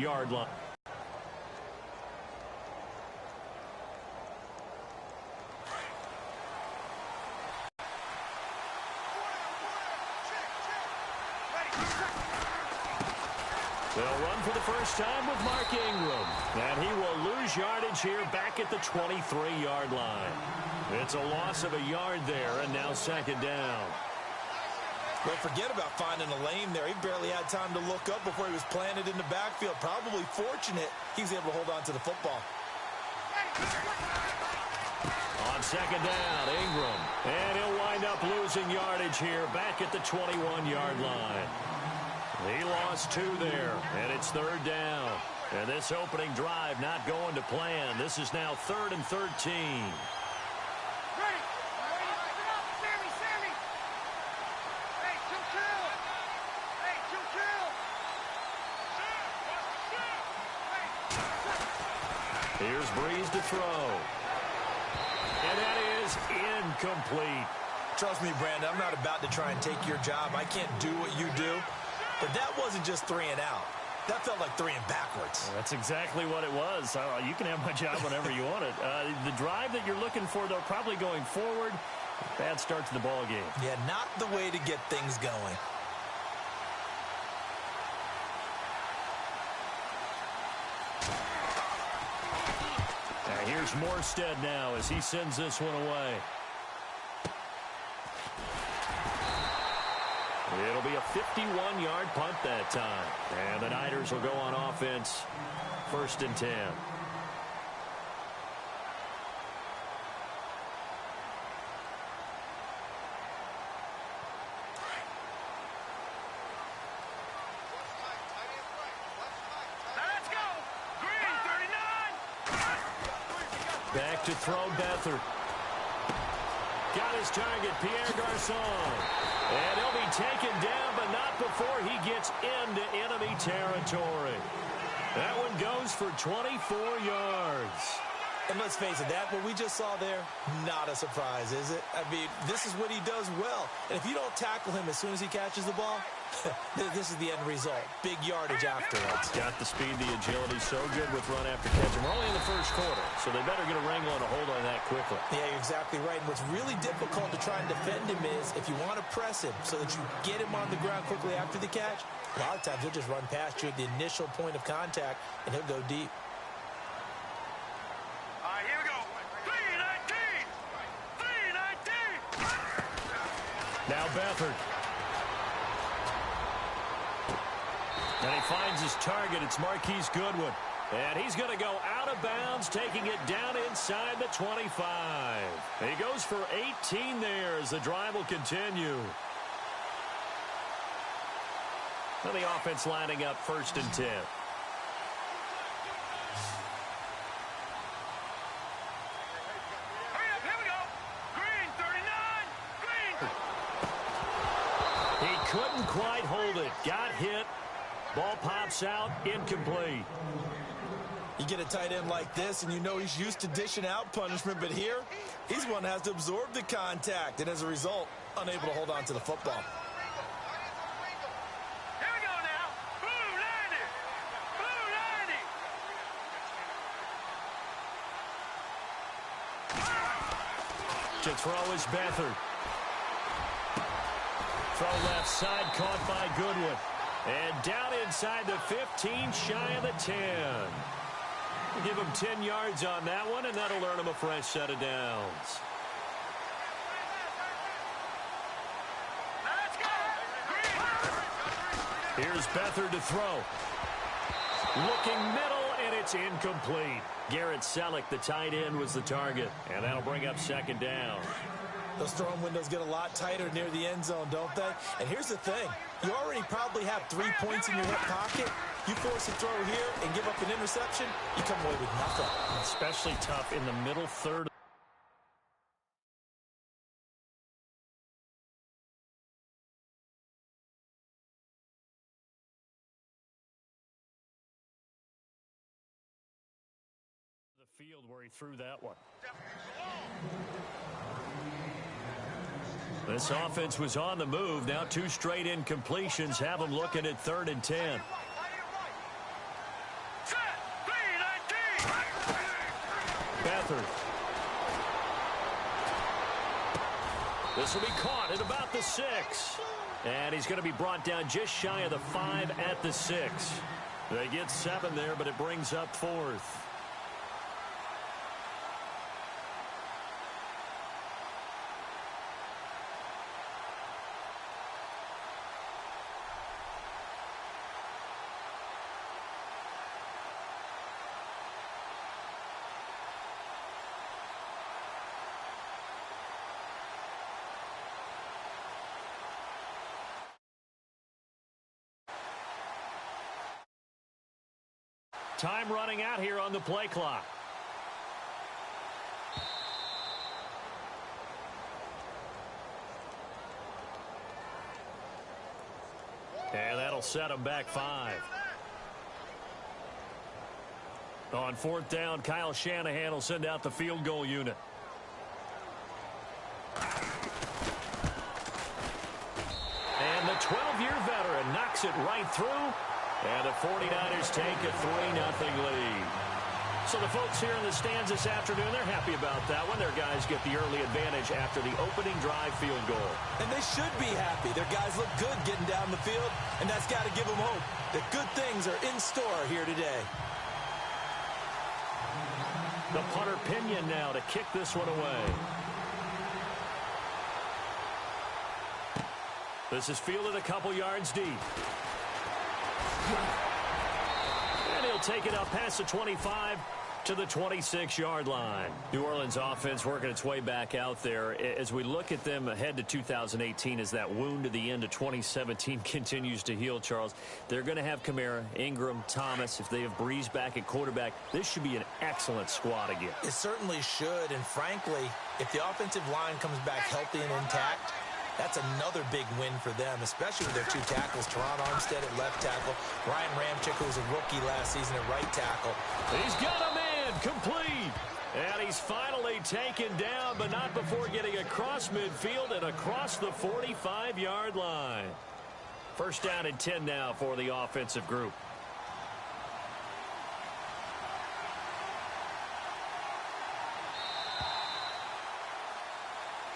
8-yard line. They'll run for the first time with Mark Ingram. And he will lose yardage here back at the 23-yard line. It's a loss of a yard there, and now second down. Well, forget about finding a lane there. He barely had time to look up before he was planted in the backfield. Probably fortunate he was able to hold on to the football. On second down, Ingram. And he'll wind up losing yardage here back at the 21-yard line. He lost 2 there, and it's third down. And this opening drive not going to plan. This is now 3rd and 13. Here's Breeze to throw. And that is incomplete. Trust me, Brandon, I'm not about to try and take your job. I can't do what you do. But that wasn't just 3 and out. That felt like 3 and backwards. Well, that's exactly what it was. You can have my job whenever you want it. The drive that you're looking for, though, probably going forward. Bad start to the ball game. Yeah, not the way to get things going. Here's Morstead now as he sends this one away. It'll be a 51-yard punt that time. And the Niners will go on offense, 1st and 10. Back to throw, Beathard. Got his target, Pierre Garçon. And he'll be taken down, but not before he gets into enemy territory. That one goes for 24 yards. And let's face it, that what we just saw there, not a surprise, is it? I mean, this is what he does well. And if you don't tackle him as soon as he catches the ball, this is the end result. Big yardage afterwards. Got the speed, the agility, so good with run after catch. And we're only in the first quarter, so they better get a wrangle and a hold on that quickly. Yeah, you're exactly right. And what's really difficult to try and defend him is if you want to press him so that you get him on the ground quickly after the catch, a lot of times he'll just run past you at the initial point of contact, and he'll go deep. Now Beathard. And he finds his target. It's Marquise Goodwin. And he's going to go out of bounds, taking it down inside the 25. He goes for 18 there as the drive will continue. And the offense lining up 1st and 10. Couldn't quite hold it. Got hit. Ball pops out. Incomplete. You get a tight end like this, and you know he's used to dishing out punishment, but here, he's one that has to absorb the contact, and as a result, unable to hold on to the football. Here we go now. Blue 90. Blue 90. To throw is Beathard. Throw left side, caught by Goodwin. And down inside the 15, shy of the 10. Give him 10 yards on that one, and that'll earn him a fresh set of downs. Here's Beathard to throw. Looking middle, and it's incomplete. Garrett Selleck, the tight end, was the target. And that'll bring up 2nd down. Those throwing windows get a lot tighter near the end zone, don't they? And here's the thing. You already probably have 3 points in your hip pocket. You force a throw here and give up an interception, you come away with nothing. Especially tough in the middle third. The field where he threw that one. This offense was on the move. Now 2 straight incompletions have them looking at 3rd and 10. Set. B19. Beathard. This will be caught at about the 6. And he's going to be brought down just shy of the 5 at the 6. They get 7 there, but it brings up 4th. Time running out here on the play clock. And that'll set him back 5. On 4th down, Kyle Shanahan will send out the field goal unit. And the 12-year veteran knocks it right through. And the 49ers take a 3-0 lead. So the folks here in the stands this afternoon, they're happy about that one. Their guys get the early advantage after the opening drive field goal. And they should be happy. Their guys look good getting down the field, and that's got to give them hope that good things are in store here today. The punter Pinion now to kick this one away. This is fielded a couple yards deep. And he'll take it up past the 25 to the 26-yard line. New Orleans offense working its way back out there. As we look at them ahead to 2018, as that wound to the end of 2017 continues to heal, Charles, they're going to have Kamara, Ingram, Thomas. If they have Breeze back at quarterback, this should be an excellent squad again. It certainly should, and frankly, if the offensive line comes back healthy and intact, that's another big win for them, especially with their 2 tackles, Teron Armstead at left tackle, Ryan Ramczyk, who was a rookie last season at right tackle. He's got a man complete. And he's finally taken down, but not before getting across midfield and across the 45-yard line. First down and 10 now for the offensive group.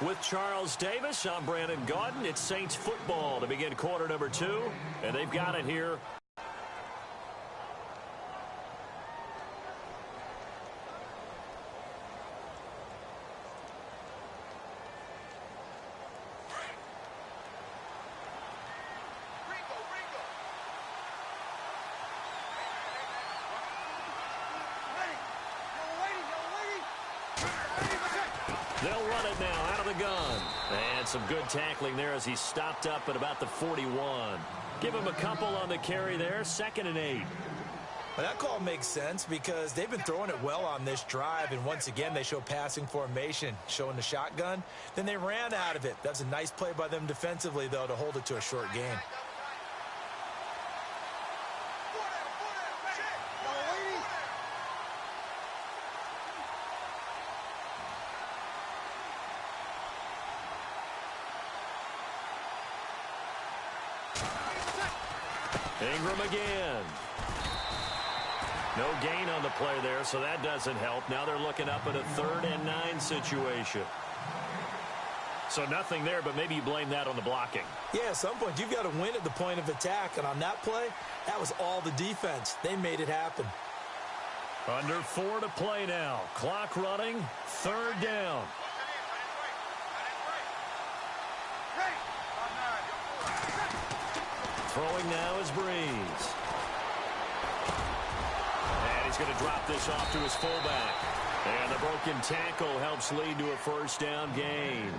With Charles Davis, I'm Brandon Gaudin. It's Saints football to begin quarter number 2, and they've got it here. They'll run it now out of the gun. And some good tackling there as he stopped up at about the 41. Give him a couple on the carry there. 2nd and 8. Well, that call makes sense because they've been throwing it well on this drive, and once again they show passing formation, showing the shotgun. Then they ran out of it. That's a nice play by them defensively, though, to hold it to a short gain. Ingram again. No gain on the play there, so that doesn't help. Now they're looking up at a 3rd and 9 situation. So nothing there, but maybe you blame that on the blocking. Yeah, at some point you've got to win at the point of attack, and on that play, that was all the defense. They made it happen. Under 4 to play now. Clock running. 3rd down. Throwing now is Breeze. And he's going to drop this off to his fullback. And the broken tackle helps lead to a 1st down gain.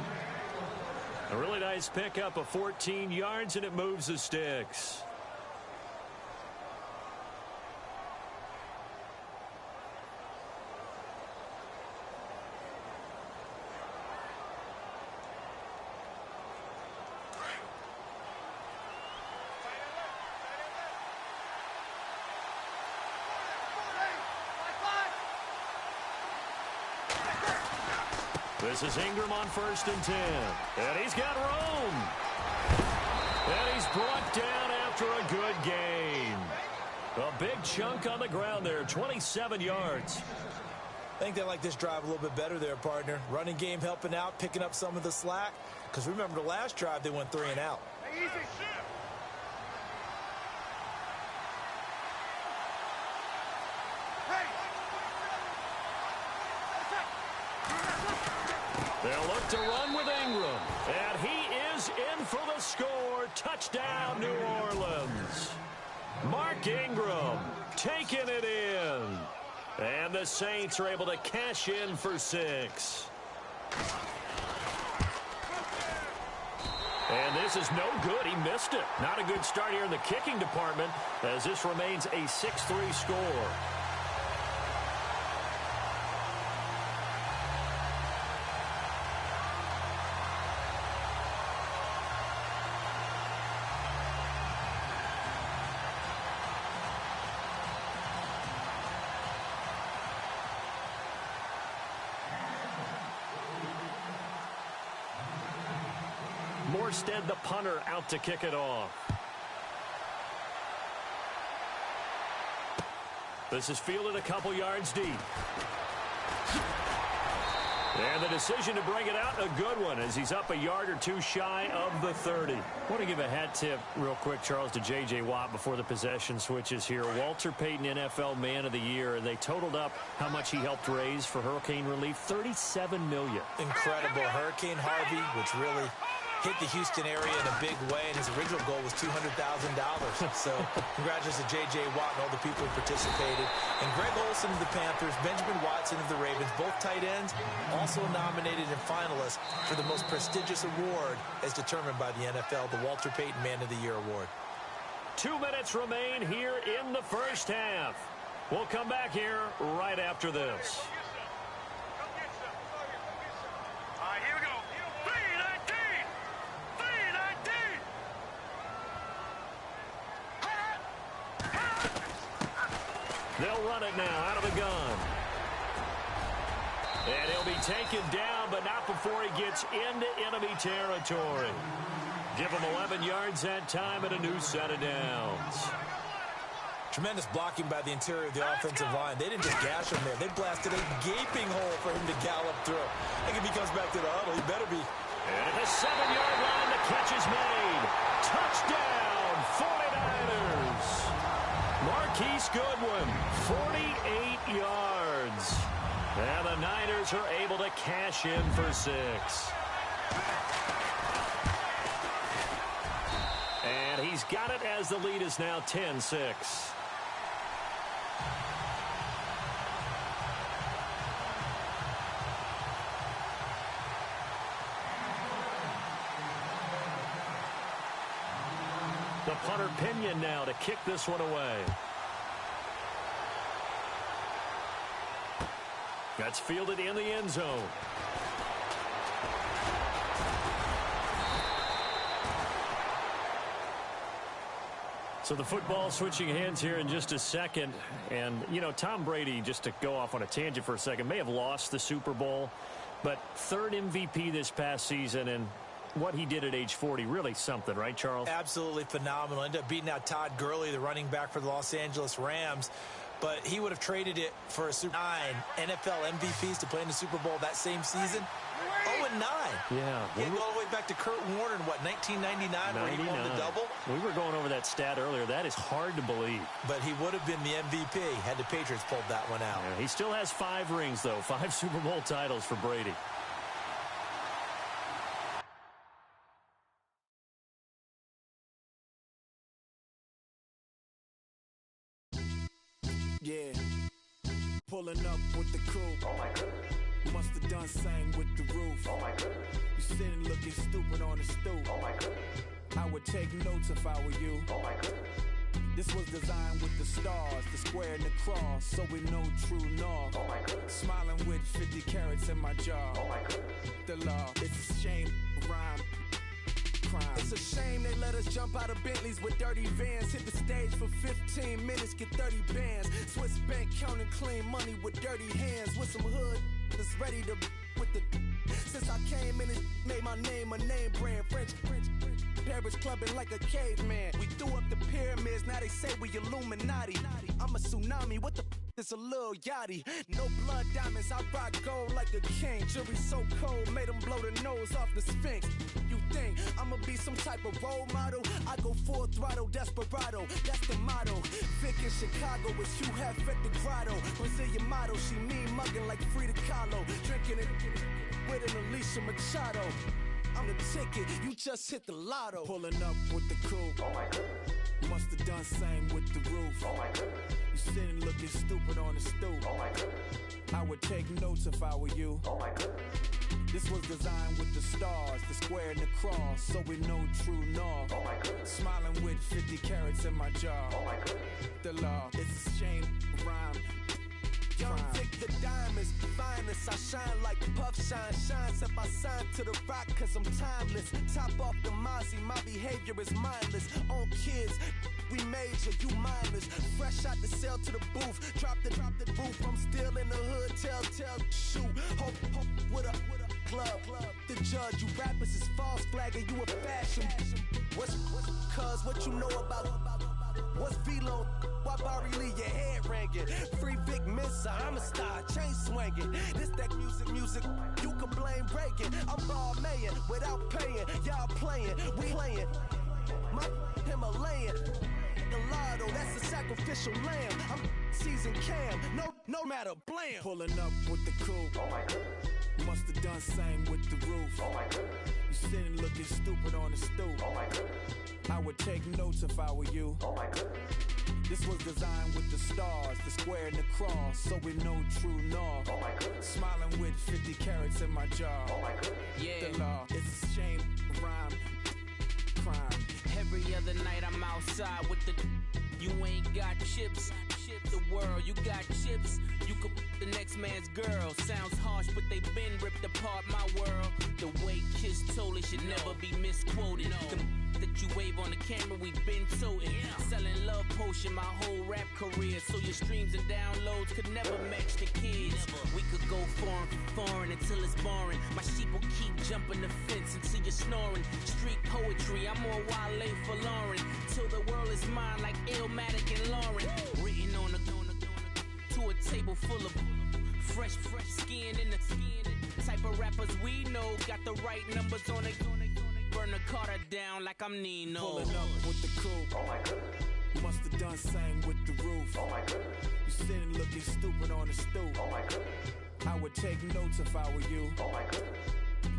A really nice pickup of 14 yards, and it moves the sticks. This is Ingram on 1st and 10. And he's got room. And he's brought down after a good gain. A big chunk on the ground there, 27 yards. I think they like this drive a little bit better there, partner. Running game helping out, picking up some of the slack. Because remember, the last drive, they went 3 and out. They'll look to run with Ingram. And he is in for the score. Touchdown, New Orleans. Mark Ingram taking it in. And the Saints are able to cash in for 6. And this is no good. He missed it. Not a good start here in the kicking department as this remains a 6-3 score. Morstead, the punter, out to kick it off. This is fielded a couple yards deep. And the decision to bring it out, a good one, as he's up a yard or two shy of the 30. I want to give a hat tip real quick, Charles, to J.J. Watt before the possession switches here. Walter Payton, NFL Man of the Year, and they totaled up how much he helped raise for hurricane relief, $37 million. Incredible. Hurricane Harvey, which really hit the Houston area in a big way, and his original goal was $200,000. So congratulations to J.J. Watt and all the people who participated. And Greg Olsen of the Panthers, Benjamin Watson of the Ravens, both tight ends, also nominated and finalists for the most prestigious award as determined by the NFL, the Walter Payton Man of the Year Award. 2 minutes remain here in the first half. We'll come back here right after this. They'll run it now out of the gun. And he'll be taken down, but not before he gets into enemy territory. Give him 11 yards that time and a new set of downs. Tremendous blocking by the interior of the offensive line. They didn't just gash him there. They blasted a gaping hole for him to gallop through. I think if he comes back to the huddle, he better be. And at the 7-yard line, the catch is made. Touchdown, 49ers. Marquise Goodwin, 48 yards. And the Niners are able to cash in for 6. And he's got it as the lead is now 10-6. The punter Pinion now to kick this one away. That's fielded in the end zone. So the football switching hands here in just a second. And, you know, Tom Brady, just to go off on a tangent for a second, may have lost the Super Bowl, but third MVP this past season, and what he did at age 40, really something, right, Charles? Absolutely phenomenal. Ended up beating out Todd Gurley, the running back for the Los Angeles Rams. But he would have traded it for a Super 9 NFL MVPs to play in the Super Bowl that same season. 0-9. Yeah. He go all the way back to Kurt Warner in, what, 1999 where he won the double? We were going over that stat earlier. That is hard to believe. But he would have been the MVP had the Patriots pulled that one out. Yeah, he still has 5 rings, though. 5 Super Bowl titles for Brady. Yeah, pulling up with the coupe. Oh my goodness. Must have done same with the roof. Oh my goodness. You sitting looking stupid on the stoop. Oh my goodness. I would take notes if I were you. Oh my goodness. This was designed with the stars, the square and the cross, so we know true north. Oh my goodness. Smiling with 50 carats in my jaw. Oh my goodness. The law, it's a shame, rhyme. It's a shame they let us jump out of Bentleys with dirty vans. Hit the stage for 15 minutes, get 30 bands. Swiss bank counting clean money with dirty hands. With some hood that's ready to with the. Since I came in, it made my name a name brand. French. Paris clubbing like a caveman. We threw up the pyramids, now they say we Illuminati. I'm a tsunami, what the is a little yachty. No blood diamonds, I rock gold like a king. Jury so cold, made them blow the nose off the Sphinx. You think I'ma be some type of role model? I go full throttle, desperado, that's the motto. Vic in Chicago is Hugh Hef at the grotto. Brazilian model, she mean mugging like Frida Kahlo. Drinking it with an Alicia Machado. I'm the ticket, you just hit the lotto. Pulling up with the coupe. Oh my goodness. Must have done same with the roof. Oh my goodness. You sitting looking stupid on the stoop. Oh my goodness. I would take notes if I were you. Oh my goodness. This was designed with the stars, the square and the cross, so we know true north. Oh my goodness. Smiling with 50 carats in my jaw. Oh my goodness. The law, it's a shame, rhyme. Young Vic, the diamonds, finest. I shine like puff shine, shines if I sign to the rock, cause I'm timeless. Top off the Mozzie, my behavior is mindless. On kids, we major, you mindless. Fresh out the cell to the booth, drop the roof. I'm still in the hood, tell, shoot. Hope with a club. The judge, you rappers is false flagging, you a fashion. What's cuz, what you know about? What's Velo? Why Barry Lee, your head ringing? Free Vic Mensa, I'm a star, chain swinging. This that music, you can blame Reagan. I'm ball mayin' without paying, y'all playing, we playing. My Himalayan, Gallardo, that's a sacrificial lamb. I'm seasoned cam, no matter, blam. Pulling up with the coupe. Oh my goodness. Must have done same with the roof. Oh my goodness. You sitting looking stupid on the stoop. Oh my goodness. I would take notes if I were you. Oh my goodness. This was designed with the stars, the square and the cross, so we know true north. Oh my goodness. Smiling with 50 carats in my jaw. Oh my goodness. Yeah. The law, it's a shame, rhyme, crime. Every other night I'm outside with the. You ain't got chips. The world, you got chips. You could the next man's girl. Sounds harsh, but they been ripped apart my world. The way Kiss told it should never be misquoted. The that you wave on the camera, we been toting. Selling love potion my whole rap career, so your streams and downloads could never match the kids. We could go foreign until it's boring. My sheep will keep jumping the fence until you're snoring. Street poetry, I'm more Wale for Lauren. Till the world is mine like Illmatic and Lauren. Written on to a table full of fresh skin in the type of rappers we know. Got the right numbers on it. Burn the Carter down like I'm Nino. Pulling up with the coupe. Oh my goodness. Must have done same with the roof. Oh my goodness. You sitting looking stupid on the stoop. Oh my goodness. I would take notes if I were you. Oh my goodness.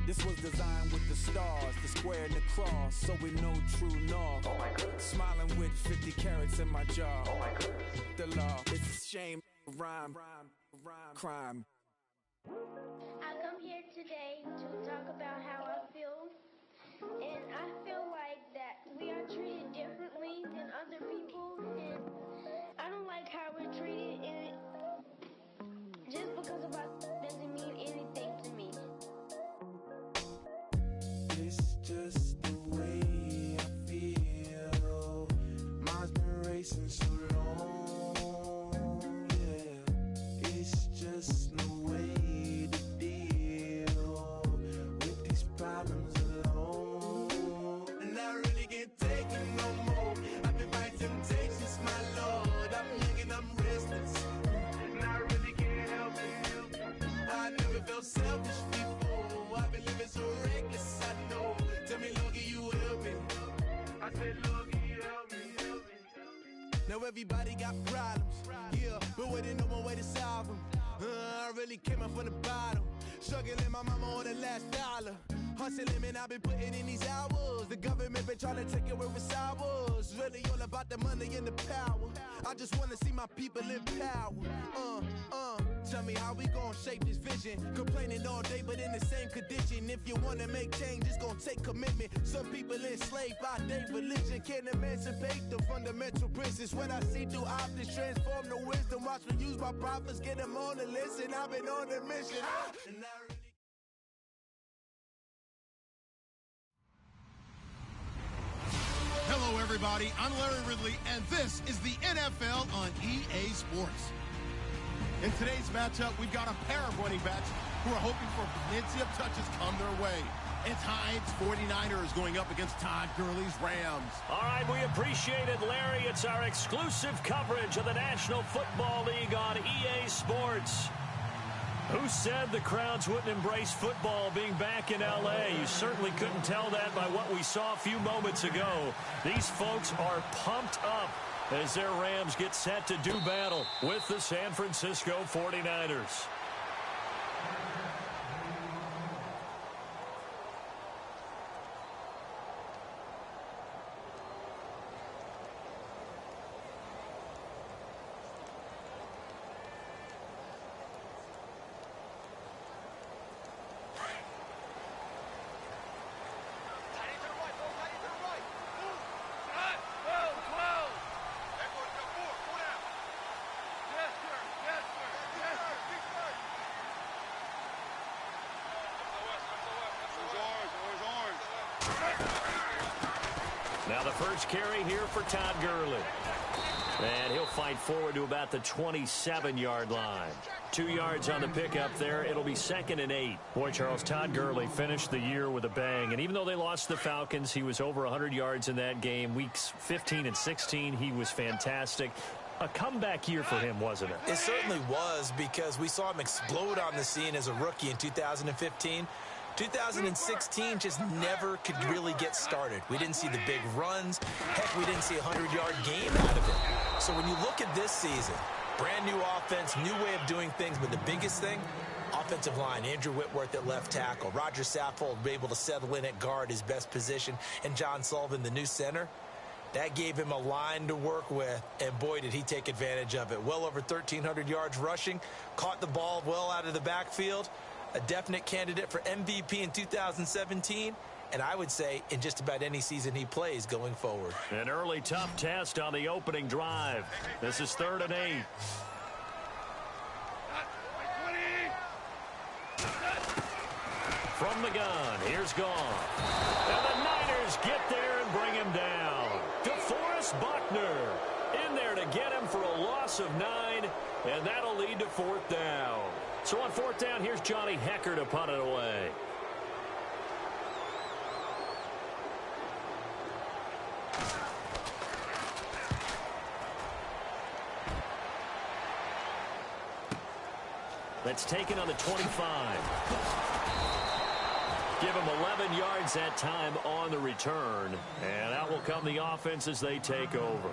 This was designed with the stars, the square and the cross, so we know true north. Oh my goodness. Smiling with 50 carats in my jaw. Oh my goodness. The law, it's a shame, rhyme, crime. I come here today to talk about how I feel, and I feel like that we are treated differently than other people, and I don't like how we're treated, and just because of us doesn't mean anything to me. It's just the way I feel. Mine's been racing so long, yeah. It's just no way to deal with these problems alone. And I really can't take it no more. I've been fighting temptations, my Lord. I'm young and I'm restless, and I really can't help it. I never felt selfish before. I've been living so reckless, I know. Tell me, Lord, can you help me? I said, Lord, can you help me? Now everybody got problems, yeah, but waiting no one way to solve them. I really came up from the bottom, struggling my mama on the last dollar. Hustling, man, I've been putting in these hours. The government been trying to take away what's ours. Really all about the money and the power. I just want to see my people in power. Tell me how we gon' shape this vision. Complaining all day, but in the same condition. If you wanna make change, it's gon' take commitment. Some people enslaved by their religion. Can't emancipate the fundamental principles. What I see through optics transform the wisdom. Watch me use my prophets, get them on the listen. I've been on a mission. And I really Hello, everybody. I'm Larry Ridley, and this is the NFL on EA Sports. In today's matchup, we've got a pair of running backs who are hoping for plenty of touches come their way. It's Hines 49ers going up against Todd Gurley's Rams. All right, we appreciate it, Larry. It's our exclusive coverage of the National Football League on EA Sports. Who said the crowds wouldn't embrace football being back in L.A.? You certainly couldn't tell that by what we saw a few moments ago. These folks are pumped up as their Rams get set to do battle with the San Francisco 49ers. Now the first carry here for Todd Gurley. And he'll fight forward to about the 27-yard line. 2 yards on the pickup there. It'll be 2nd and 8. Boy, Charles, Todd Gurley finished the year with a bang. And even though they lost the Falcons, he was over 100 yards in that game. Weeks 15 and 16, he was fantastic. A comeback year for him, wasn't it? It certainly was, because we saw him explode on the scene as a rookie in 2015. 2016 just never could really get started. We didn't see the big runs. Heck, we didn't see a 100-yard game out of it. So when you look at this season, brand new offense, new way of doing things, but the biggest thing, offensive line, Andrew Whitworth at left tackle, Roger Saffold able to settle in at guard, his best position, and John Sullivan, the new center. That gave him a line to work with, and boy, did he take advantage of it. Well over 1,300 yards rushing, caught the ball well out of the backfield. A definite candidate for MVP in 2017, and I would say in just about any season he plays going forward. An early tough test on the opening drive. This is 3rd and 8. From the gun, here's Gone. And the Niners get there and bring him down. DeForest Buckner in there to get him for a loss of 9, and that'll lead to 4th down. So on 4th down, here's Johnny Hecker to punt it away. That's taken on the 25. Give him 11 yards that time on the return. And out will come the offense as they take over.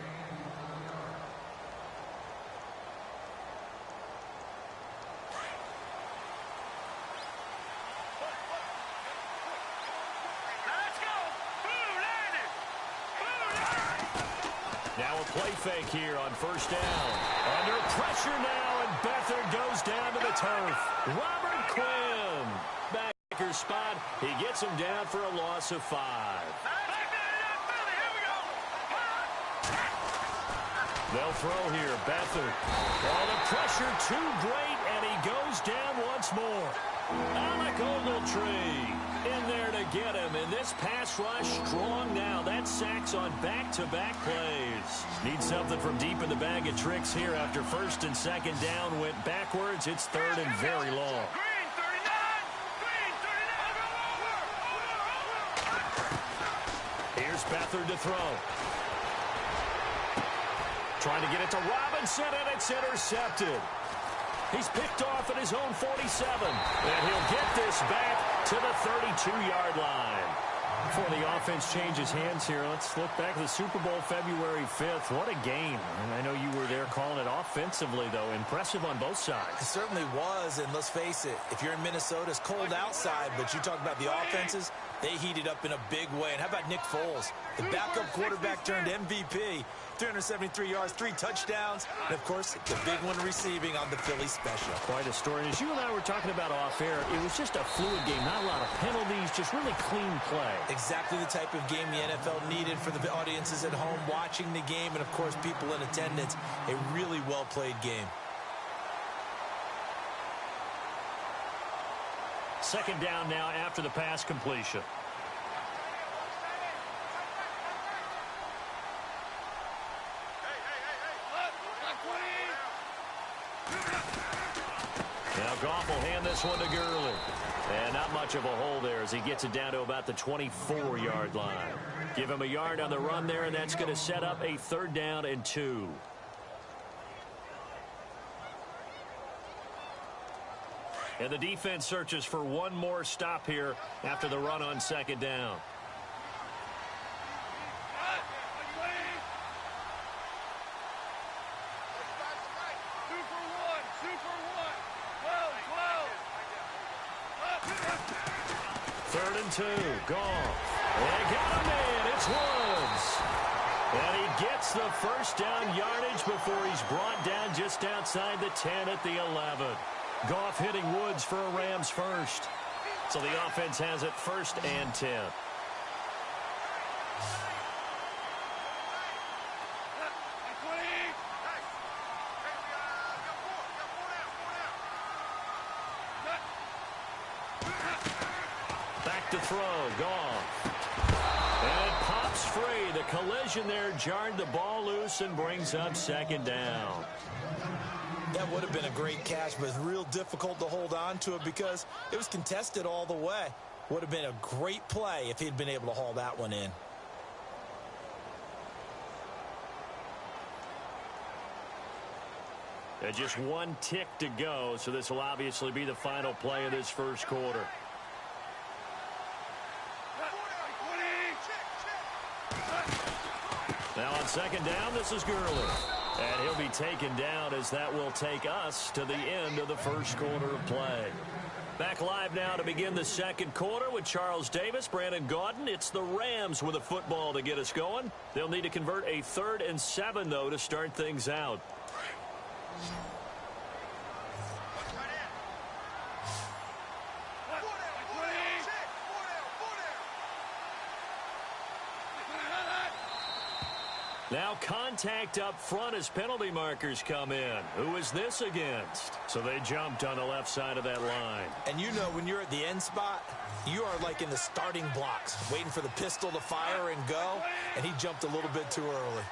Now a play fake here on 1st down. Under pressure now, and Beathard goes down to the turf. Robert Quinn, backer spot. He gets him down for a loss of 5. They'll throw here, Beathard. Oh, the pressure too great, and he goes down once more. Alec Ogletree in there to get him, and this pass rush strong now. That sacks on back-to-back plays. Need something from deep in the bag of tricks here after 1st and 2nd down went backwards. It's 3rd and very long. Here's Beathard to throw. Trying to get it to Robinson, and it's intercepted. He's picked off at his own 47, and he'll get this back to the 32-yard line. Before the offense changes hands here, let's look back at the Super Bowl February 5th. What a game. And I know you were there calling it offensively, though. Impressive on both sides. It certainly was, and let's face it, if you're in Minnesota, it's cold outside, but you talk about the offenses, they heated up in a big way. And how about Nick Foles, the backup quarterback turned MVP, 373 yards, 3 touchdowns, and, of course, the big one receiving on the Philly special. Quite a story. And as you and I were talking about off air, it was just a fluid game, not a lot of penalties, just really clean play. Exactly the type of game the NFL needed for the audiences at home watching the game, and, of course, people in attendance. A really well-played game. 2nd down now after the pass completion. Now Goff will hand this one to Gurley. And not much of a hole there as he gets it down to about the 24-yard line. Give him a yard on the run there, and that's going to set up a 3rd down and 2. And the defense searches for one more stop here after the run on 2nd down. Third and 2. Goff. They got him in. It's Woods. And he gets the 1st down yardage before he's brought down just outside the 10 at the 11. Goff hitting Woods for a Rams first. So the offense has it 1st and 10. Back to throw. Goff. And it pops free. The collision there jarred the ball loose and brings up 2nd down. That would have been a great catch, but it's real difficult to hold on to it because it was contested all the way. Would have been a great play if he'd been able to haul that one in. And just 1 tick to go, so this will obviously be the final play of this 1st quarter. Now on 2nd down, this is Gurley. And he'll be taken down as that will take us to the end of the 1st quarter of play. Back live now to begin the 2nd quarter with Charles Davis, Brandon Gaudin. It's the Rams with a football to get us going. They'll need to convert a 3rd and 7, though, to start things out. Now contact up front as penalty markers come in. Who is this against? So they jumped on the left side of that line. And you know when you're at the end spot, you are like in the starting blocks, waiting for the pistol to fire and go, and he jumped a little bit too early.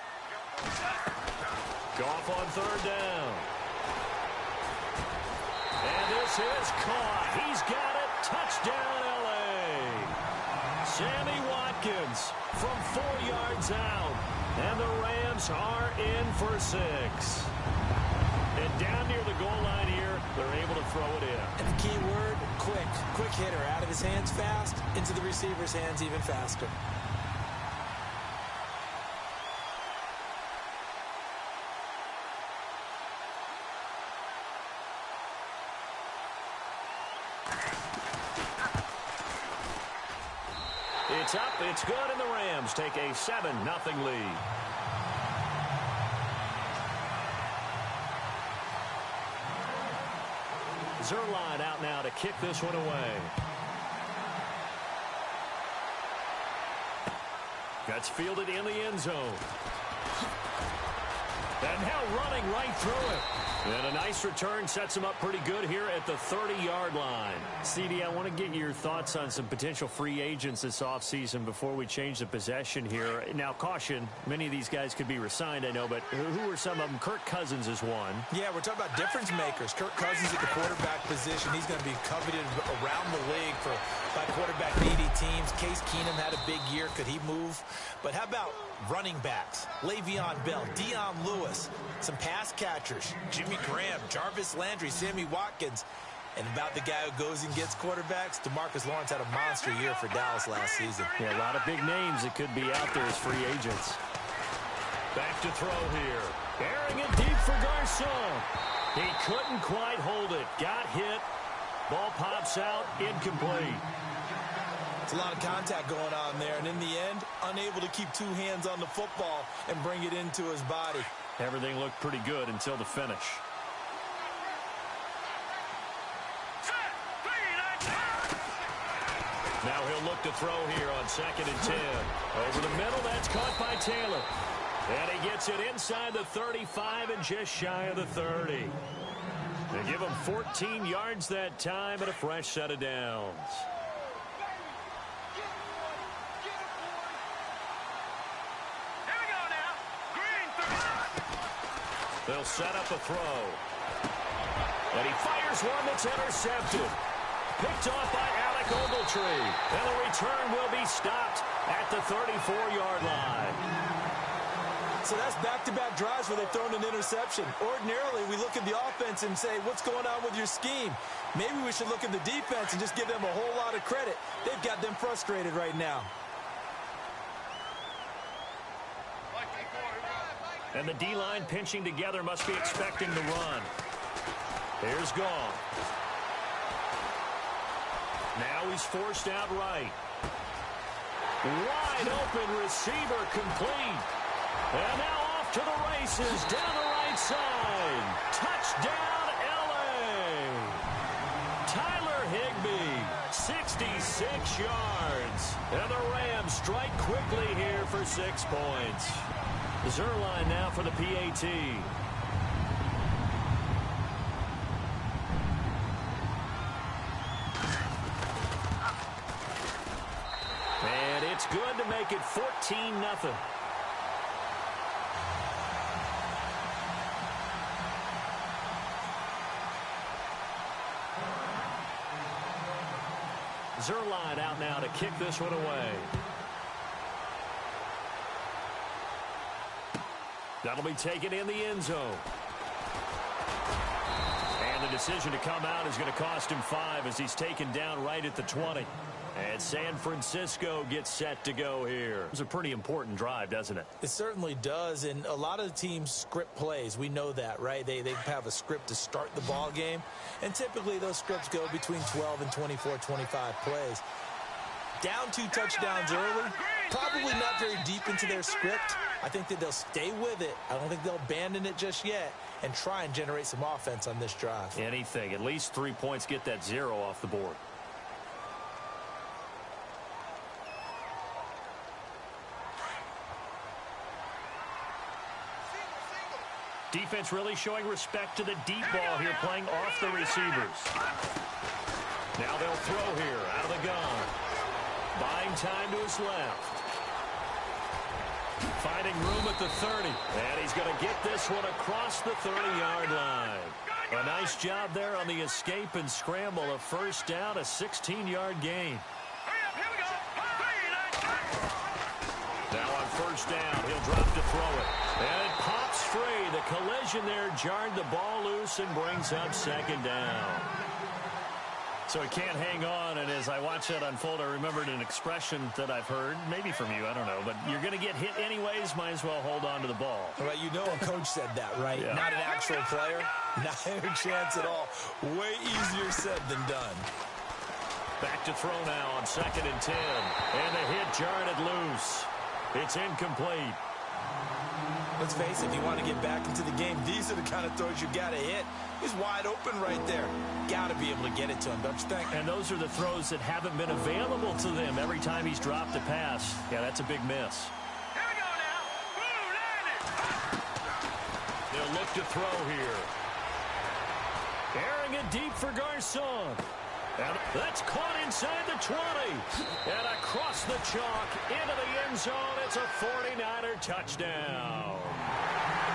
Goff on 3rd down. And this is caught. He's got it. Touchdown, L.A. Sammy Watkins from 4 yards out. And the Rams are in for 6. And down near the goal line here, they're able to throw it in. And the key word, quick. Quick hitter. Out of his hands fast, into the receiver's hands even faster. It's up, it's good, and the Rams take a 7-0 lead. Zerline out now to kick this one away. Gets fielded in the end zone. And now running right through it. And a nice return sets him up pretty good here at the 30-yard line. CD, I want to get your thoughts on some potential free agents this offseason before we change the possession here. Now, caution, many of these guys could be re-signed, I know, but who are some of them? Kirk Cousins is one. Yeah, we're talking about difference makers. Kirk Cousins at the quarterback position. He's going to be coveted around the league by quarterback needy teams. Case Keenum had a big year. Could he move? But how about running backs? Le'Veon Bell, Dion Lewis, some pass catchers, Jimmy Graham, Jarvis Landry, Sammy Watkins. And about the guy who goes and gets quarterbacks, DeMarcus Lawrence had a monster year for Dallas last season. Yeah, a lot of big names that could be out there as free agents. Back to throw here. Airing it deep for Garcon. He couldn't quite hold it. Got hit. Ball pops out. Incomplete. It's a lot of contact going on there, and in the end, unable to keep 2 hands on the football and bring it into his body. Everything looked pretty good until the finish. Now he'll look to throw here on 2nd and 10. Over the middle, that's caught by Taylor. And he gets it inside the 35 and just shy of the 30. They give him 14 yards that time and a fresh set of downs. They'll set up a throw. And he fires one that's intercepted. picked off by Alec Ogletree. And the return will be stopped at the 34-yard line. So that's back-to-back drives where they've thrown an interception. Ordinarily, we look at the offense and say, what's going on with your scheme? Maybe we should look at the defense and just give them a whole lot of credit. They've got them frustrated right now. And the D-line pinching together must be expecting the run. Here's Goff. Now he's forced out right. Wide open receiver complete. And now off to the races down the right side. Touchdown, L.A. Tyler Higbee, 66 yards. And the Rams strike quickly here for 6 points. Zerline now for the PAT. And it's good to make it 14-0. Zerline out now to kick this one away. That'll be taken in the end zone. And the decision to come out is going to cost him 5 as he's taken down right at the 20. And San Francisco gets set to go here. It's a pretty important drive, doesn't it? It certainly does, and a lot of the teams script plays. We know that, right? They have a script to start the ball game, and typically those scripts go between 12 and 24, 25 plays. Down 2 touchdowns early, probably not very deep into their script. I think that they'll stay with it. I don't think they'll abandon it just yet and try and generate some offense on this drive. Anything. At least 3 points, get that 0 off the board. Defense really showing respect to the deep ball here, playing off the receivers. Now they'll throw here out of the gun. Buying time to his left. Finding room at the 30. And he's going to get this one across the 30-yard line. A nice job there on the escape and scramble. A first down, a 16-yard gain. Now on first down, he'll drop to throw it. And it pops free. The collision there jarred the ball loose and brings up second down. So he can't hang on, and as I watch that unfold, I remembered an expression that I've heard, maybe from you, I don't know, but you're going to get hit anyways, might as well hold on to the ball. Right, you know a coach said that, right? Yeah. Not an actual player, not a chance at all. Way easier said than done. Back to throw now on 2nd and 10, and the hit jarred it loose. It's incomplete. Let's face it, if you want to get back into the game, these are the kind of throws you got to hit. He's wide open right there. Got to be able to get it to him, don't you think? And those are the throws that haven't been available to them every time he's dropped a pass. Yeah, that's a big miss. Here we go now. Woo, landed. They'll look to throw here. Airing it deep for Garcon. And that's caught inside the 20. And across the chalk into the end zone. It's a 49er touchdown.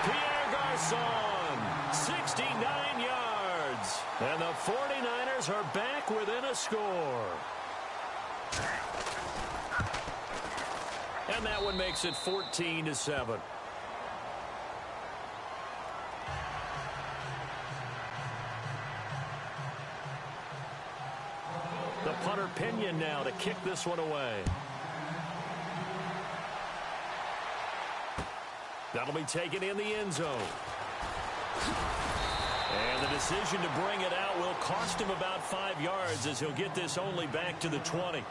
Pierre Garcon, 69 yards. And the 49ers are back within a score. And that one makes it 14-7. The punter Pinion now to kick this one away. That'll be taken in the end zone. And the decision to bring it out will cost him about 5 yards as he'll get this only back to the 20.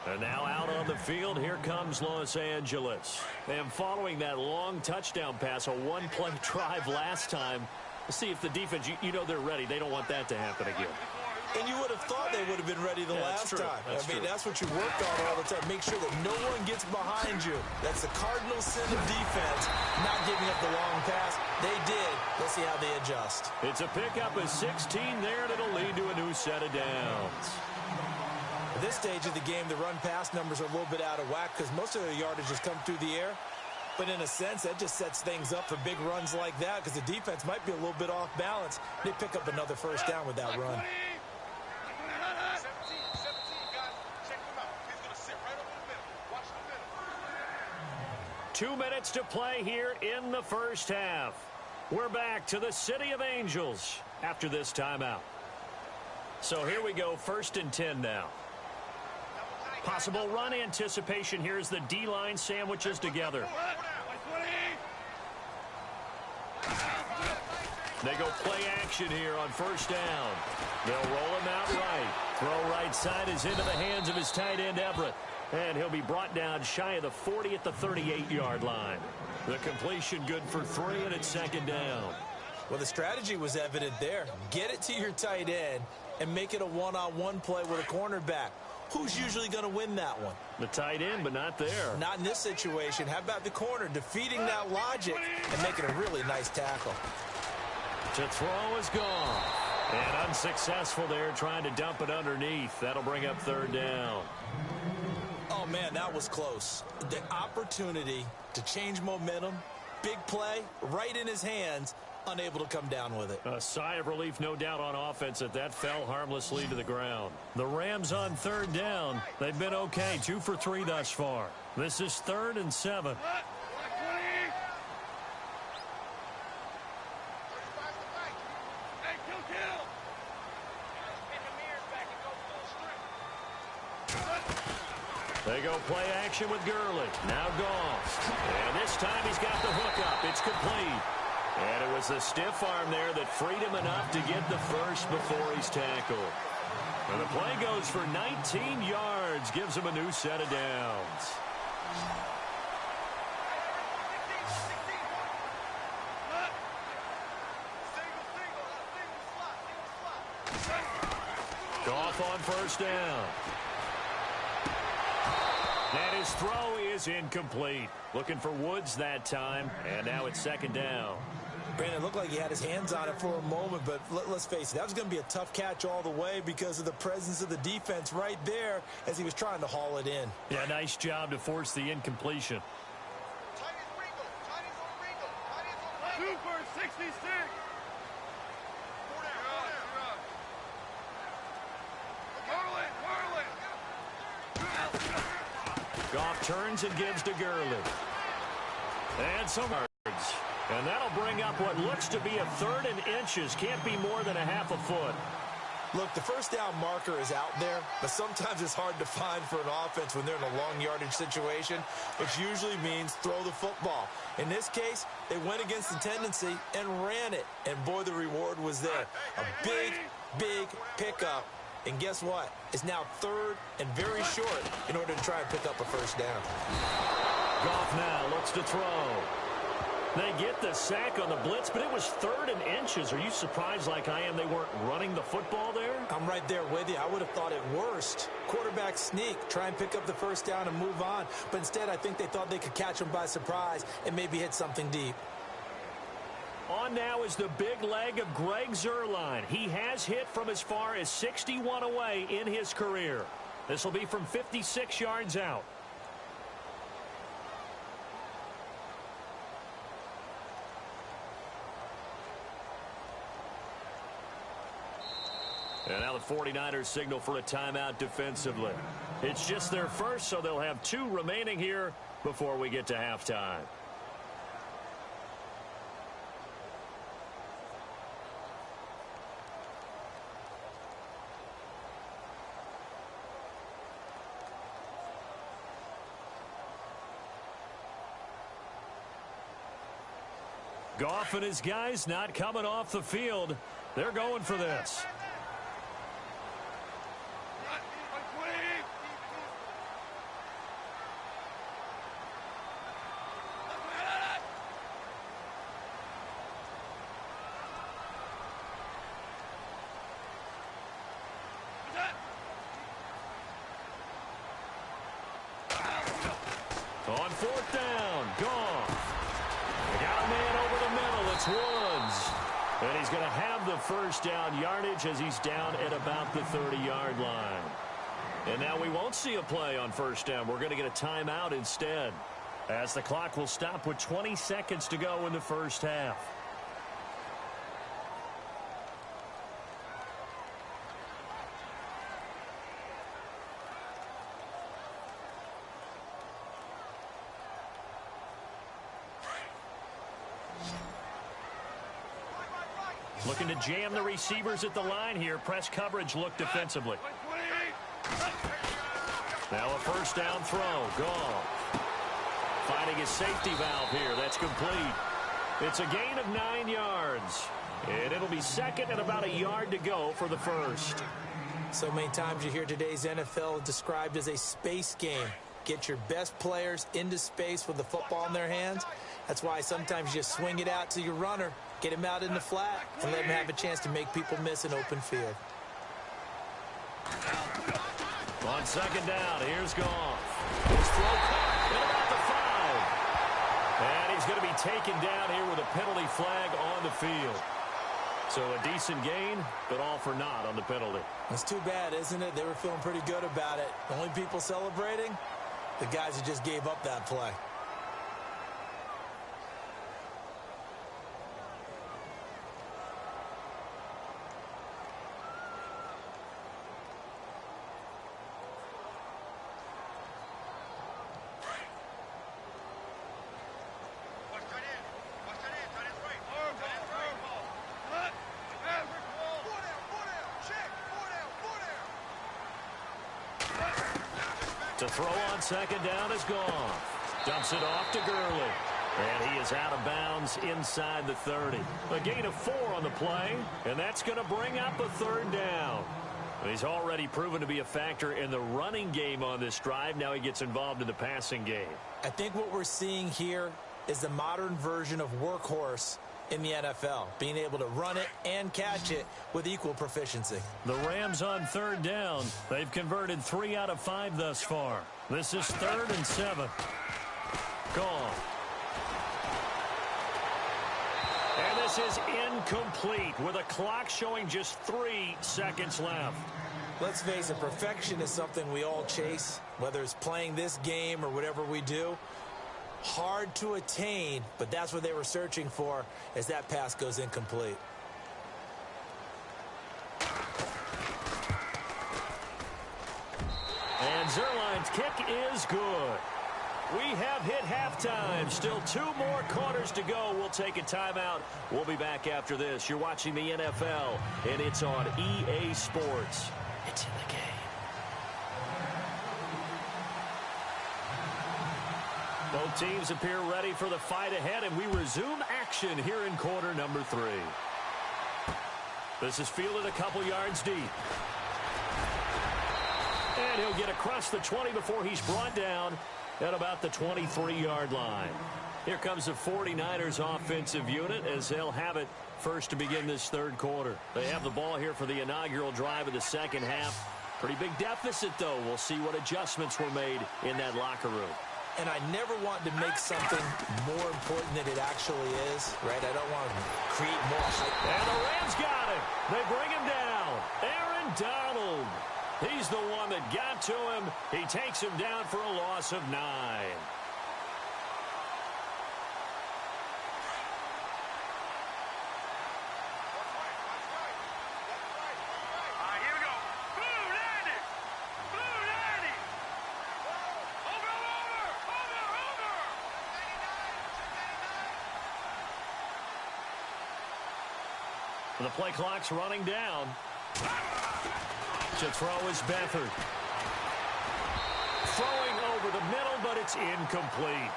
And now out on the field, here comes Los Angeles. And following that long touchdown pass, a one-play drive last time, let's see if the defense, you know they're ready. They don't want that to happen again. And you would have thought they would have been ready the last time. That's what you work on all the time. Make sure that no one gets behind you. That's the cardinal sin of defense, not giving up the long pass. They did. Let's see how they adjust. It's a pickup of 16 there, and it'll lead to a new set of downs. At this stage of the game, the run-pass numbers are a little bit out of whack because most of their yardage has come through the air. But in a sense, that just sets things up for big runs like that because the defense might be a little bit off balance. They pick up another first down with that run. 2 minutes to play here in the first half. We're back to the City of Angels after this timeout. So here we go, 1st and 10 now. Possible run anticipation here as the D-line sandwiches together. They go play action here on 1st down. They'll roll him out right. Throw right side is into the hands of his tight end, Everett. And he'll be brought down shy of the 40 at the 38-yard line. The completion good for 3, and it's 2nd down. Well, the strategy was evident there. Get it to your tight end and make it a one-on-one play with a cornerback. Who's usually going to win that one? The tight end, but not there. Not in this situation. How about the corner defeating that logic and making a really nice tackle? To throw is gone. And unsuccessful there, trying to dump it underneath. That'll bring up 3rd down. Oh, man, that was close. The opportunity to change momentum, big play, right in his hands, unable to come down with it. A sigh of relief, no doubt, on offense that fell harmlessly to the ground. The Rams on 3rd down. They've been okay, 2 for 3 thus far. This is 3rd and 7. They go play action with Gurley. Now Goff. And this time he's got the hook up. It's complete. And it was the stiff arm there that freed him enough to get the first before he's tackled. And the play goes for 19 yards. Gives him a new set of downs. Goff on 1st down. And his throw is incomplete. Looking for Woods that time. And now it's 2nd down. Brandon, it looked like he had his hands on it for a moment, but let's face it, that was going to be a tough catch all the way because of the presence of the defense right there as he was trying to haul it in. Yeah, nice job to force the incompletion. Super 66. Goff turns and gives to Gurley. And some yards. And that'll bring up what looks to be a 3rd and inches. Can't be more than a half a foot. Look, the 1st down marker is out there, but sometimes it's hard to find for an offense when they're in a long yardage situation, which usually means throw the football. In this case, they went against the tendency and ran it. And boy, the reward was there. A big, big pickup. And guess what? It's now 3rd and very short in order to try and pick up a 1st down. Goff now looks to throw. They get the sack on the blitz, but it was 3rd and inches. Are you surprised like I am they weren't running the football there? I'm right there with you. I would have thought at worst. Quarterback sneak, try and pick up the 1st down and move on. But instead, I think they thought they could catch him by surprise and maybe hit something deep. On now is the big leg of Greg Zuerlein. He has hit from as far as 61 away in his career. This will be from 56 yards out. And now the 49ers signal for a timeout defensively. It's just their first, so they'll have 2 remaining here before we get to halftime. Goff and his guys not coming off the field. They're going for this. On 4th down, Goff. They got a man over the middle. It's Woods. And he's going to have the 1st down yardage as he's down at about the 30-yard line. And now we won't see a play on 1st down. We're going to get a timeout instead, as the clock will stop with 20 seconds to go in the first half. Looking to jam the receivers at the line here. Press coverage look defensively. Now a first down throw. Gone. Finding his safety valve here. That's complete. It's a gain of 9 yards. And it'll be second and about a yard to go for the first. So many times you hear today's NFL described as a space game. Get your best players into space with the football in their hands. That's why sometimes you swing it out to your runner, get him out in the flat, and let him have a chance to make people miss an open field. On second down, here's Goff. His throw caught at about the 5. And he's going to be taken down here with a penalty flag on the field. So a decent gain, but all for naught on the penalty. It's too bad, isn't it? They were feeling pretty good about it. The only people celebrating, the guys who just gave up that play. To throw on second down is gone. Dumps it off to Gurley. And he is out of bounds inside the 30. A gain of 4 on the play, and that's going to bring up a third down. He's already proven to be a factor in the running game on this drive. Now he gets involved in the passing game. I think what we're seeing here is the modern version of workhorse in the NFL, being able to run it and catch it with equal proficiency. The Rams on third down. They've converted 3 out of 5 thus far. This is 3rd and 7. Gone. And this is incomplete with a clock showing just 3 seconds left. Let's face it, perfection is something we all chase, whether it's playing this game or whatever we do. Hard to attain, but that's what they were searching for as that pass goes incomplete. And Zerline's kick is good. We have hit halftime. Still 2 more quarters to go. We'll take a timeout. We'll be back after this. You're watching the NFL, and it's on EA Sports. It's in the game. Both teams appear ready for the fight ahead, and we resume action here in quarter number 3. This is fielded a couple yards deep. And he'll get across the 20 before he's brought down at about the 23-yard line. Here comes the 49ers offensive unit as they'll have it first to begin this third quarter. They have the ball here for the inaugural drive of the second half. Pretty big deficit, though. We'll see what adjustments were made in that locker room. And I never want to make something more important than it actually is, right? I don't want to create more hype. And the Rams got him. They bring him down. Aaron Donald. He's the one that got to him. He takes him down for a loss of 9. The play clock's running down. To throw is Beathard. Throwing over the middle, but it's incomplete.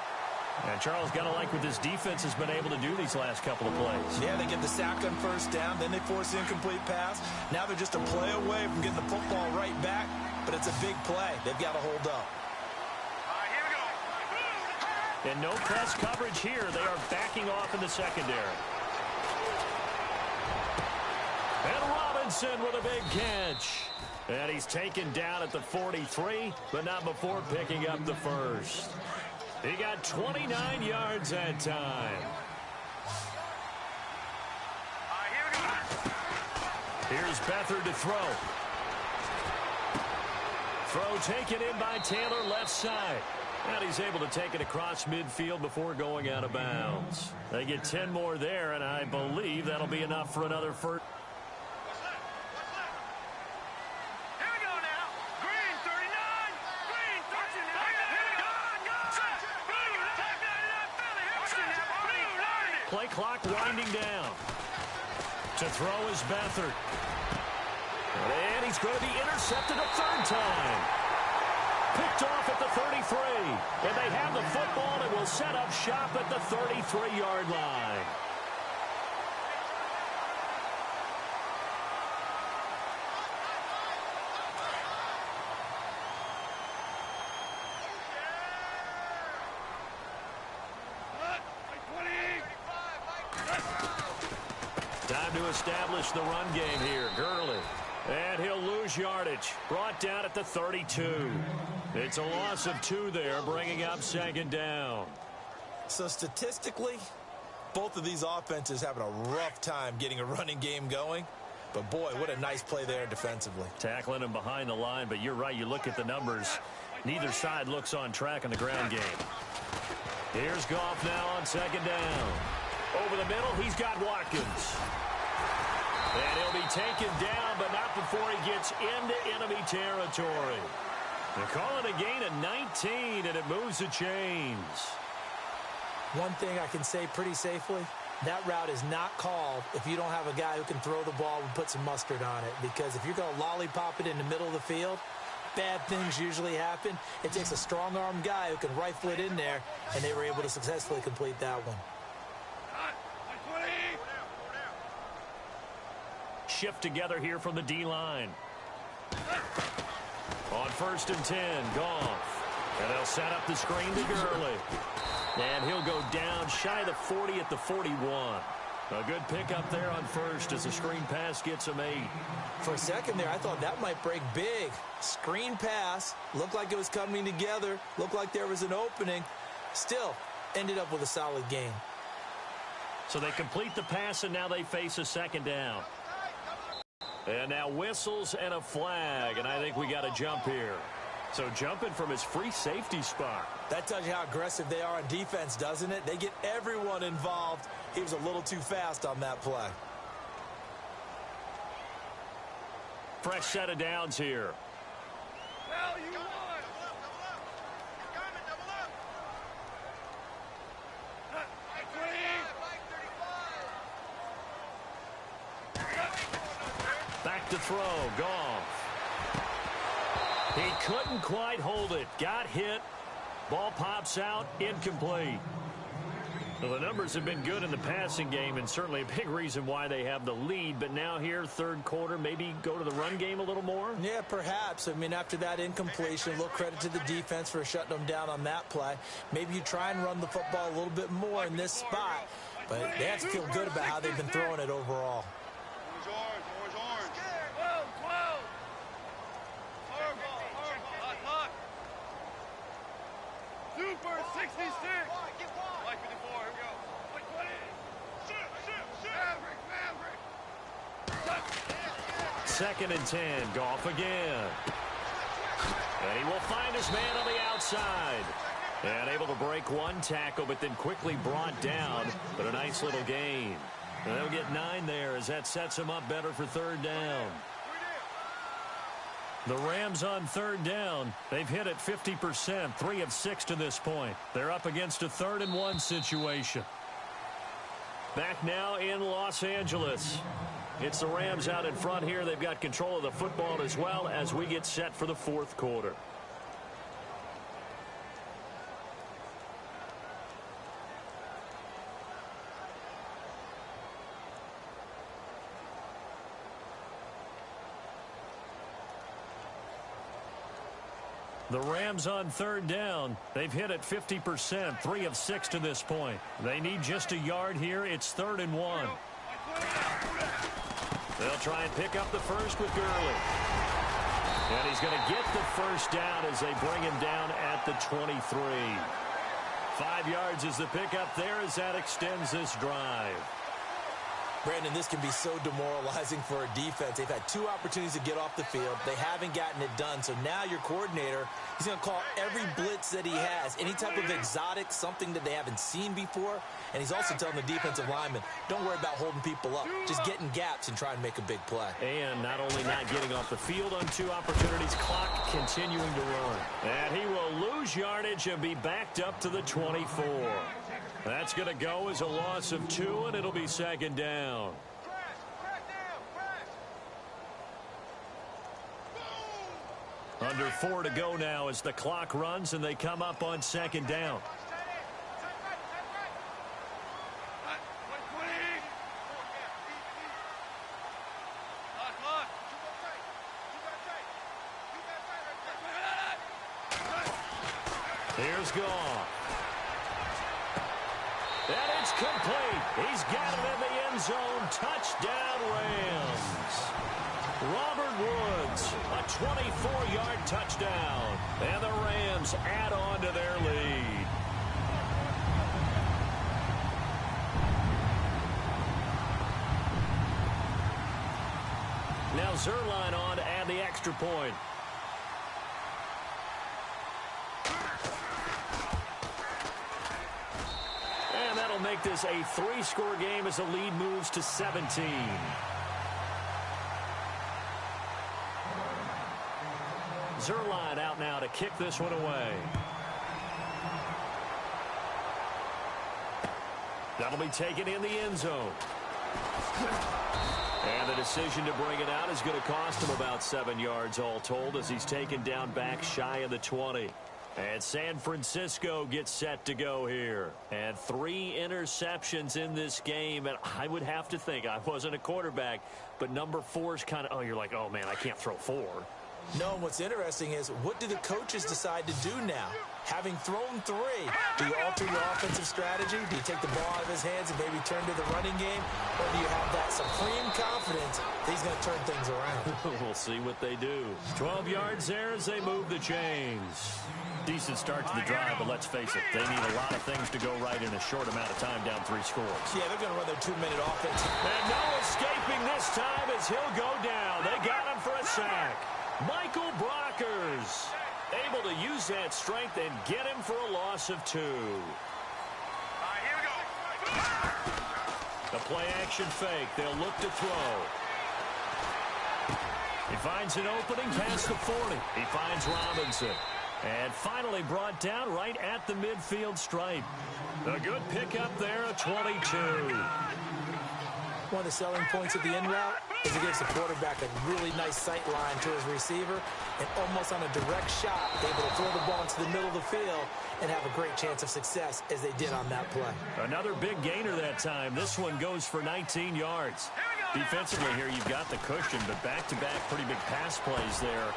And Charles, got to like what this defense has been able to do these last couple of plays. Yeah, they get the sack on first down, then they force the incomplete pass. Now they're just a play away from getting the football right back, but it's a big play. They've got to hold up. Here we go. And no press coverage here. They are backing off in the secondary. And Robinson with a big catch. And he's taken down at the 43, but not before picking up the first. He got 29 yards that time. Here we go. Here's Beathard to throw. Throw taken in by Taylor left side. And he's able to take it across midfield before going out of bounds. They get 10 more there, and I believe that'll be enough for another first. Play clock winding down. To To throw is Beathard. And he's going to be intercepted a third time. Picked off at the 33. And they have the football and will set up shop at the 33-yard line. Time to establish the run game here. Gurley. And he'll lose yardage. Brought down at the 32. It's a loss of 2 there, bringing up second down. So statistically, both of these offenses having a rough time getting a running game going. But, boy, what a nice play there defensively. Tackling him behind the line, but you're right. You look at the numbers. Neither side looks on track in the ground game. Here's Goff now on second down. Over the middle, he's got Watkins. And he'll be taken down, but not before he gets into enemy territory. They're calling a gain of 19, and it moves the chains. One thing I can say pretty safely, that route is not called if you don't have a guy who can throw the ball and put some mustard on it. Because if you're going to lollipop it in the middle of the field, bad things usually happen. It takes a strong-arm guy who can rifle it in there, and they were able to successfully complete that one. Shift together here from the D-line. On 1st and 10, Goff. And they'll set up the screen to Gurley. And he'll go down shy of the 40 at the 41. A good pickup there on first as the screen pass gets him 8. For a second there, I thought that might break big. Screen pass. Looked like it was coming together. Looked like there was an opening. Still, ended up with a solid gain. So they complete the pass, and now they face a second down. And now whistles and a flag, and I think we got a jump here. So jumping from his free safety spot. That tells you how aggressive they are on defense, doesn't it? They get everyone involved. He was a little too fast on that play. Fresh set of downs here. Back to throw, Goff. He couldn't quite hold it. Got hit. Ball pops out, incomplete. Well, the numbers have been good in the passing game, and certainly a big reason why they have the lead. But now here, third quarter, maybe go to the run game a little more? Yeah, perhaps. I mean, after that incompletion, a little credit to the defense for shutting them down on that play. Maybe you try and run the football a little bit more in this spot. But they have to feel good about how they've been throwing it overall. Super 66. Like 54, here we go. Like 20. Shoot. Maverick. Second and 10, Goff again. And he will find his man on the outside. And able to break one tackle, but then quickly brought down. But a nice little gain. And they'll get 9 there as that sets him up better for third down. The Rams on third down. They've hit it 50%, 3 of 6 to this point. They're up against a 3rd and 1 situation. Back now in Los Angeles. It's the Rams out in front here. They've got control of the football as well as we get set for the fourth quarter. The Rams on third down. They've hit it 50%, 3 of 6 to this point. They need just a yard here. It's 3rd and 1. They'll try and pick up the first with Gurley. And he's going to get the first down as they bring him down at the 23. 5 yards is the pickup there as that extends this drive. Brandon, this can be so demoralizing for a defense. They've had 2 opportunities to get off the field. They haven't gotten it done. So now your coordinator, he's going to call every blitz that he has, any type of exotic, something that they haven't seen before. And he's also telling the defensive lineman, don't worry about holding people up. Just get in gaps and try and make a big play. And not only not getting off the field on 2 opportunities, clock continuing to run. And he will lose yardage and be backed up to the 24. That's going to go as a loss of 2, and it'll be second down. Under 4 to go now as the clock runs and they come up on second down. Here's Goff. And it's complete. He's got it in the end zone. Touchdown, Rams. Robert Woods, a 24-yard touchdown. And the Rams add on to their lead. Now Zerline on to add the extra point. And that'll make this a 3-score game as the lead moves to 17. Zerline out now to kick this one away. That'll be taken in the end zone. And the decision to bring it out is going to cost him about 7 yards all told as he's taken down back shy of the 20. And San Francisco gets set to go here. And 3 interceptions in this game. And I would have to think, I wasn't a quarterback, but number 4 is kind of, oh, you're like, oh, man, I can't throw 4. No, what's interesting is what do the coaches decide to do now? Having thrown 3, do you alter your offensive strategy? Do you take the ball out of his hands and maybe turn to the running game? Or do you have that supreme confidence that he's going to turn things around? We'll see what they do. 12 yards there as they move the chains. Decent start to the drive, but let's face it, they need a lot of things to go right in a short amount of time down 3 scores. Yeah, they're going to run their 2-minute offense. And no escaping this time as he'll go down. They got him for a sack. Michael Brockers able to use that strength and get him for a loss of 2. Here we go. The play action fake. They'll look to throw. He finds an opening past the 40. He finds Robinson. And finally brought down right at the midfield stripe. A good pickup there, a 22. One of the selling points of the in route is it gives the quarterback a really nice sight line to his receiver and almost on a direct shot able to throw the ball into the middle of the field and have a great chance of success as they did on that play. Another big gainer that time. This one goes for 19 yards. Defensively here, you've got the cushion, but back-to-back pretty big pass plays there.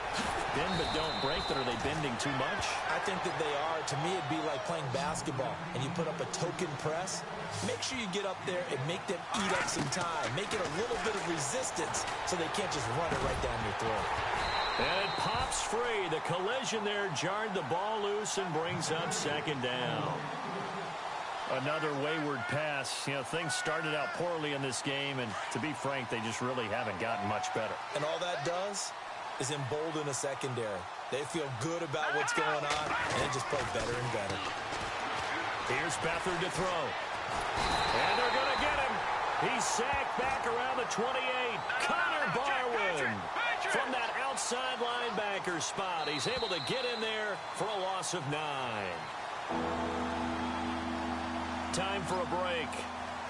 Bend but don't break, but are they bending too much? I think that they are. To me, it'd be like playing basketball, and you put up a token press. Make sure you get up there and make them eat up some time. Make it a little bit of resistance so they can't just run it right down your throat. And it pops free. The collision there jarred the ball loose and brings up second down. Another wayward pass. You know, things started out poorly in this game, and to be frank, they just really haven't gotten much better. And all that does is embolden a secondary. They feel good about what's going on, and they just play better and better. Here's Beathard to throw. And they're going to get him. He's sacked back around the 28. Connor Barwin from that outside linebacker spot. He's able to get in there for a loss of 9. Time for a break.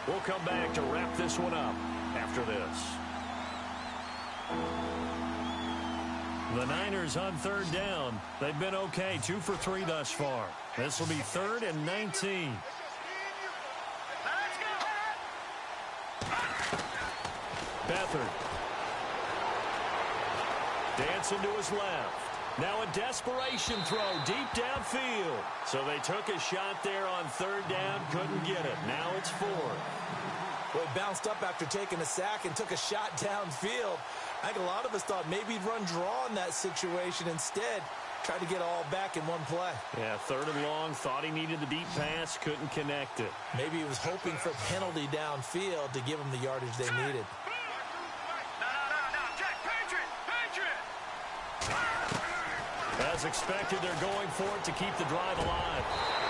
We'll come back to wrap this one up after this. The Niners on third down. They've been okay, 2 for 3 thus far. This will be 3rd and 19. Beathard. Dancing to his left. Now a desperation throw deep downfield. So they took a shot there on 3rd down, couldn't get it. Now it's 4th. Well, he bounced up after taking a sack and took a shot downfield. I think a lot of us thought maybe he'd run draw in that situation. Instead, tried to get it all back in one play. Yeah, 3rd and long, thought he needed the deep pass, couldn't connect it. Maybe he was hoping for a penalty downfield to give him the yardage they needed. As expected, they're going for it to keep the drive alive.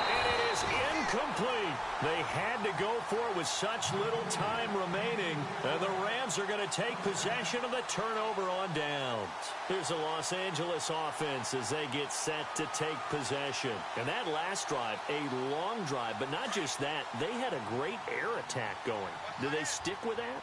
And it is incomplete. They had to go for it with such little time remaining. And the Rams are going to take possession of the turnover on downs. Here's the Los Angeles offense as they get set to take possession. And that last drive, a long drive, but not just that. They had a great air attack going. Do they stick with that?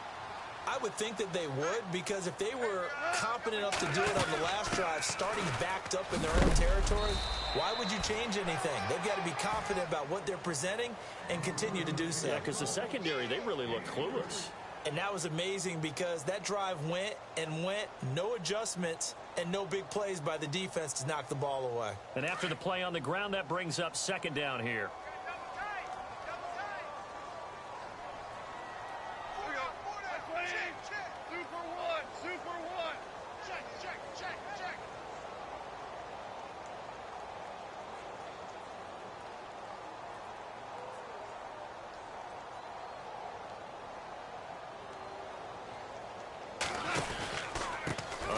I would think that they would, because if they were competent enough to do it on the last drive, starting backed up in their own territory, why would you change anything? They've got to be confident about what they're presenting and continue to do so. Yeah, because the secondary, they really look clueless. And that was amazing because that drive went and went, no adjustments, and no big plays by the defense to knock the ball away. And after the play on the ground, that brings up second down here.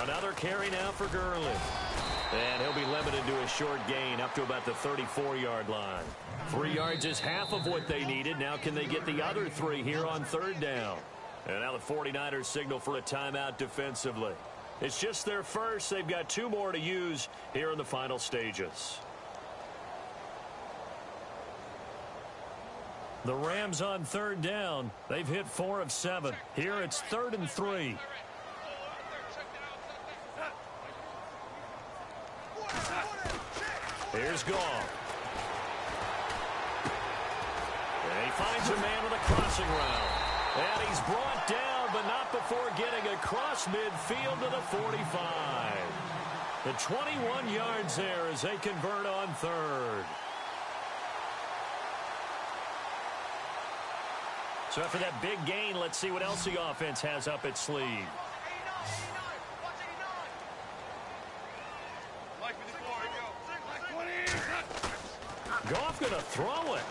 Another carry now for Gurley. And he'll be limited to a short gain up to about the 34-yard line. 3 yards is half of what they needed. Now can they get the other 3 here on third down? And now the 49ers signal for a timeout defensively. It's just their first. They've got 2 more to use here in the final stages. The Rams on third down. They've hit 4 of 7. Here it's 3rd and 3. Here's Goff. And he finds a man with a crossing route. And he's brought down, but not before getting across midfield to the 45. The 21 yards there as they convert on third. So after that big gain, let's see what else the offense has up its sleeve. Goff going to throw it.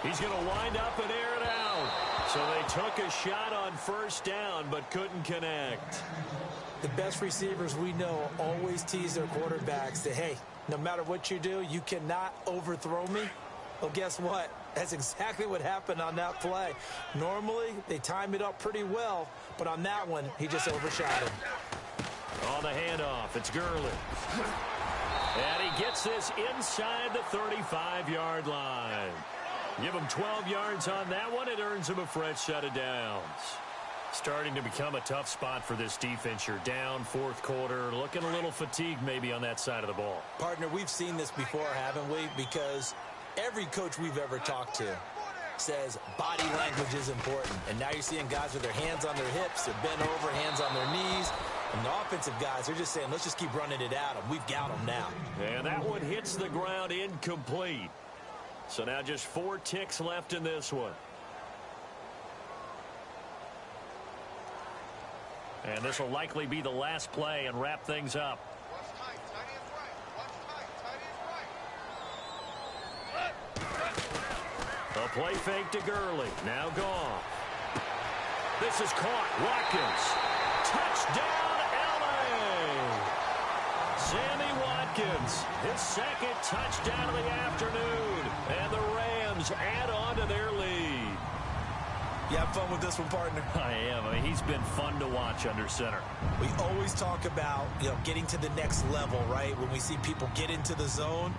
He's going to wind up and air it out. So they took a shot on first down, but couldn't connect. The best receivers we know always tease their quarterbacks that, hey, no matter what you do, you cannot overthrow me. Well, guess what? That's exactly what happened on that play. Normally, they time it up pretty well, but on that one, he just overshot him. On the handoff, it's Gurley. And he gets this inside the 35-yard line. Give him 12 yards on that one. It earns him a fresh set of downs. Starting to become a tough spot for this defense. You're down fourth quarter, looking a little fatigued maybe on that side of the ball. Partner, we've seen this before, haven't we? Because every coach we've ever talked to says body language is important. And now you're seeing guys with their hands on their hips, they're bent over, hands on their knees. And the offensive guys, they're just saying, let's just keep running it at them. We've got them now. And that one hits the ground incomplete. So now just 4 ticks left in this one. And this will likely be the last play and wrap things up. A play fake to Gurley. Now Goff. This is caught. Watkins. Touchdown, LA. Sammy Watkins. His second touchdown of the afternoon. And the Rams add on to their lead. You have fun with this one, partner? I am. I mean, he's been fun to watch under center. We always talk about, getting to the next level, right? When we see people get into the zone.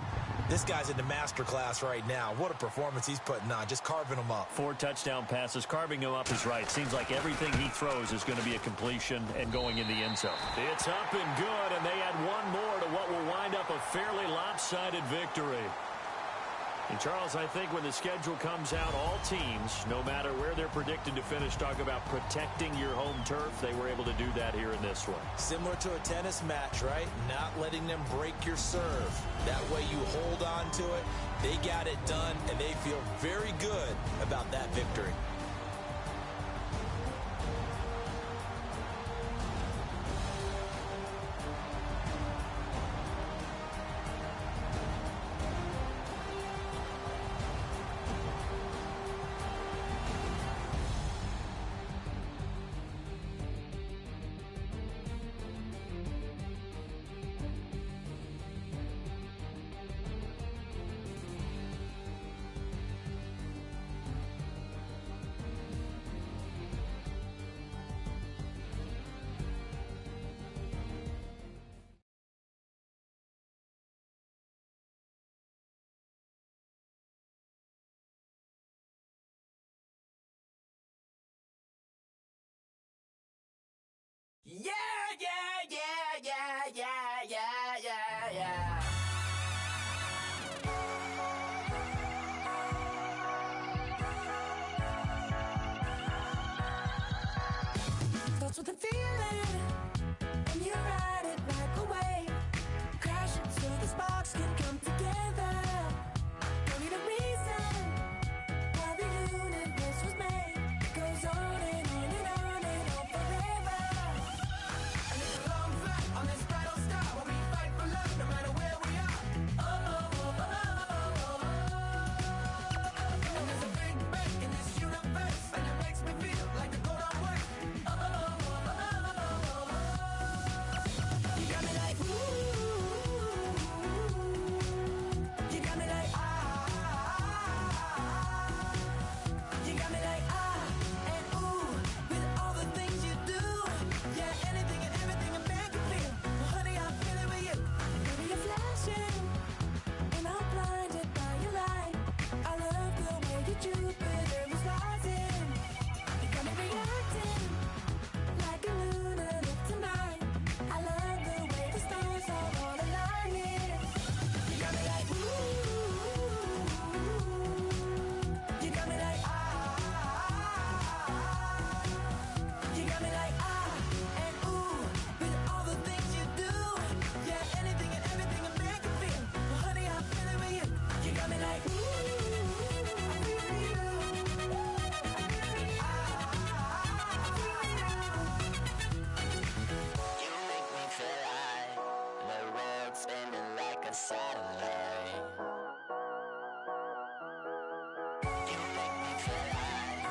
This guy's in the master class right now. What a performance he's putting on, just carving them up. 4 touchdown passes. Carving him up is right. Seems like everything he throws is going to be a completion and going in the end zone. It's up and good, and they add one more to what will wind up a fairly lopsided victory. And, Charles, I think when the schedule comes out, all teams, no matter where they're predicted to finish, talk about protecting your home turf. They were able to do that here in this one. Similar to a tennis match, right? Not letting them break your serve. That way you hold on to it. They got it done, and they feel very good about that victory. with the feeling, and you ride it right away. Crash it so the sparks can come together. Don't need a reason why the universe was made. It goes on and on and on and on forever. And it's a long flight on this bright old star where we fight for love no matter where we are. Oh, oh, oh, oh, oh, oh. And there's a big bang in this universe, and it makes me feel like the go don't work. Oh, oh, oh, oh, oh, oh. You got me like ooh. You got me like ah. You got me like ah and ooh with all the things you do. Yeah, anything and everything a man can feel. Well, honey, I feel it with you. Baby, you're flashing, and I'm blinded by your light. I love the way you Jupiter is rising. You got me reacting like a lunatic tonight. I love the way the stars are all aligning. You got me like ooh. You got me like ah. You got me like ah and ooh with all the things you do. Yeah, anything and everything a man can feel. Well, honey, I feel it with you. You got me like ooh. I feel it with you. You make me feel like the world's spinning like a satellite. You make me feel like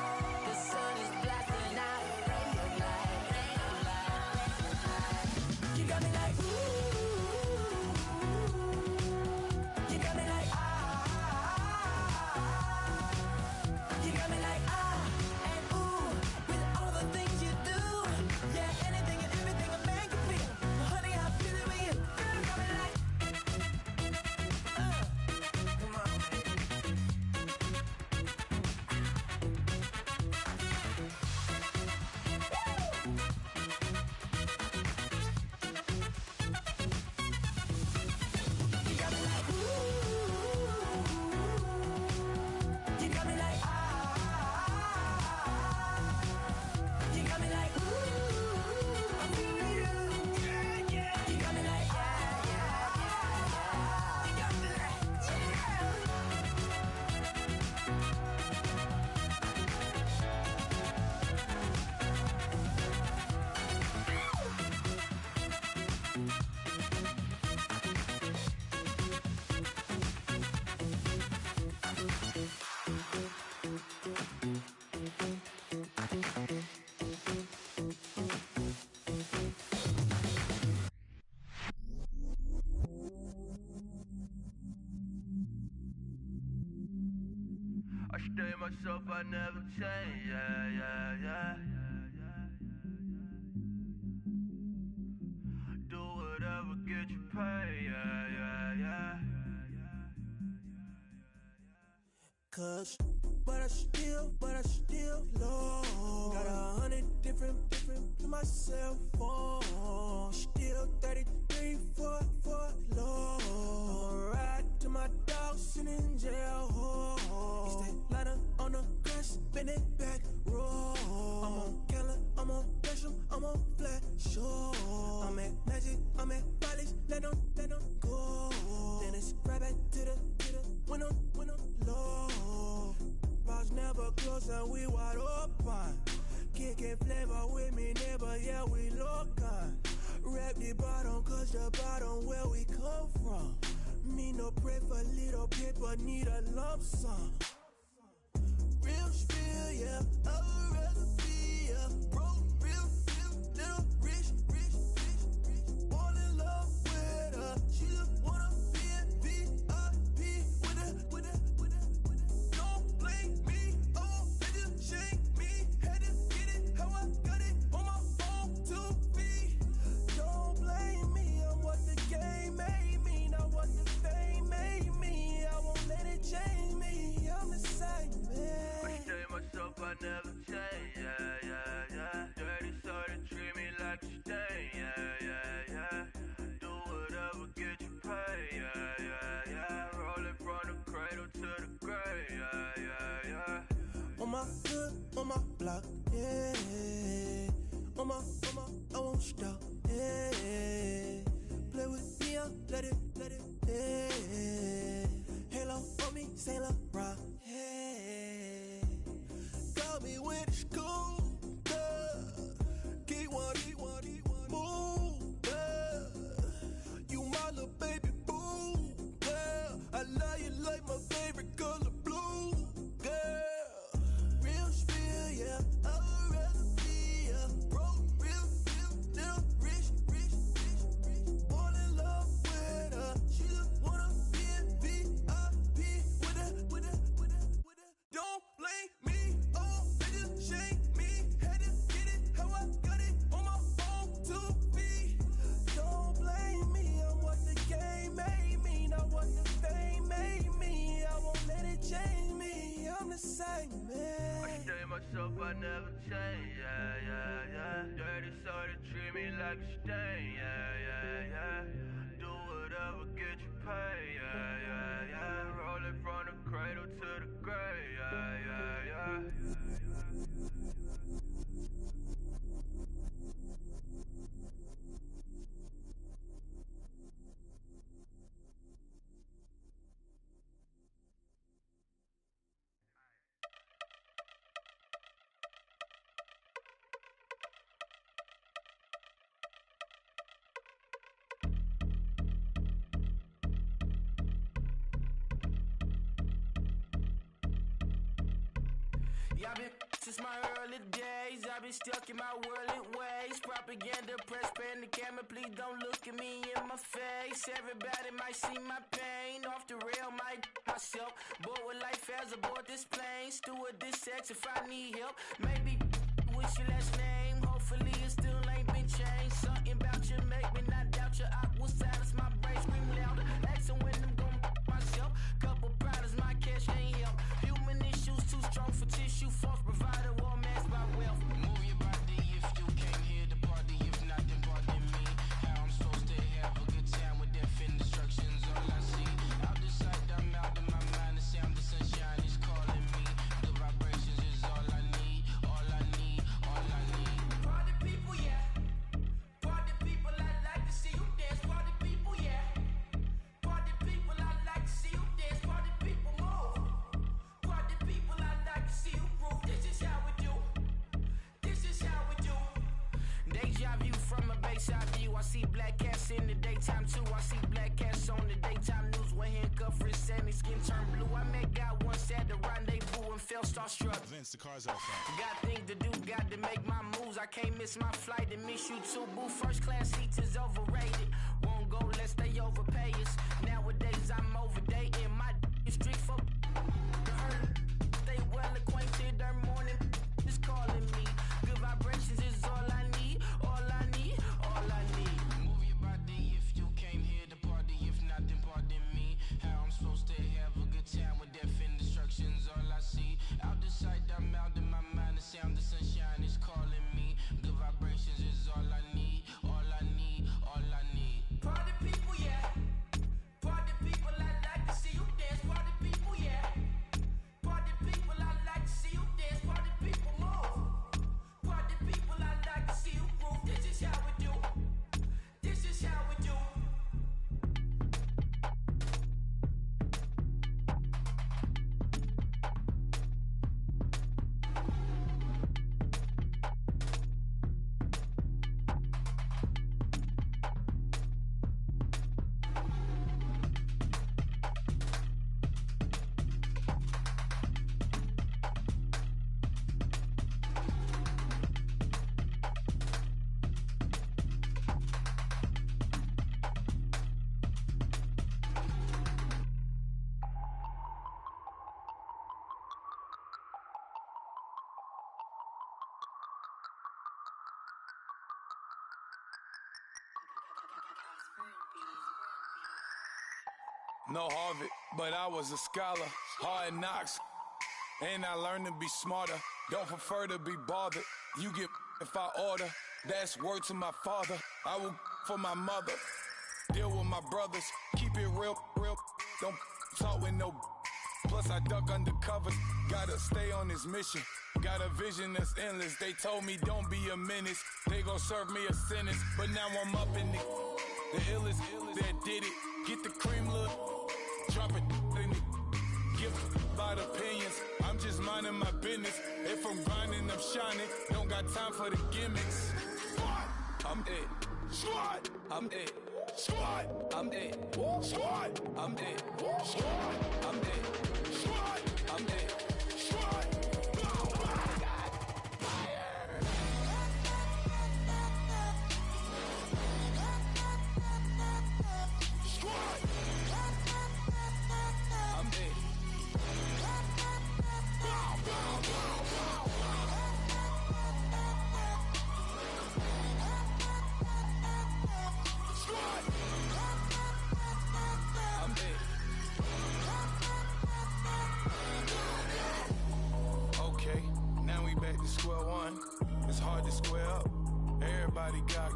the sun is blasting out rays of light, rays of light. You got me like ooh. You got me like ah. You got me like ah and ooh with all the things you do. Yeah, anything and everything a man can feel. Well, honey, I feel it with you. You got me like come on. You got me like ooh. You got me like ah. You got me like ooh. I feel you. Yeah, yeah. You got me like ah, yeah, yeah. You got me like I stay myself, I never change, yeah, yeah, yeah. Do whatever, get you paid, yeah, yeah, yeah. Cause, but I still low. Got 100 different to my cell phone. Still 33 for low. I'ma ride to my dog sitting in jail. It's that liner on the grass, spin it back, roll. I'm on Keller, I'm on Gresham, I'm on Flat Shore. I'm at Magic, I'm at Follies, let them go. Then it's right back to the when I'm low. Bars never close and we wide open. Kicking flavor with me, neighbor, yeah, we local. Rap the bottom, cause the bottom where we come from. Me no pray for little paper, need a lump sum. Real spill, yeah, I would rather be, yeah. Broke, real, little rich. All in love with her, she just wanna be in VIP with her. Don't blame me, oh, they just shame me. Had to get it, how I got it, on my phone to be. Don't blame me, I'm what the game made me, not what the fame made me. I won't let it change me, I'm the same, man. I stay myself, I never change, yeah, yeah, yeah. Dirty soda, treat me like a stain, yeah, yeah, yeah. Do whatever, get you paid, yeah, yeah, yeah. Rolling from the cradle to the grave, yeah, yeah, yeah. On my hood, on my block, yeah. On my ghost out. Hey, play with me, let it, hey. Halo on me, Sailor Rock. Hey, got me with the school. Keep one, move. You my little baby boo. Girl, I love you like my favorite color blue. Girl, real spill, yeah. I would rather be a broke, real, little rich. Fall in love with her. She just wanna be a VIP with her. Don't blame me, oh, niggas shame me. Had to get it how I got it on my own 2 feet. Don't blame me, I'm what the game made me, not what the fame made me. I won't let it change me, I'm the same man. I stay myself, I never change, yeah. Dirty soda, treat me like a stain, yeah. Do whatever, get you paid, yeah. Roll it from the cradle to the grave, yeah. I've been since my early days, I've been stuck in my worldly ways. Propaganda, press, pan the camera, please don't look at me in my face. Everybody might see my pain, off the rail, might myself. Bored with life as aboard this plane. Steward this sex if I need help. Maybe what's your last name? Hopefully it still ain't been changed. Something about you make me not doubt you. I will silence my brain, scream louder. Asking when I'm gon' myself. Couple problems, my cash ain't help. Human issues too strong for tissue. False provider, war mask by wealth. Move your body if you came here to party. If not, then pardon me. How I'm supposed to have a good time with death and destruction's all I see. Out the sight, I'm out of my mind. The sound of sunshine is calling me. The vibrations is all I need. All I need, all I need. Party people, yeah. Party people, I like to see you dance. Party people, yeah. Party people, I like to see you dance. Party people, move. Party people, I like to see you groove. This is how we do. This is how we do. Deja view from a bayside view. I see black cats in the daytime too. I see black cats on the daytime news. When handcuffed, wrist sandy skin turned blue. I met God once at the rendezvous and felt starstruck. Vince, the car's outside. Got things to do, got to make my moves. I can't miss my flight and miss you too, boo. First class seats is overrated. Won't go lest they overpay us. Nowadays I'm overdating. My street for the hurt. Stay well acquainted. Their morning is calling me. Good vibrations is all I need. All I need. All I need. Move your body if you came here to party. If not, then pardon me. How I'm supposed to have a good time with death and destruction's all I see. Out the sight, I'm out in my mind. The sound of sunshine is calling me. Good vibrations is all I need. All I need. All I need. Party people, yeah. Party people, I like to see you dance. Party people, yeah. Party people, I like to see you dance. Party people, move. Party people, I like to see you groove. This is how we do. This is how we do. No Harvard, but I was a scholar. Hard knocks, and I learned to be smarter. Don't prefer to be bothered. You get if I order. That's word to my father. I will for my mother. Deal with my brothers. Keep it real. Don't talk with no. Plus I duck undercover. Gotta stay on this mission. Got a vision that's endless. They told me don't be a menace. They gon' serve me a sentence. But now I'm up in the illest that did it. Get the cream, look. Drop it in the give about opinions. I'm just minding my business. If I'm grinding, I'm shining. Don't got time for the gimmicks. I'm it. Squad. I'm it. Squad. I'm it. Squad. I'm it. Squad. I'm it. Squad. I'm it. Squad. Square one, it's hard to square up. Everybody got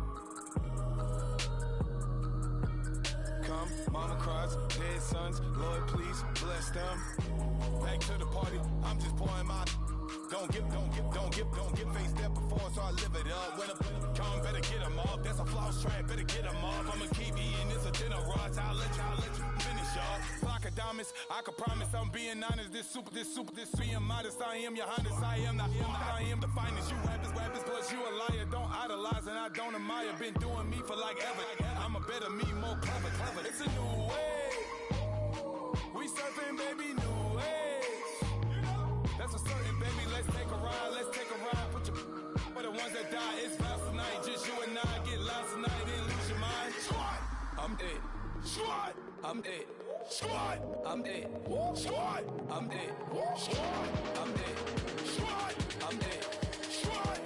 come, mama cries, dead sons. Lord, please bless them. Back to the party, I'm just pouring my. Don't give face that before, so I live it up. When I come, better get them off. That's a floss track, better get them off. I'm a kiwi and it's a dinner rush. I'll let you finish y'all. Flock of diamonds, I can promise I'm being honest. This being modest. I am your highness, I am the finest. You rappers, plus you a liar. Don't idolize and I don't admire. Been doing me for like ever. I'm a better me, more clever. It's a new way. We surfing, baby, new ways. That's a certain, baby. Let's take a ride. Put your for the ones that die. It's vows tonight. Just you and I get lost tonight. Then lose your mind. Squad. I'm dead. Squad. I'm dead. Squad. I'm dead. Squad. I'm dead. Squad. I'm dead. Squad. I'm dead. Squad.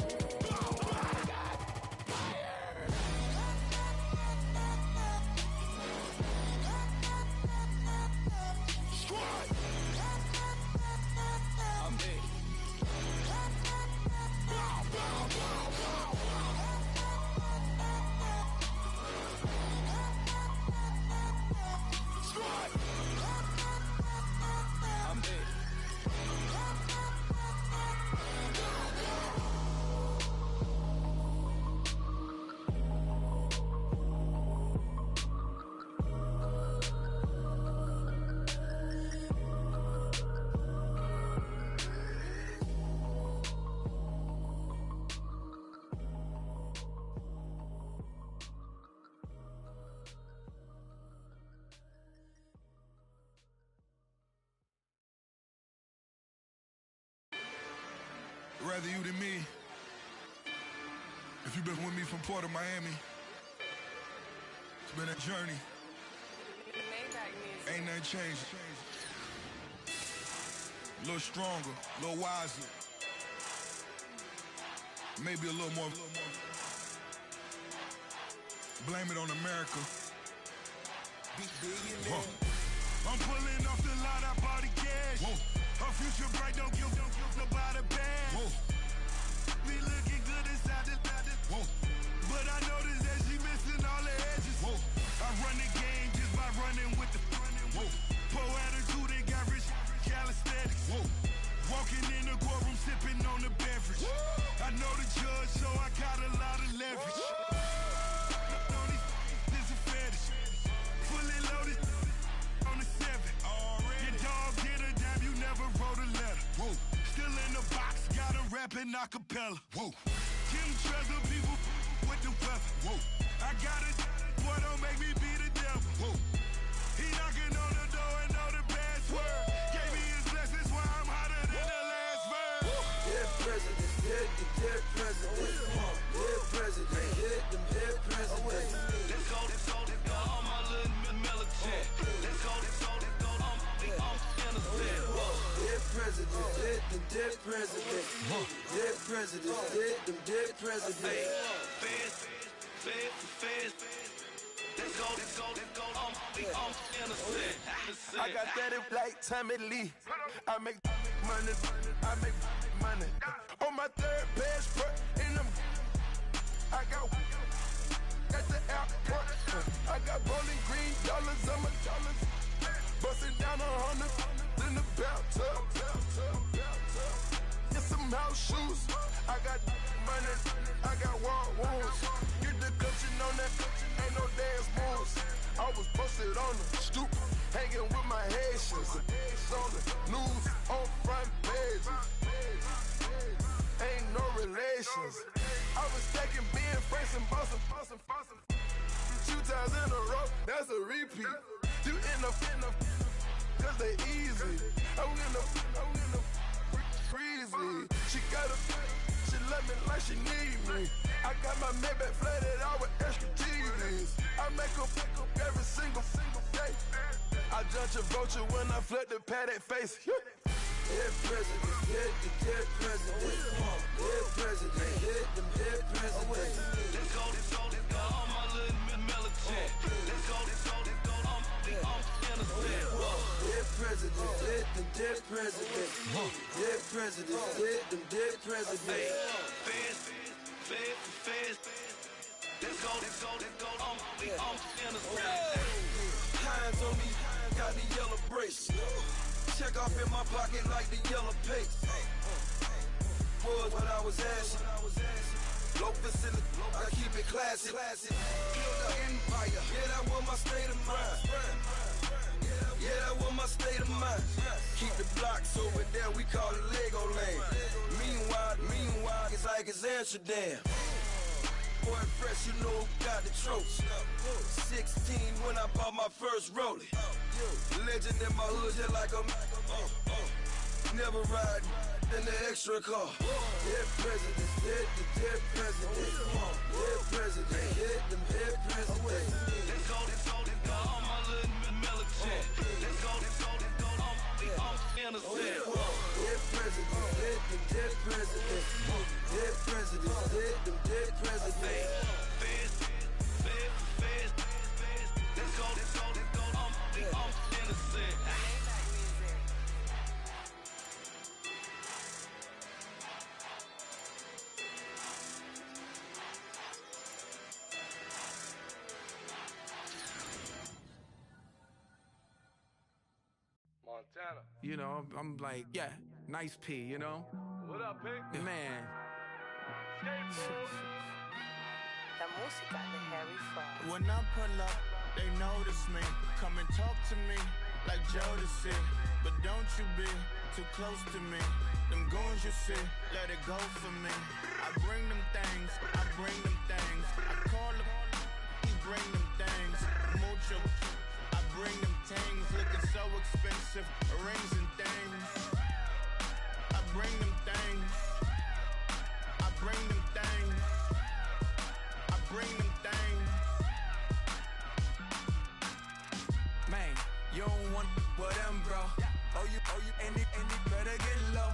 Rather you than me. If you've been with me from Port of Miami, it's been a journey. Ain't nothing changed. A little stronger, a little wiser. Maybe a little more. Blame it on America. I'm pulling off the lot, I bought the cash. Whoa. Her future bright, don't give nobody bad. Whoa. Be looking good inside the whoa. But I noticed that she missing all the edges. Whoa. I run the game just by running with the whoa. Poor attitude, they got rich calisthenics. Whoa. Walking in the courtroom, sipping on the beverage. Whoa. I know the judge, so I got a lot of leverage. This is a fetish. Fully loaded on the 7. Your dog did a damn, you never wrote a letter. Whoa. Still in the box, got him rapping acapella. Whoa. Kim Trezor, people with the weapon. Whoa. I got it, boy, don't make me be the devil. Whoa. He knocking on the door and know the password. Gave me his blessings while I'm hotter than the last verse. Dead presidents, dead presidents. Dead presidents, dead presidents. Let's go, all my little militant. Let's go, I'm innocent. Dead presidents, dead presidents. Dead presidents, dead presidents. Feds. Let's go, I'm innocent. I got that like Tommy Lee. I make money. On my third passport, and I got at the airport. I got Bowling Green dollars on my dollars. Busting down 100 in the bathtub. get some house shoes. I got money, I got war wounds. Get the cushion on that, ain't no dance moves. I was posted on the stoop, hanging with my Haitians. On the news, on front pages. Ain't no relations. I was stacking being friends and bossing. 2 times in a row, that's a repeat. You end up, cause they easy. I'm in the freezy. She love me like she need me. I got my Maybach flooded out with extra TVs. I make her pick up every single day. I judge a vulture when I flood the Paddock face. Dead president, dead president. Dead president, dead president. Let's go, all my little militant. Let's go, I'm innocent. Dead president, dead president. Dead president, dead president. Feds. Let's go, I'm innocent. Hands on me, got the yellow brace. Check off in my pocket like the yellow paste. Was what I was asking. Loafers in the, I keep it classy. Build an empire, yeah, that was my state of mind. Yeah, that was my state of mind. Keep the blocks over there, we call it Lego Land. Meanwhile, it's like it's Amsterdam. Boy fresh, you know who got the tropes. 16 when I bought my first rollie. Legend in my hood, just like a never ride in the extra car. Dead presidents, dead presidents. Dead president, dead presidents. Let's go, all my little militant. Let's go, I'm innocent. Dead president, dead president. Dead president, dead president. Feds. Let's go, I'm innocent. Montana. You know, I'm like, yeah, nice P, you know? What up, Pink? Man. La música de Harry Fraud. When I pull up, they notice me. Come and talk to me like Jodeci. But don't you be too close to me. Them goons you see, let it go for me. I bring them things, I bring them things. I call them, he bring them things. Mucho, I bring them things. Looking so expensive, rings and things. I bring them things. I bring them things. I bring them things. Man, you don't want with them, bro. Oh, you, and it better get low.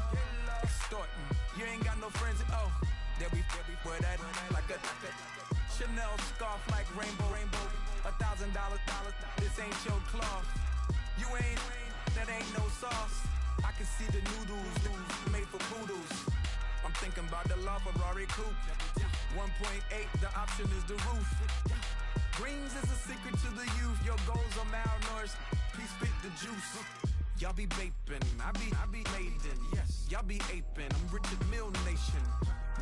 Extorting, you ain't got no friends. Oh, they'll be wear that like a Chanel scarf like rainbow. $1,000, this ain't your cloth. You ain't, that ain't no sauce. I can see the noodles made for poodles. I'm thinking about the LaFerrari coupe. 1.8, the option is the roof. Greens is a secret to the youth. Your goals are malnourished. Please spit the juice. Y'all be vaping, I be laden. Yes, y'all be aping. I'm Richard Mill Nation.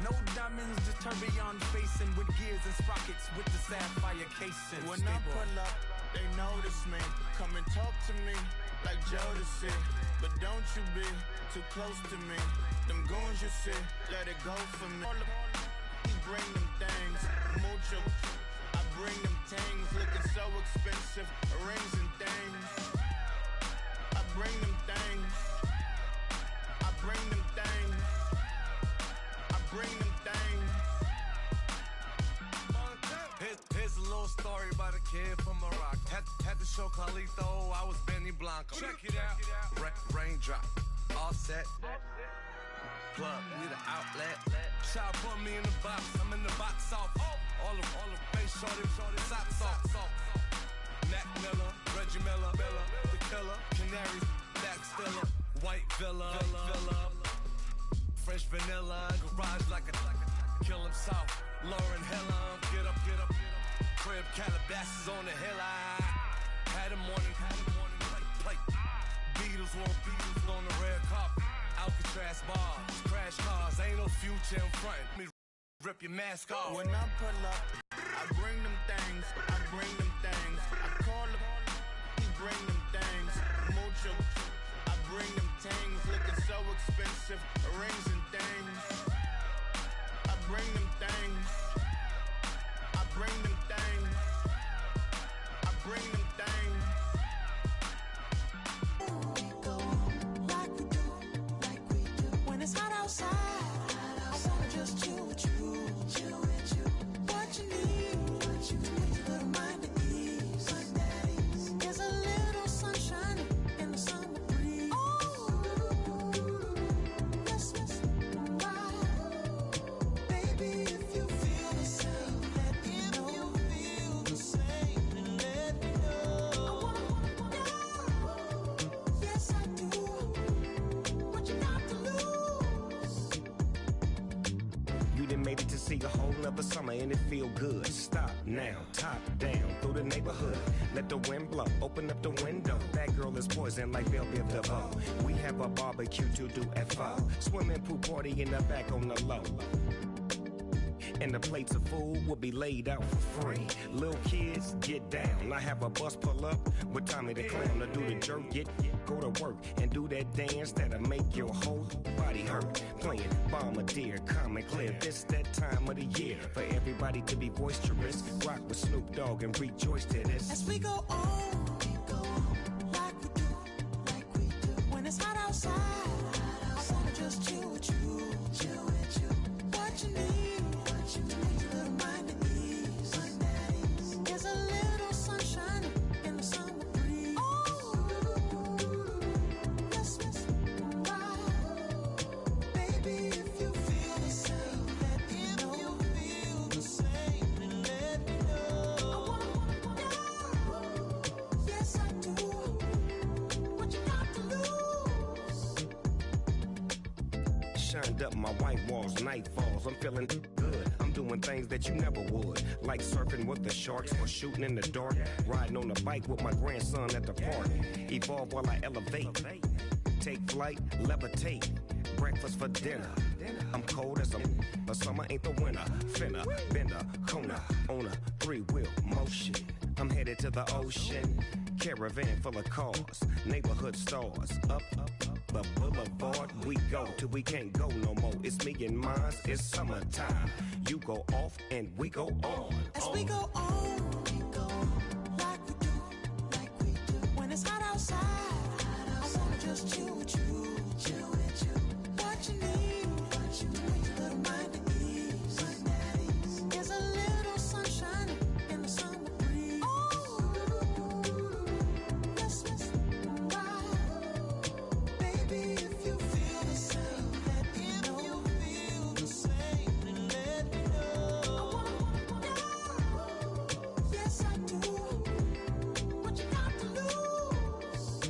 No diamonds, just tourbillon facing with gears and sprockets with the sapphire casing. When I pull up, they notice me. Come and talk to me like Jodeci. But don't you be too close to me. Them goons you see, let it go for me. He bring them things, mucho. I bring them things, looking so expensive, rings and things. I bring them things. I bring them things. I bring them things. Here's a little story about a kid from Morocco. Had to show Carlito I was Benny Blanco. Check it out. Raindrop, all set. Plug, need an outlet. Shot put me in the box. I'm in the box off. All the face shorty, socks off. Mac Miller, Reggie Miller, the killer, Canaries, Black Stiller, White Villa, Fresh vanilla, garage like a kill himself. Lauren Hiller, get up. Crib Calabasas on the hill. I had him morning, plate. Beatles on the red carpet. Alcatraz bars, crash cars, ain't no future in front. Me rip your mask off. When I pull up, I bring them things. I bring them things. I call him, he bring them things. Mucho, I bring them things. Looking so expensive, rings and things. I bring them things. I bring them things. I bring them things. When it's hot outside, I wanna just chill with you, chill with you. What you need, a little mind at ease. There's a little sunshine in the summer breeze. Yes, baby, if you feel the same, let me know. If you feel the same, then let me know. Yes, I do. What you got to lose? You done made it to see a whole nother summer and it feel good. Stop now, top down through the neighborhood. Let the wind blow, open up the window. That girl is poison like Velvet DeVoe. We have a barbecue to do at 4. Swimming pool party in the back on the low. And the plates of food will be laid out for free. Little kids, get down. I have a bus pull up with Tommy the Clown to do the jerk. Go to work and do that dance that'll make your whole body hurt. Playing Bombardier, calm and clear. This that time of the year for everybody to be boisterous. Rock with Snoop Dogg and rejoice to this. As we go on, like we do. When it's hot outside, I wanna just chill with you, chill with you. What you need, a little mind at ease. There's a little sunshine in the summer breeze. Yes, baby, if you feel the same, let me know. If you feel the same, then let me know. Yes, I do. What you got to lose? Shined up my white walls, night falls. I'm feeling good. I'm doing things that you never would, like surfing with the sharks or shooting in the dark. Riding on a bike with my grandson at the park. Evolve while I elevate. Take flight, levitate. Breakfast for dinner. I'm cold as a summer ain't the winter. Finna, bender, Kona, on a 3-wheel motion. I'm headed to the ocean. Caravan full of cars, neighborhood stars. Up the boulevard we go till we can't go no more. It's me and mine, it's summertime. You go off and we go on. As we go on, like we do. When it's hot outside, I wanna just chill with you, chill with you. What you need, a little mind at ease. There's a little sunshine in the summer breeze. Yes, baby, if you feel the same, let me know. If you feel the same, then let me know. Yes, I do. What you got to lose?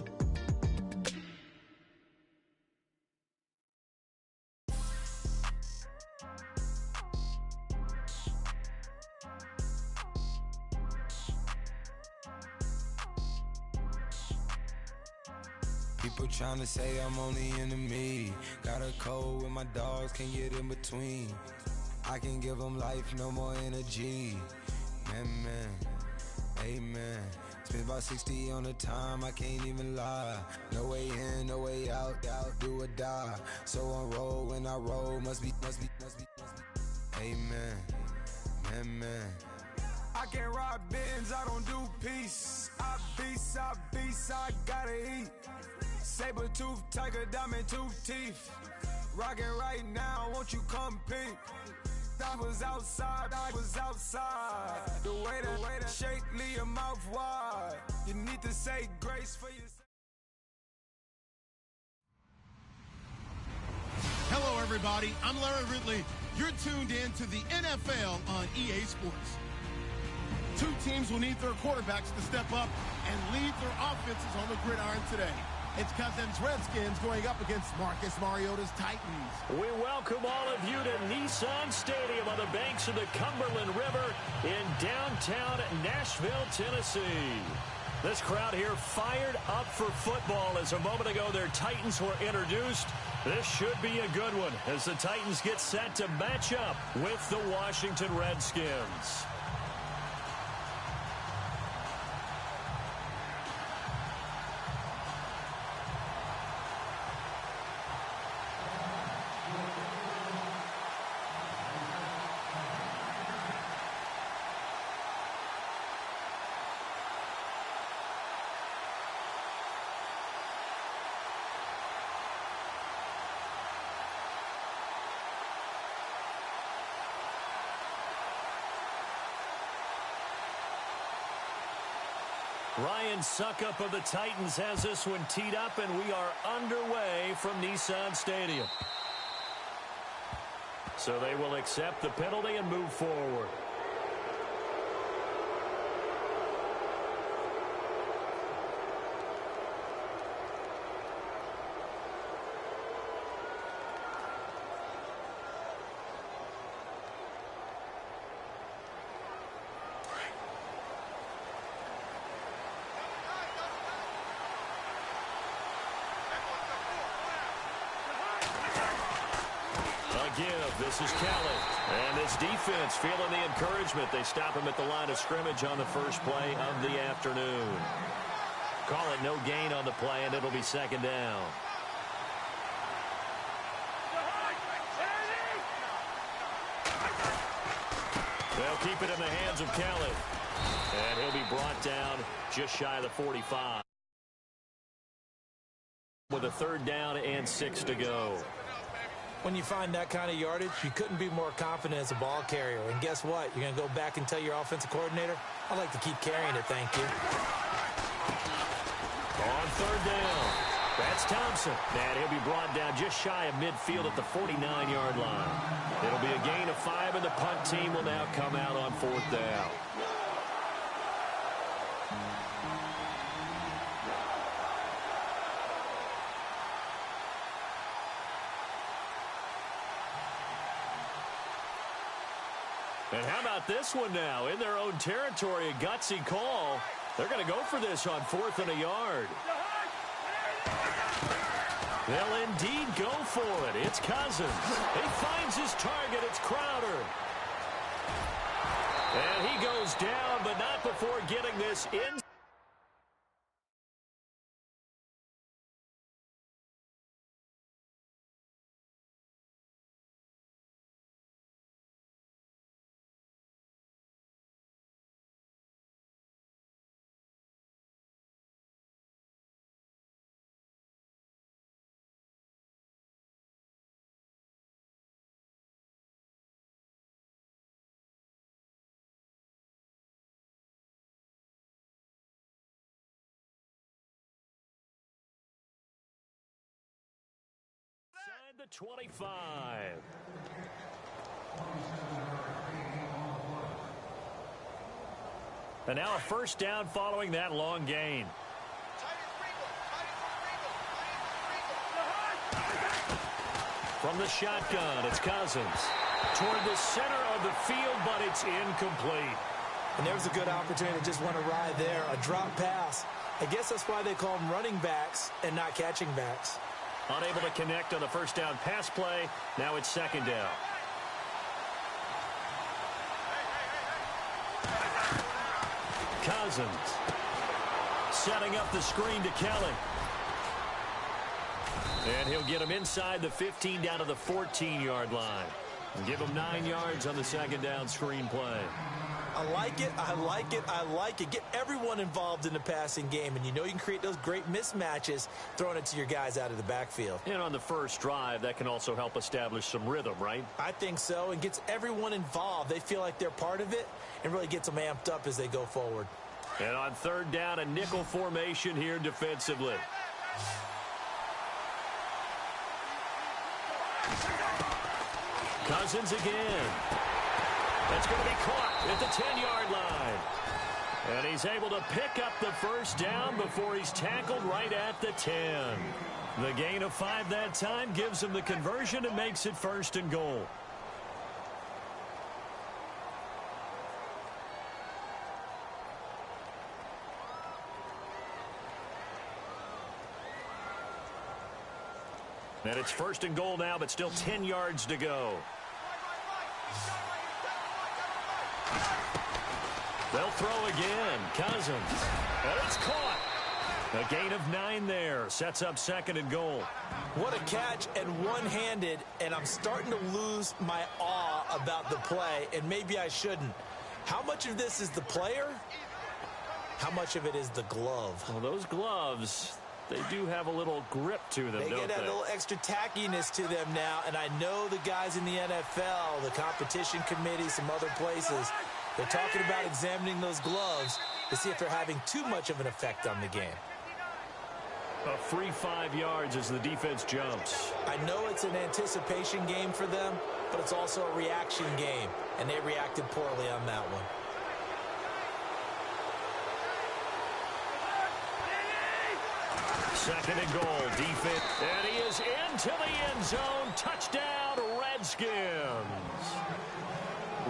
People trying to say I'm on the enemy. Got a code with my dogs, can't get in between. I can give them life, no more energy. Man, amen. Spent about 60 on the time, I can't even lie. No way in, no way out, do or die. So on roll, when I roll, must be. Amen, man. I can't ride Benz, I don't do peace. I beast, I gotta eat. Saber tooth, tiger, diamond tooth teeth. Rockin' right now, won't you come peep? I was outside. The way to shake, leave your mouth wide. You need to say grace for yourself. Hello, everybody. I'm Larry Ridley. You're tuned in to the NFL on EA Sports. Two teams will need their quarterbacks to step up and lead their offenses on the gridiron today. It's Cousins Redskins going up against Marcus Mariota's Titans. We welcome all of you to Nissan Stadium on the banks of the Cumberland River in downtown Nashville, Tennessee. This crowd here fired up for football as a moment ago their Titans were introduced. This should be a good one as the Titans get set to match up with the Washington Redskins. Ryan Suckup of the Titans has this one teed up, and we are underway from Nissan Stadium. So they will accept the penalty and move forward. This is Kelly. And this defense feeling the encouragement. They stop him at the line of scrimmage on the first play of the afternoon. Call it no gain on the play, and it'll be second down. They'll keep it in the hands of Kelly. And he'll be brought down just shy of the 45. With a third down and 6 to go. When you find that kind of yardage, you couldn't be more confident as a ball carrier. And guess what? You're going to go back and tell your offensive coordinator, I'd like to keep carrying it, thank you. On third down, that's Thompson. And he'll be brought down just shy of midfield at the 49-yard line. It'll be a gain of 5, and the punt team will now come out on fourth down. And how about this one now? In their own territory, a gutsy call. They're going to go for this on 4th and a yard. They'll indeed go for it. It's Cousins. He finds his target. It's Crowder. And he goes down, but not before getting this in. The 25. And now a first down following that long gain. From the shotgun, it's Cousins. Toward the center of the field, but it's incomplete. And there was a good opportunity to just want to ride there, a drop pass. I guess that's why they call them running backs and not catching backs. Unable to connect on the first down pass play. Now it's second down. Cousins setting up the screen to Kelly. And he'll get him inside the 15 down to the 14-yard line. And give him 9 yards on the second down screen play. I like it, I like it, I like it. Get everyone involved in the passing game, and you know you can create those great mismatches throwing it to your guys out of the backfield. And on the first drive, that can also help establish some rhythm, right? I think so, and gets everyone involved. They feel like they're part of it and really gets them amped up as they go forward. And on third down, a nickel formation here defensively. Cousins again. That's going to be caught at the 10-yard line. And he's able to pick up the first down before he's tackled right at the 10. The gain of 5 that time gives him the conversion and makes it first and goal. And it's 1st and goal now, but still 10 yards to go. They'll throw again. Cousins. And it's caught. A gain of 9 there. Sets up 2nd and goal. What a catch, and one-handed, and I'm starting to lose my awe about the play, and maybe I shouldn't. How much of this is the player? How much of it is the glove? Well, those gloves, they do have a little grip to them, They don't get a they? little extra tackiness to them now, and I know the guys in the NFL, the competition committee, some other places, they're talking about examining those gloves to see if they're having too much of an effect on the game. A free 5 yards as the defense jumps. I know it's an anticipation game for them, but it's also a reaction game, and they reacted poorly on that one. Second and goal, defense, and he is into the end zone. Touchdown, Redskins.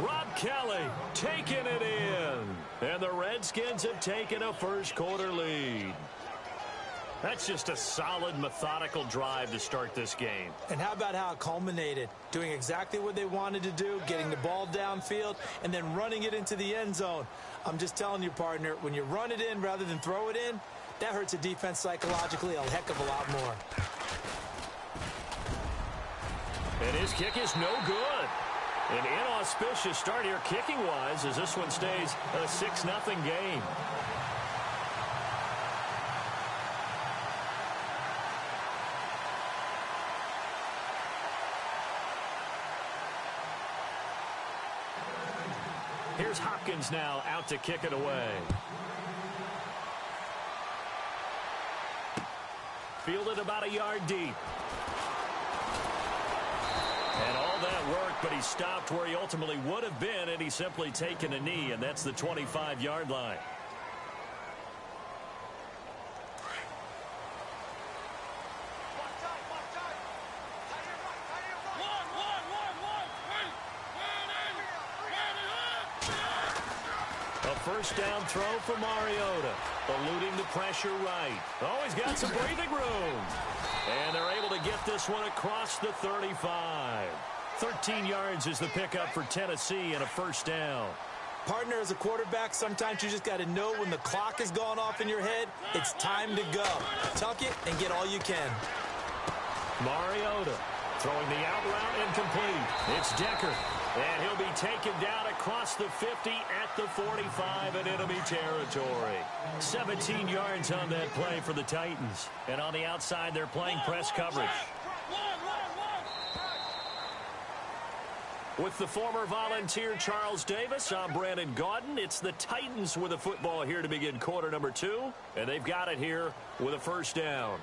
Rob Kelly taking it in, and the Redskins have taken a first-quarter lead. That's just a solid, methodical drive to start this game. And how about how it culminated? Doing exactly what they wanted to do, getting the ball downfield, and then running it into the end zone. I'm just telling you, partner, when you run it in rather than throw it in, that hurts a defense psychologically a heck of a lot more. And his kick is no good. An inauspicious start here kicking-wise as this one stays a 6-0 game. Here's Hopkins now out to kick it away. Fielded about a yard deep. And all that work, but he stopped where he ultimately would have been, and he's simply taken a knee, and that's the 25-yard line. First down throw for Mariota. Eluding the pressure right. Oh, he's got some breathing room. And they're able to get this one across the 35. 13 yards is the pickup for Tennessee and a first down. Partner, as a quarterback, sometimes you just got to know when the clock has gone off in your head, it's time to go. Tuck it and get all you can. Mariota throwing the out route incomplete. It's Decker. And he'll be taken down across the 50 at the 45 in enemy territory. 17 yards on that play for the Titans. And on the outside, they're playing press coverage. With the former Volunteer Charles Davis, I'm Brandon Gaudin. It's the Titans with a football here to begin quarter number 2. And they've got it here with a first down.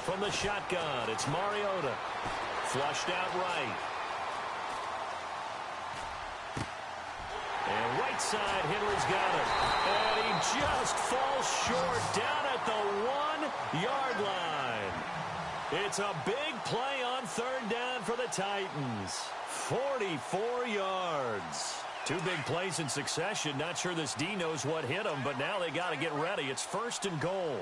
From the shotgun, it's Mariota. Flushed out right. And right side, Henry's got it. And he just falls short down at the 1-yard line. It's a big play on third down for the Titans. 44 yards. 2 big plays in succession. Not sure this D knows what hit him, but now they got to get ready. It's first and goal.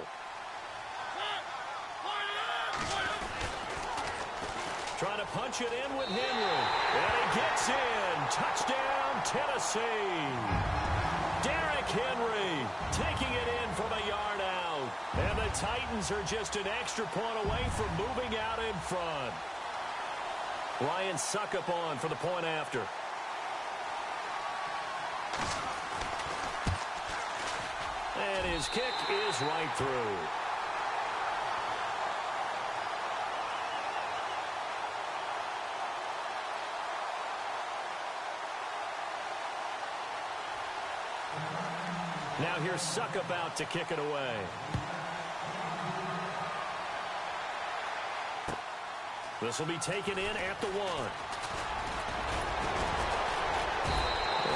Trying to punch it in with Henry. And he gets in. Touchdown, Tennessee. Derrick Henry taking it in from a yard out. And the Titans are just an extra point away from moving out in front. Ryan Suckup on for the point after. And his kick is right through. Now here's Suckup out to kick it away. This will be taken in at the 1.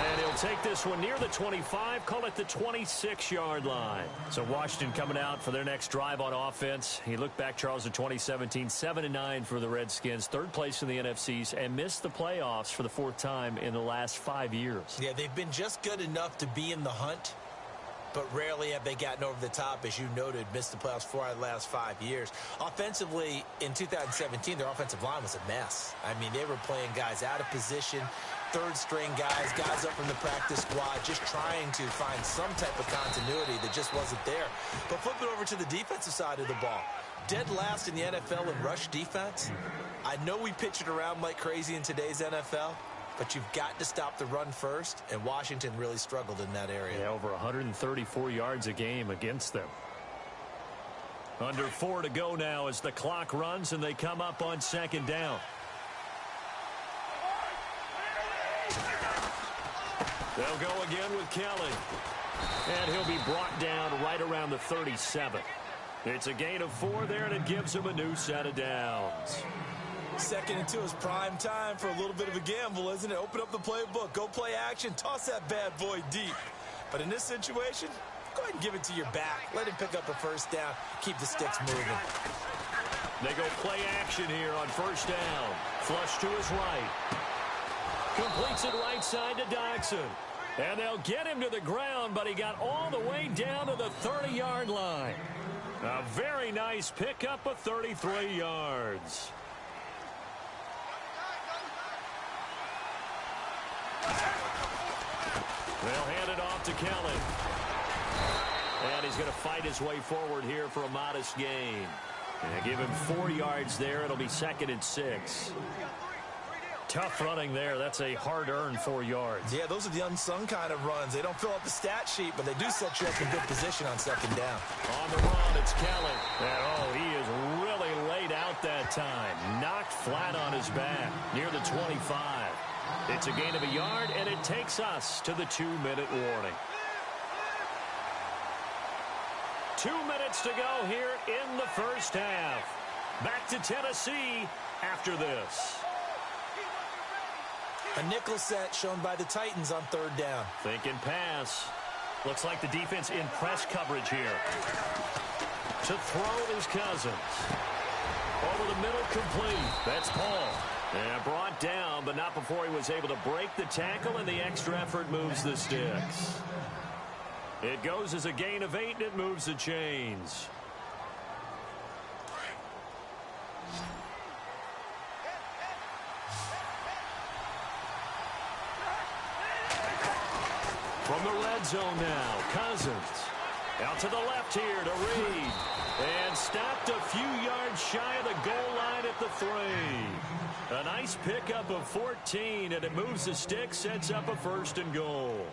And he'll take this one near the 25, call it the 26-yard line. So Washington coming out for their next drive on offense. You look back, Charles, in 2017, 7-9 for the Redskins, third place in the NFCs, and missed the playoffs for the fourth time in the last 5 years. Yeah, they've been just good enough to be in the hunt, but rarely have they gotten over the top. As you noted, missed the playoffs 4 out of the last 5 years. Offensively, in 2017, their offensive line was a mess. I mean, they were playing guys out of position, third-string guys up from the practice squad, just trying to find some type of continuity that just wasn't there. But flip it over to the defensive side of the ball. Dead last in the NFL in rush defense. I know we pitch it around like crazy in today's NFL, but you've got to stop the run first, and Washington really struggled in that area. Yeah, over 134 yards a game against them. Under 4 to go now as the clock runs, and they come up on second down. They'll go again with Kelly. And he'll be brought down right around the 37. It's a gain of 4 there, and it gives him a new set of downs. 2nd and 2 is prime time for a little bit of a gamble, isn't it? Open up the playbook, go play action, toss that bad boy deep. But in this situation, go ahead and give it to your back. Let him pick up a first down, keep the sticks moving. They go play action here on first down. Flush to his right. Completes it right side to Dodson. And they'll get him to the ground, but he got all the way down to the 30-yard line. A very nice pickup of 33 yards. They'll hand it off to Kelly. And he's going to fight his way forward here for a modest gain. And give him 4 yards there. It'll be 2nd and 6. Tough running there. That's a hard-earned 4 yards. Yeah, those are the unsung kind of runs. They don't fill up the stat sheet, but they do set you up in good position on 2nd down. On the run, it's Kelly. And, oh, he is really laid out that time. Knocked flat on his back near the 25. It's a gain of a yard, and it takes us to the 2-minute warning. 2 minutes to go here in the first half. Back to Tennessee after this. A nickel set shown by the Titans on 3rd down. Thinking pass. Looks like the defense in press coverage here. To throw is Cousins. Over the middle, complete. That's Paul. And brought down, but not before he was able to break the tackle, and the extra effort moves the sticks. It goes as a gain of 8, and it moves the chains. From the red zone now, Cousins. Out to the left here to Reed. And stopped a few yards shy of the goal line at the 3. A nice pickup of 14, and it moves the stick, sets up a 1st and goal.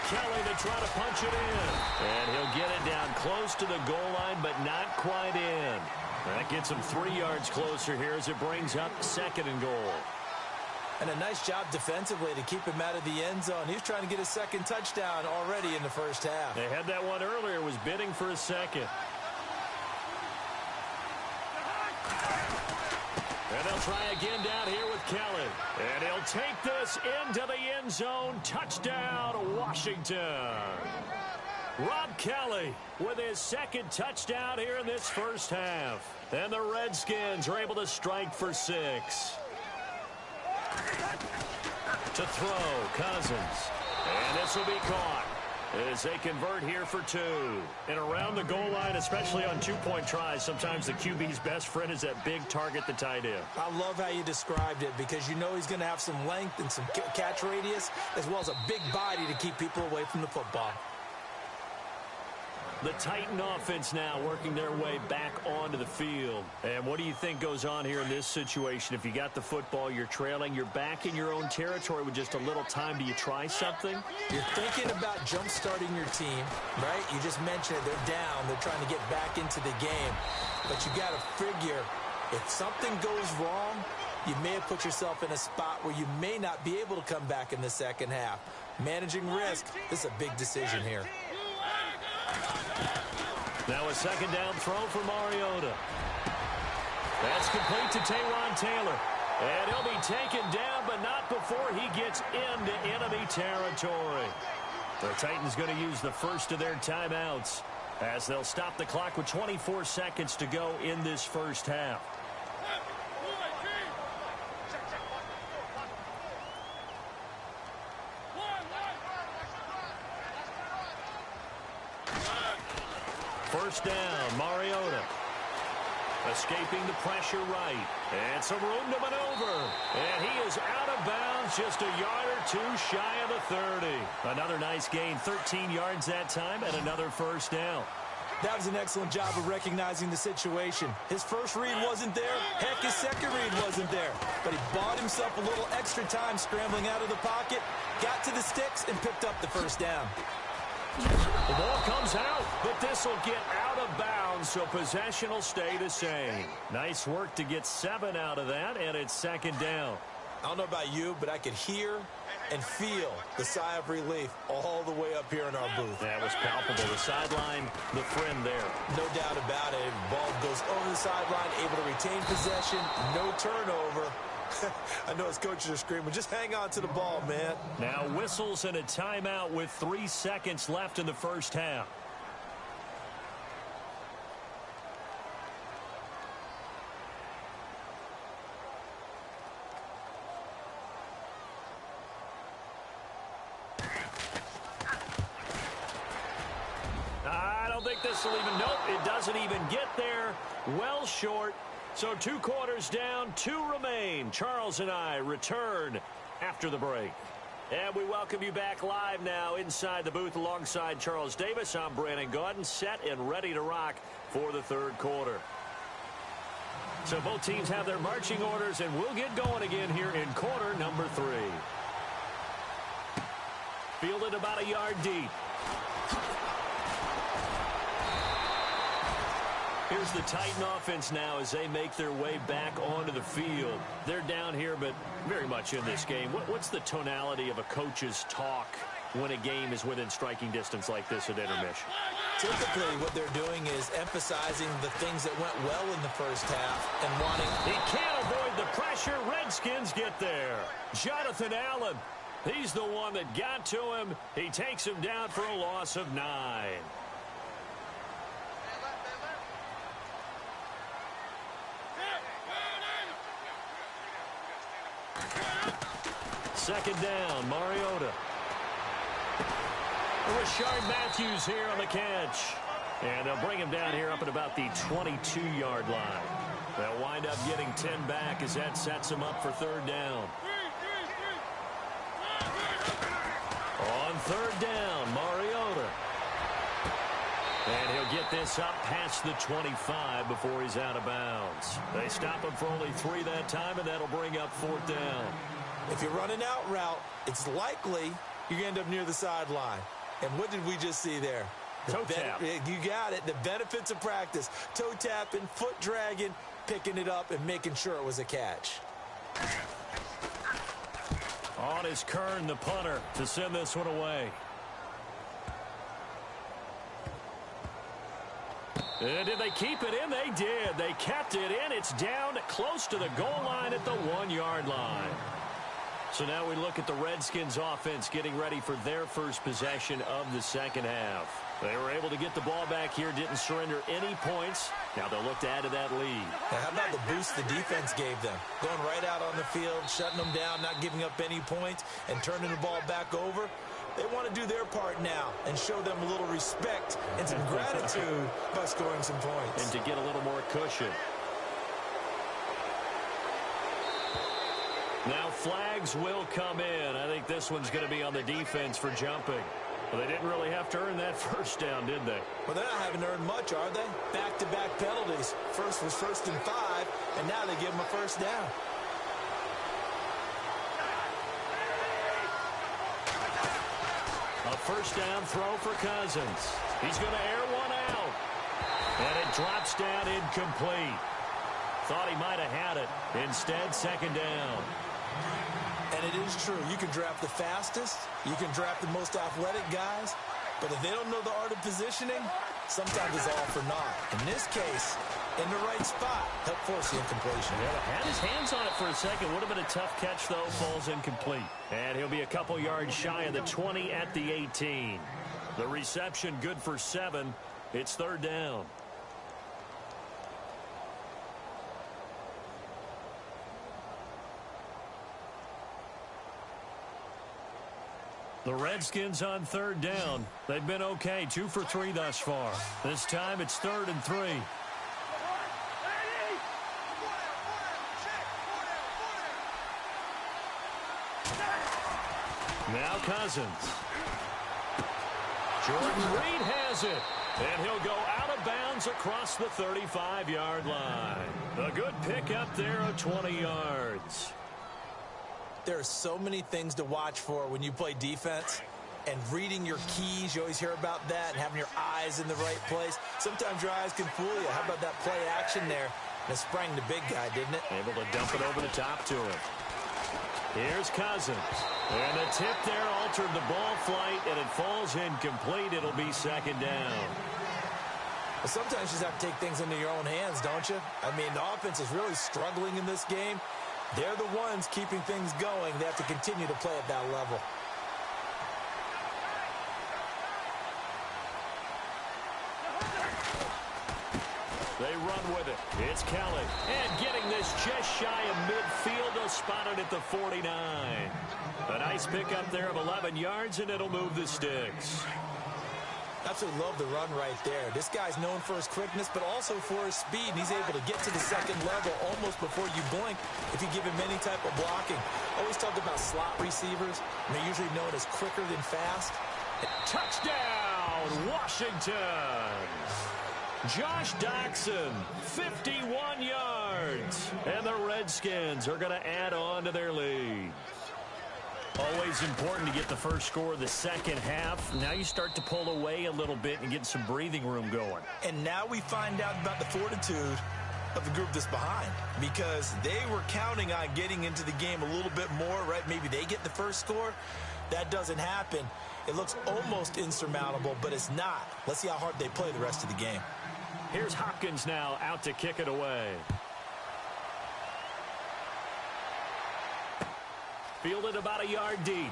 Kelly to try to punch it in. And he'll get it down close to the goal line, but not quite in. That gets him 3 yards closer here as it brings up 2nd and goal. And a nice job defensively to keep him out of the end zone. He was trying to get his 2nd touchdown already in the first half. They had that one earlier, was bidding for a 2nd. And they'll try again down here with Kelly. And he'll take this into the end zone. Touchdown, Washington. Rob Kelly with his 2nd touchdown here in this first half. And the Redskins are able to strike for 6. To throw, Cousins. And this will be caught as they convert here for 2. And around the goal line, especially on 2-point tries, sometimes the QB's best friend is that big target, the tight end. I love how you described it, because you know he's going to have some length and some catch radius, as well as a big body to keep people away from the football. The Titan offense now working their way back onto the field. And what do you think goes on here in this situation? If you got the football, you're trailing, you're back in your own territory with just a little time. Do you try something? You're thinking about jump-starting your team, right? You just mentioned it. They're down. They're trying to get back into the game. But you got to figure, if something goes wrong, you may have put yourself in a spot where you may not be able to come back in the second half. Managing risk, this is a big decision here. Now a second down throw for Mariota. That's complete to Taywan Taylor. And he'll be taken down, but not before he gets into enemy territory. The Titans going to use the first of their timeouts as they'll stop the clock with 24 seconds to go in this first half. First down, Mariota. Escaping the pressure right. And some room to maneuver. And he is out of bounds just a yard or two shy of the 30. Another nice gain, 13 yards that time, and another first down. That was an excellent job of recognizing the situation. His first read wasn't there. Heck, his second read wasn't there. But he bought himself a little extra time scrambling out of the pocket, got to the sticks, and picked up the first down. The ball comes out, but this will get out of bounds, so possession will stay the same. Nice work to get 7 out of that, and it's second down. I don't know about you, but I could hear and feel the sigh of relief all the way up here in our booth. That was palpable. The sideline, the friend there. No doubt about it. Ball goes over the sideline, able to retain possession, no turnover. I know his coaches are screaming, just hang on to the ball, man. Now whistles and a timeout with 3 seconds left in the first half. I don't think this will even, nope, it doesn't even get there. Well short. So 2 quarters down, 2 remain. Charles and I return after the break. And we welcome you back live now inside the booth alongside Charles Davis. I'm Brandon Gaudin, set and ready to rock for the third quarter. So both teams have their marching orders, and we'll get going again here in quarter number 3. Fielded about a yard deep. Here's the Titan offense now as they make their way back onto the field. They're down here, but very much in this game. What's the tonality of a coach's talk when a game is within striking distance like this at intermission? Typically, what they're doing is emphasizing the things that went well in the first half and wanting... He can't avoid the pressure. Redskins get there. Jonathan Allen, he's the one that got to him. He takes him down for a loss of 9. Second down, Mariota. Rashard Matthews here on the catch. And they'll bring him down here up at about the 22-yard line. They'll wind up getting 10 back as that sets him up for third down. On third down, Mariota. And he'll get this up past the 25 before he's out of bounds. They stop him for only 3 that time, and that'll bring up fourth down. If you're running out route, it's likely you're going to end up near the sideline. And what did we just see there? Toe tap. You got it. The benefits of practice. Toe tapping, foot dragging, picking it up, and making sure it was a catch. On is Kern, the punter, to send this one away. And did they keep it in? They did. They kept it in. It's down close to the goal line at the 1-yard line. So now we look at the Redskins offense getting ready for their first possession of the second half. They were able to get the ball back here, didn't surrender any points. Now they'll look to add to that lead. Now, how about the boost the defense gave them? Going right out on the field, shutting them down, not giving up any points, and turning the ball back over. They want to do their part now and show them a little respect and some gratitude by scoring some points. And to get a little more cushion. Now flags will come in. I think this one's going to be on the defense for jumping. Well, they didn't really have to earn that first down, did they? Well, they're not having earned much, are they? Back-to-back penalties. First was 1st and 5, and now they give them a first down. A first down throw for Cousins. He's going to air one out. And it drops down incomplete. Thought he might have had it. Instead, second down. And it is true. You can draft the fastest. You can draft the most athletic guys. But if they don't know the art of positioning, sometimes it's all for naught. In this case, in the right spot, help force the incompletion. Yeah, had his hands on it for a second. Would have been a tough catch, though. Falls incomplete. And he'll be a couple yards shy of the 20 at the 18. The reception good for 7. It's third down. The Redskins on third down. They've been okay, 2 for 3 thus far. This time it's 3rd and 3. Now Cousins. Jordan Reed has it. And he'll go out of bounds across the 35-yard line. A good pickup there of 20 yards. There are so many things to watch for when you play defense, and reading your keys, you always hear about that, and having your eyes in the right place. Sometimes your eyes can fool you. How about that play action there? And it sprang the big guy, didn't it? Able to dump it over the top to him. Here's Cousins. And the tip there altered the ball flight, and it falls incomplete. It'll be 2nd down. Well, sometimes you just have to take things into your own hands, don't you? I mean, the offense is really struggling in this game. They're the ones keeping things going. They have to continue to play at that level. They run with it. It's Kelly. And getting this just shy of midfield. They'll spot it at the 49. A nice pickup there of 11 yards, and it'll move the sticks. Absolutely love the run right there. This guy's known for his quickness, but also for his speed. He's able to get to the second level almost before you blink if you give him any type of blocking. I always talk about slot receivers, and they're usually known as quicker than fast. Touchdown, Washington! Josh Doxson, 51 yards. And the Redskins are going to add on to their lead. Always important to get the first score of the second half. Now you start to pull away a little bit and get some breathing room going. And now we find out about the fortitude of the group that's behind, because they were counting on getting into the game a little bit more, right? Maybe they get the first score. That doesn't happen. It looks almost insurmountable, but it's not. Let's see how hard they play the rest of the game. Here's Hopkins now out to kick it away. Fielded about a yard deep.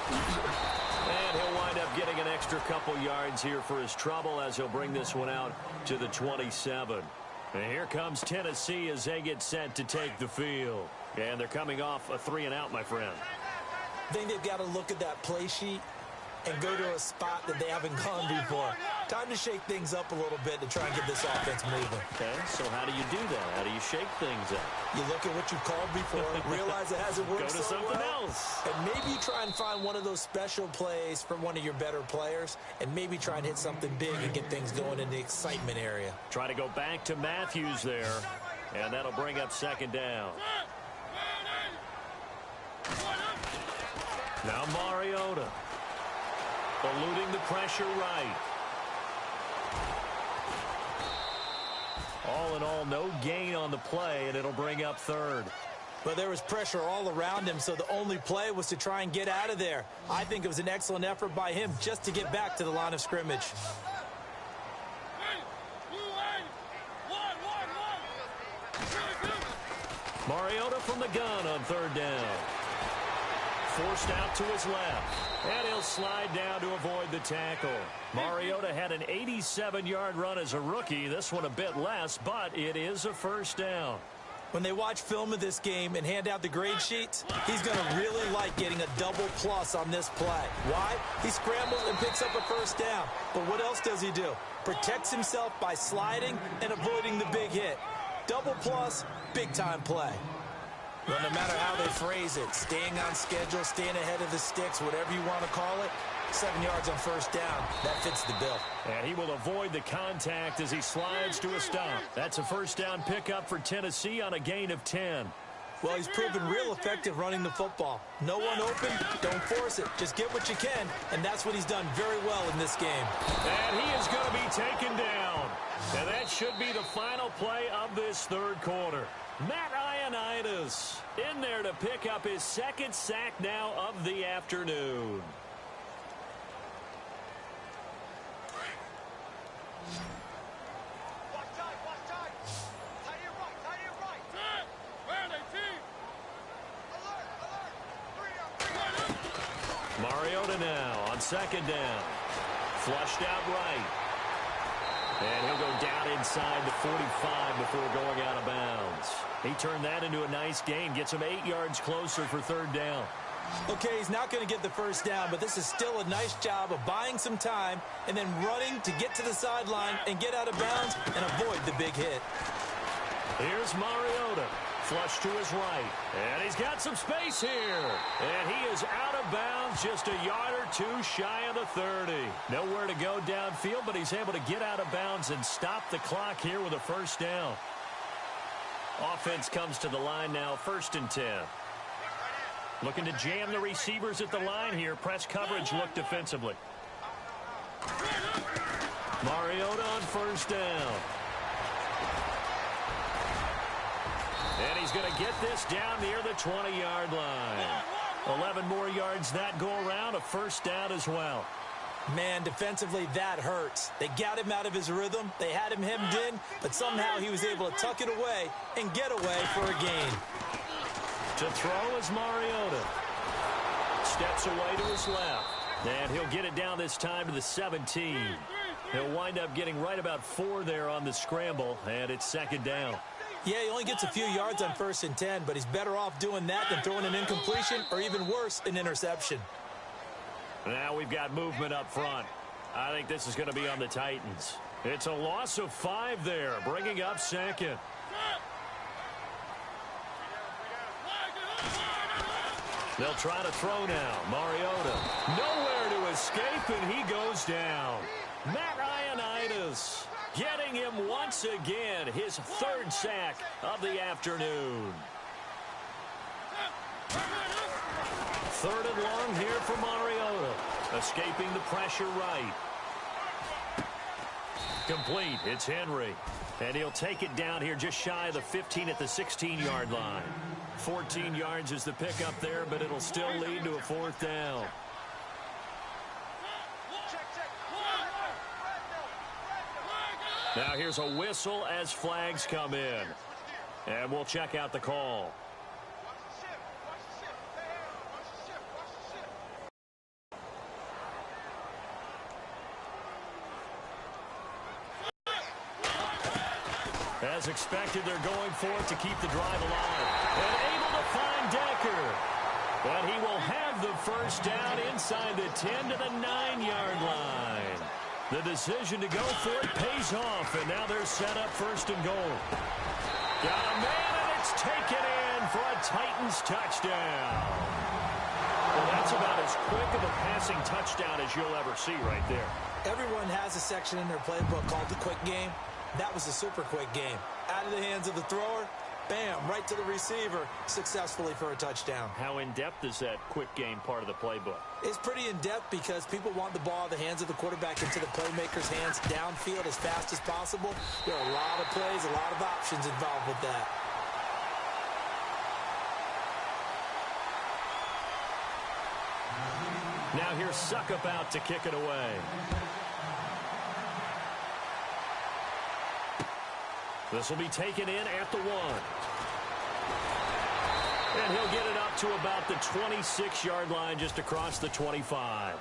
And he'll wind up getting an extra couple yards here for his trouble as he'll bring this one out to the 27. And here comes Tennessee as they get set to take the field. And they're coming off a 3-and-out, my friend. I think they've got to look at that play sheet and go to a spot that they haven't gone before. Time to shake things up a little bit to try and get this offense moving. Okay, so how do you do that? How do you shake things up? You look at what you've called before, realize it hasn't worked Go to so something well, else. and maybe you try and find one of those special plays from one of your better players, and maybe try and hit something big and get things going in the excitement area. Try to go back to Matthews there, and that'll bring up 2nd down. Now Mariota. Eluding the pressure right. All in all, no gain on the play, and it'll bring up 3rd. But there was pressure all around him, so the only play was to try and get out of there. I think it was an excellent effort by him just to get back to the line of scrimmage. Mariota from the gun on 3rd down. Forced out to his left. And he'll slide down to avoid the tackle. Mariota had an 87-yard run as a rookie. This one a bit less, but it is a 1st down. When they watch film of this game and hand out the grade sheets, he's going to really like getting a double plus on this play. Why? He scrambles and picks up a 1st down. But what else does he do? Protects himself by sliding and avoiding the big hit. Double plus, big-time play. Well, no matter how they phrase it, staying on schedule, staying ahead of the sticks, whatever you want to call it, 7 yards on 1st down, that fits the bill. And he will avoid the contact as he slides to a stop. That's a 1st down pickup for Tennessee on a gain of 10. Well, he's proven real effective running the football. No one open, don't force it. Just get what you can, and that's what he's done very well in this game. And he is going to be taken down. And that should be the final play of this 3rd quarter. Matt Ioannidis in there to pick up his 2nd sack now of the afternoon. Mariota now on second down. Flushed out right. And he'll go down inside the 45 before going out of bounds. He turned that into a nice gain. Gets him 8 yards closer for third down. Okay, he's not going to get the first down, but this is still a nice job of buying some time and then running to get to the sideline and get out of bounds and avoid the big hit. Here's Mariota. Flush to his right. And he's got some space here. And he is out of bounds just a yard or two shy of the 30. Nowhere to go downfield, but he's able to get out of bounds and stop the clock here with a first down. Offense comes to the line now, 1st and 10. Looking to jam the receivers at the line here. Press coverage look defensively. Mariota on first down. And he's going to get this down near the 20-yard line. 11 more yards that go around, a first down as well. Man, defensively, that hurts. They got him out of his rhythm. They had him hemmed in, but somehow he was able to tuck it away and get away for a gain. To throw is Mariota. Steps away to his left. And he'll get it down this time to the 17. He'll wind up getting right about 4 there on the scramble, and it's second down. Yeah, he only gets a few yards on 1st and 10, but he's better off doing that than throwing an incompletion or even worse, an interception. Now we've got movement up front. I think this is going to be on the Titans. It's a loss of 5 there, bringing up second. They'll try to throw now. Mariota. Nowhere to escape, and he goes down. Matt Ioannidis getting him once again, his 3rd sack of the afternoon. 3rd and long here for Mariota. Escaping the pressure right. Complete. It's Henry. And he'll take it down here just shy of the 15 at the 16-yard line. 14 yards is the pickup there, but it'll still lead to a 4th down. Now here's a whistle as flags come in. And we'll check out the call. As expected, they're going for it to keep the drive alive. And able to find Decker. But he will have the first down inside the 10 to the 9-yard line. The decision to go for it pays off, and now they're set up 1st and goal. Got a man, and it's taken in for a Titans touchdown. Well, that's about as quick of a passing touchdown as you'll ever see right there. Everyone has a section in their playbook called the quick game. That was a super quick game. Out of the hands of the thrower, bam, right to the receiver, successfully for a touchdown. How in-depth is that quick game part of the playbook? It's pretty in-depth because people want the ball out of the hands of the quarterback into the playmaker's hands downfield as fast as possible. There are a lot of plays, a lot of options involved with that. Now here's Suckup out to kick it away. This will be taken in at the 1. And he'll get it up to about the 26-yard line just across the 25.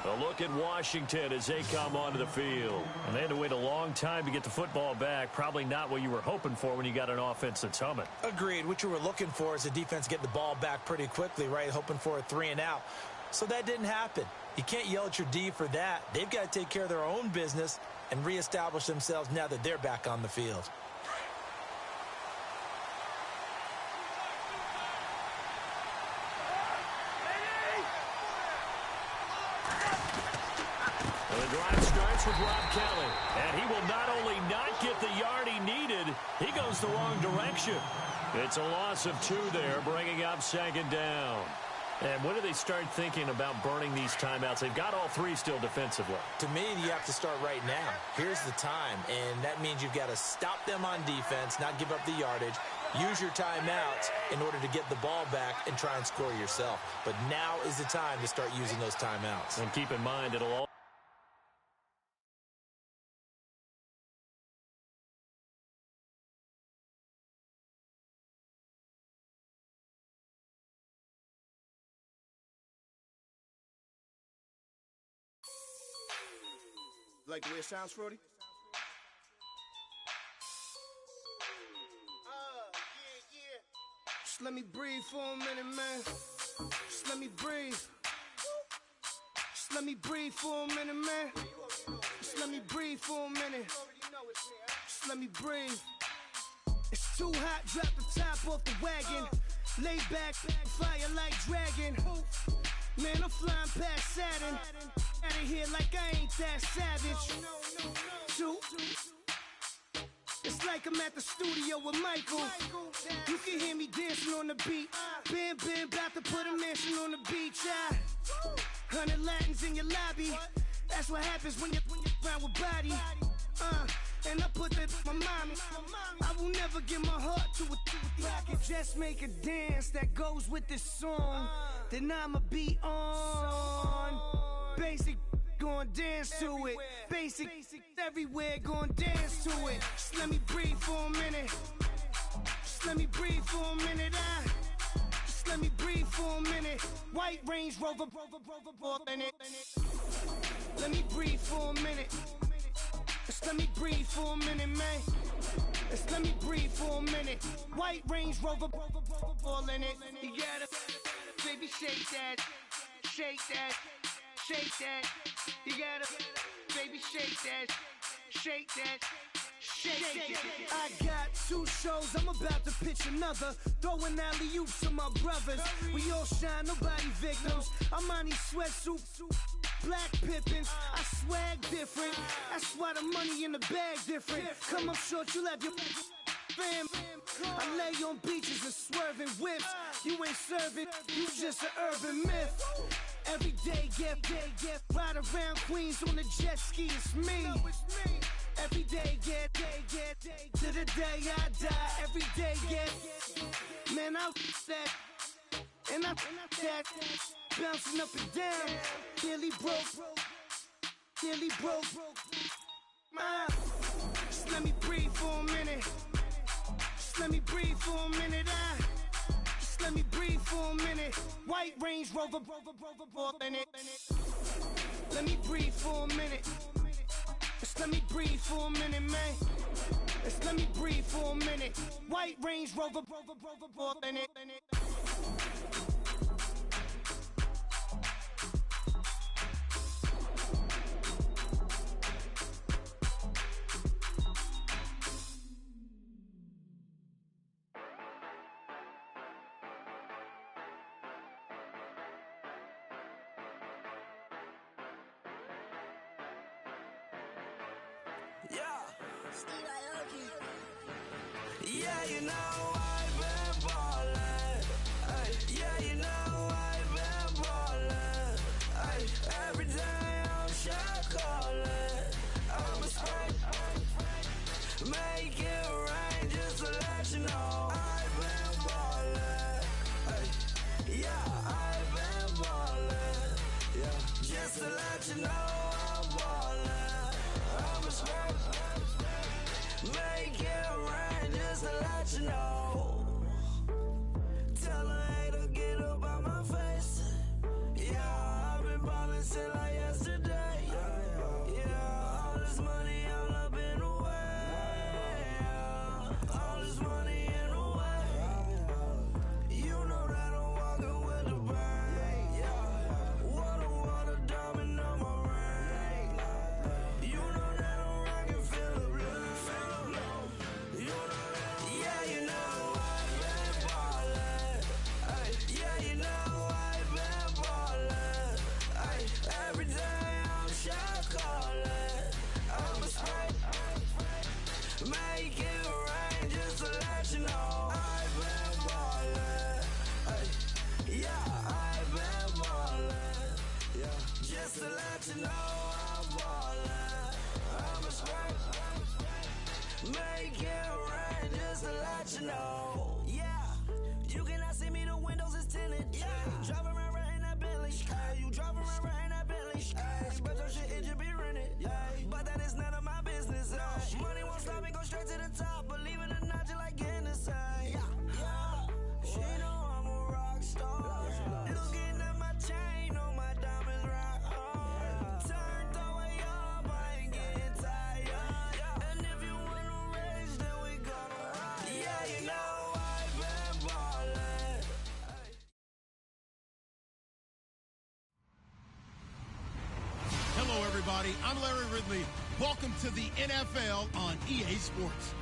A look at Washington as they come onto the field. And they had to wait a long time to get the football back. Probably not what you were hoping for when you got an offense that's humming. Agreed. What you were looking for is the defense get the ball back pretty quickly, right? Hoping for a 3 and out. So that didn't happen. You can't yell at your D for that. They've got to take care of their own business and reestablish themselves now that they're back on the field. With Rob Kelly, and he will not only not get the yard he needed, he goes the wrong direction. It's a loss of 2 there, bringing up second down. And when do they start thinking about burning these timeouts? They've got all 3 still defensively. To me, you have to start right now. Here's the time, and that means you've got to stop them on defense, not give up the yardage, use your timeouts in order to get the ball back and try and score yourself. But now is the time to start using those timeouts. And keep in mind, it'll all Like the way it sounds, Frody? Just let me breathe for a minute, man. Just let me breathe. Just let me breathe for a minute, man. Just let me breathe for a minute. Just let me breathe. It's too hot, drop the top off the wagon. Lay back, fire like dragon. Man, I'm flying past Saturn. Out of here like I ain't that savage. Two. It's like I'm at the studio with Michael. You can hear me dancing on the beat. Bam, bam, about to put a mansion on the beach. 100 Latins in your lobby. That's what happens when you're around with body. And I put that in my mommy. I will never give my heart to it. I can just make a dance that goes with this song. Then I'ma be on. Basic, gon' dance to it. Basic, everywhere, gon' dance to it. Just let me breathe for a minute. Just let me breathe for a minute. Just let me breathe for a minute. White Range Rover, in it. Let me breathe for a minute. Just let me breathe for a minute, man. Just let me breathe for a minute. White Range Rover, all in it. You gotta, baby, shake that, shake that, shake that. You gotta, baby, shake that, shake that. Shake. I got 2 shows, I'm about to pitch another. Throwing alley-oops to my brothers. We all shine, nobody victims. I'm on these sweatsuits, black Pippins. I swag different. That's why the money in the bag different. Come up short, you have your fam. I lay on beaches and swerving whips. You ain't serving, you just an urban myth. Every day, get ride around Queens on the jet ski, it's me. Every day, get to the day I die. Every day, get man, I that and I that bouncing up and down. Nearly broke. Just let me breathe for a minute. Just let me breathe for a minute. Just let me breathe for a minute. White Range Rover, in it. Let me breathe for a minute. Just let me breathe for a minute, man. Just let me breathe for a minute. White Range Rover, in it. Yeah, you know I've been ballin'. Ay, yeah, you know I've been ballin'. Ay, every day I'm shot callin'. I'm a spray, make it rain just to let you know I've been ballin'. Ay, yeah, I've been ballin'. Yeah, just to let you know I'm ballin'. I'm a spray, make it rain just to let you know. Tell a hater get up out my face. Yeah, I've been ballin' since like yesterday. Yeah, all this money all up in the way. Yeah, all this money in the way. You know that I'm walking with the bang. Yeah, water, diamond on my ring. You know that I'm rockin' feel the blue. You know that, yeah, you know I've been ballin'. Ay, yeah, you know I've been ballin'. Ay, every day I'm shot callin'. I'm a spray, make it rain just to let you know I've been ballin'. Ay, yeah, I've been ballin'. Yeah, just to let you know I'm ballin'. I'm a spray, make it rain just to let you know. Yeah, you cannot see me, the windows is tinted. Yeah, driving around right in that Bentley. Ay, you driving around right in that Bentley. Ay, but your shit, it just be rented. Yeah, but that is none of my business. Ay, money won't stop me, go straight to the top. Believe in it or not, you like getting the same. Yeah, she know I'm a rock star. Looking at my chain, on my diamonds rock hard. Turned the way up, I ain't getting everybody. I'm Larry Ridley. Welcome to the NFL on EA Sports.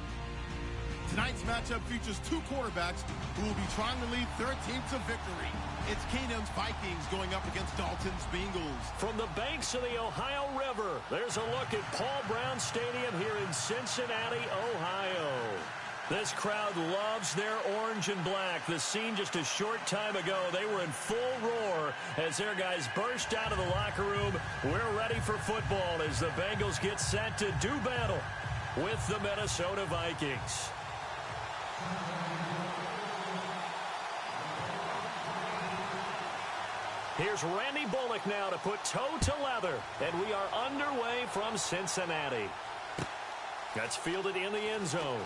Tonight's matchup features two quarterbacks who will be trying to lead their team to victory. It's Keenum's Vikings going up against Dalton's Bengals. From the banks of the Ohio River, there's a look at Paul Brown Stadium here in Cincinnati, Ohio. This crowd loves their orange and black. The scene just a short time ago, they were in full roar as their guys burst out of the locker room. We're ready for football as the Bengals get set to do battle with the Minnesota Vikings. Here's Randy Bullock now to put toe to leather, and we are underway from Cincinnati. That's fielded in the end zone.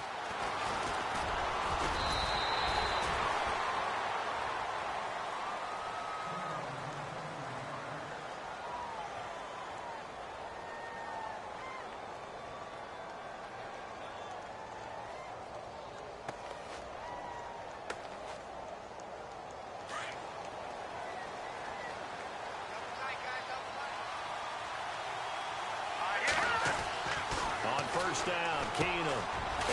First down, Keenum.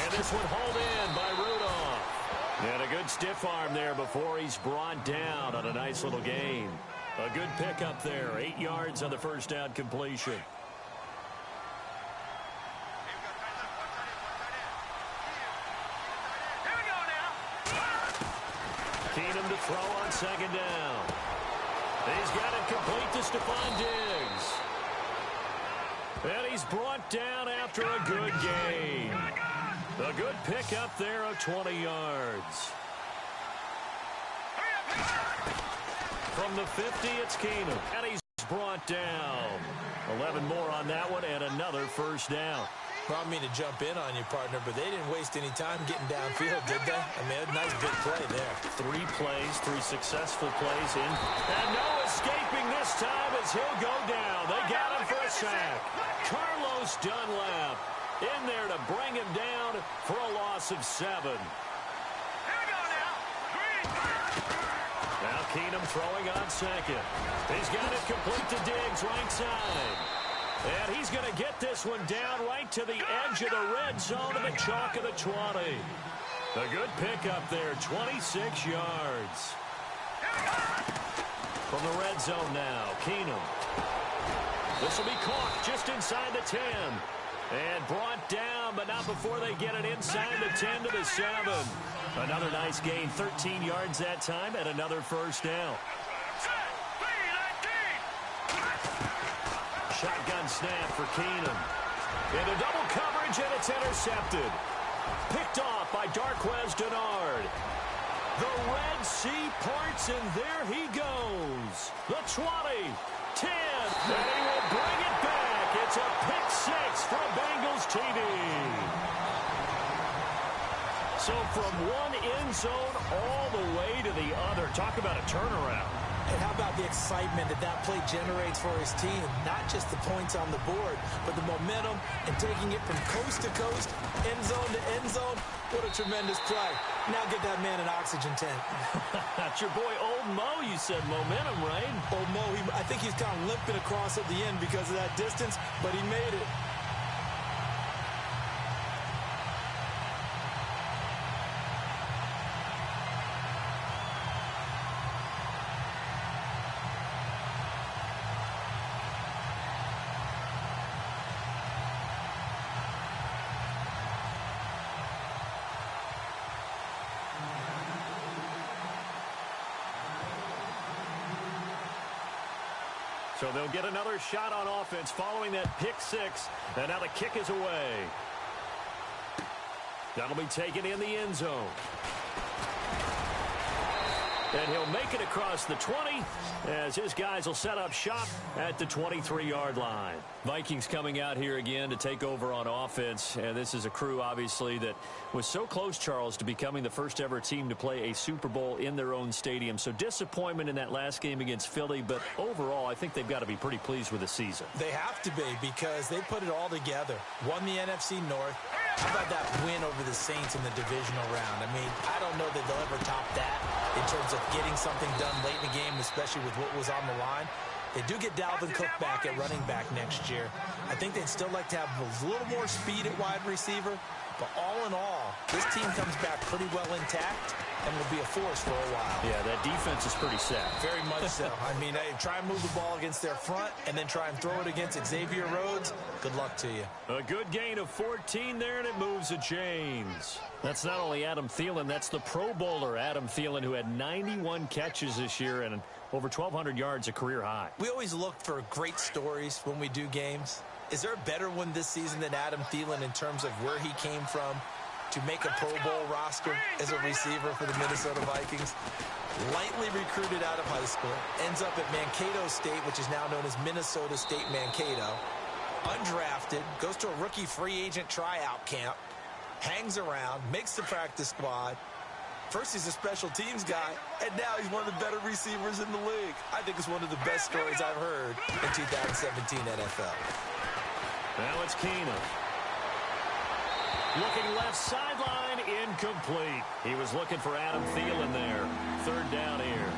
And this one hauled in by Rudolph. And a good stiff arm there before he's brought down on a nice little gain. A good pickup there. 8 yards on the first down completion. Keenum to throw on second down. He's got it complete to Stephon Diggs. And he's brought down after a good gain. A good pickup there of 20 yards. From the 50, it's Keenum. And he's brought down. 11 more on that one and another first down. Well, I mean to jump in on you, partner, but they didn't waste any time getting downfield, did they? I mean, a nice big play there. 3 plays, 3 successful plays in. And no escaping this time as he'll go down. They got him for a sack. Carlos Dunlap in there to bring him down for a loss of 7. Now Keenum throwing on second. He's got it complete to Diggs, right side. And he's going to get this one down right to the edge of the red zone to the chalk of the 20. A good pickup there, 26 yards. From the red zone now, Keenum. This will be caught just inside the 10. And brought down, but not before they get it inside the 10 to the 7. Another nice gain, 13 yards that time, and another first down. Shotgun snap for Keenum. Into double coverage, and it's intercepted. Picked off by Darqueze Dennard. The Red Sea parts, and there he goes. The 20, 10, and he will bring it back. It's a pick 6 for Bengals TD. So from one end zone all the way to the other. Talk about a turnaround. And how about the excitement that that play generates for his team? Not just the points on the board, but the momentum and taking it from coast to coast, end zone to end zone. What a tremendous play. Now get that man an oxygen tank. That's your boy Old Mo, you said. Momentum, right? Old Mo, I think he's kind of limping across at the end because of that distance, but he made it. So they'll get another shot on offense following that pick 6. And now the kick is away. That'll be taken in the end zone. And he'll make it across the 20 as his guys will set up shop at the 23-yard line. Vikings coming out here again to take over on offense. And this is a crew, obviously, that was so close, Charles, to becoming the first ever team to play a Super Bowl in their own stadium. So disappointment in that last game against Philly. But overall, I think they've got to be pretty pleased with the season. They have to be because they put it all together. Won the NFC North. How about that win over the Saints in the divisional round? I mean, I don't know that they'll ever top that in terms of getting something done late in the game, especially with what was on the line. They do get Dalvin Cook back at running back next year. I think they'd still like to have a little more speed at wide receiver. But all in all, this team comes back pretty well intact and will be a force for a while. Yeah, that defense is pretty set. Very much so. I mean, they try and move the ball against their front and then try and throw it against Xavier Rhodes. Good luck to you. A good gain of 14 there, and it moves the chains. That's not only Adam Thielen, that's the Pro Bowler Adam Thielen, who had 91 catches this year and over 1,200 yards, a career high. We always look for great stories when we do games. Is there a better one this season than Adam Thielen in terms of where he came from to make a Pro Bowl roster as a receiver for the Minnesota Vikings? Lightly recruited out of high school, ends up at Mankato State, which is now known as Minnesota State Mankato. Undrafted, goes to a rookie free agent tryout camp, hangs around, makes the practice squad. First, he's a special teams guy, and now he's one of the better receivers in the league. I think it's one of the best stories I've heard in 2017 NFL. Now it's Keenum. Looking left sideline, incomplete. He was looking for Adam Thielen there. Third down here.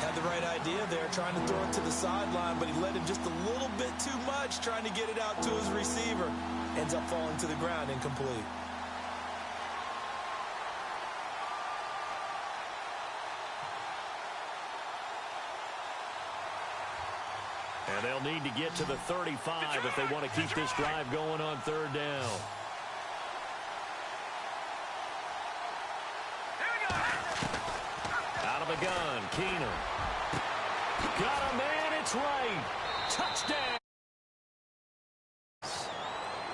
Had the right idea there, trying to throw it to the sideline, but he led him just a little bit too much, trying to get it out to his receiver. Ends up falling to the ground, incomplete. And they'll need to get to the 35 if they want to keep this drive going on third down. Out of the gun, Keenum. Got a man, it's right. Touchdown.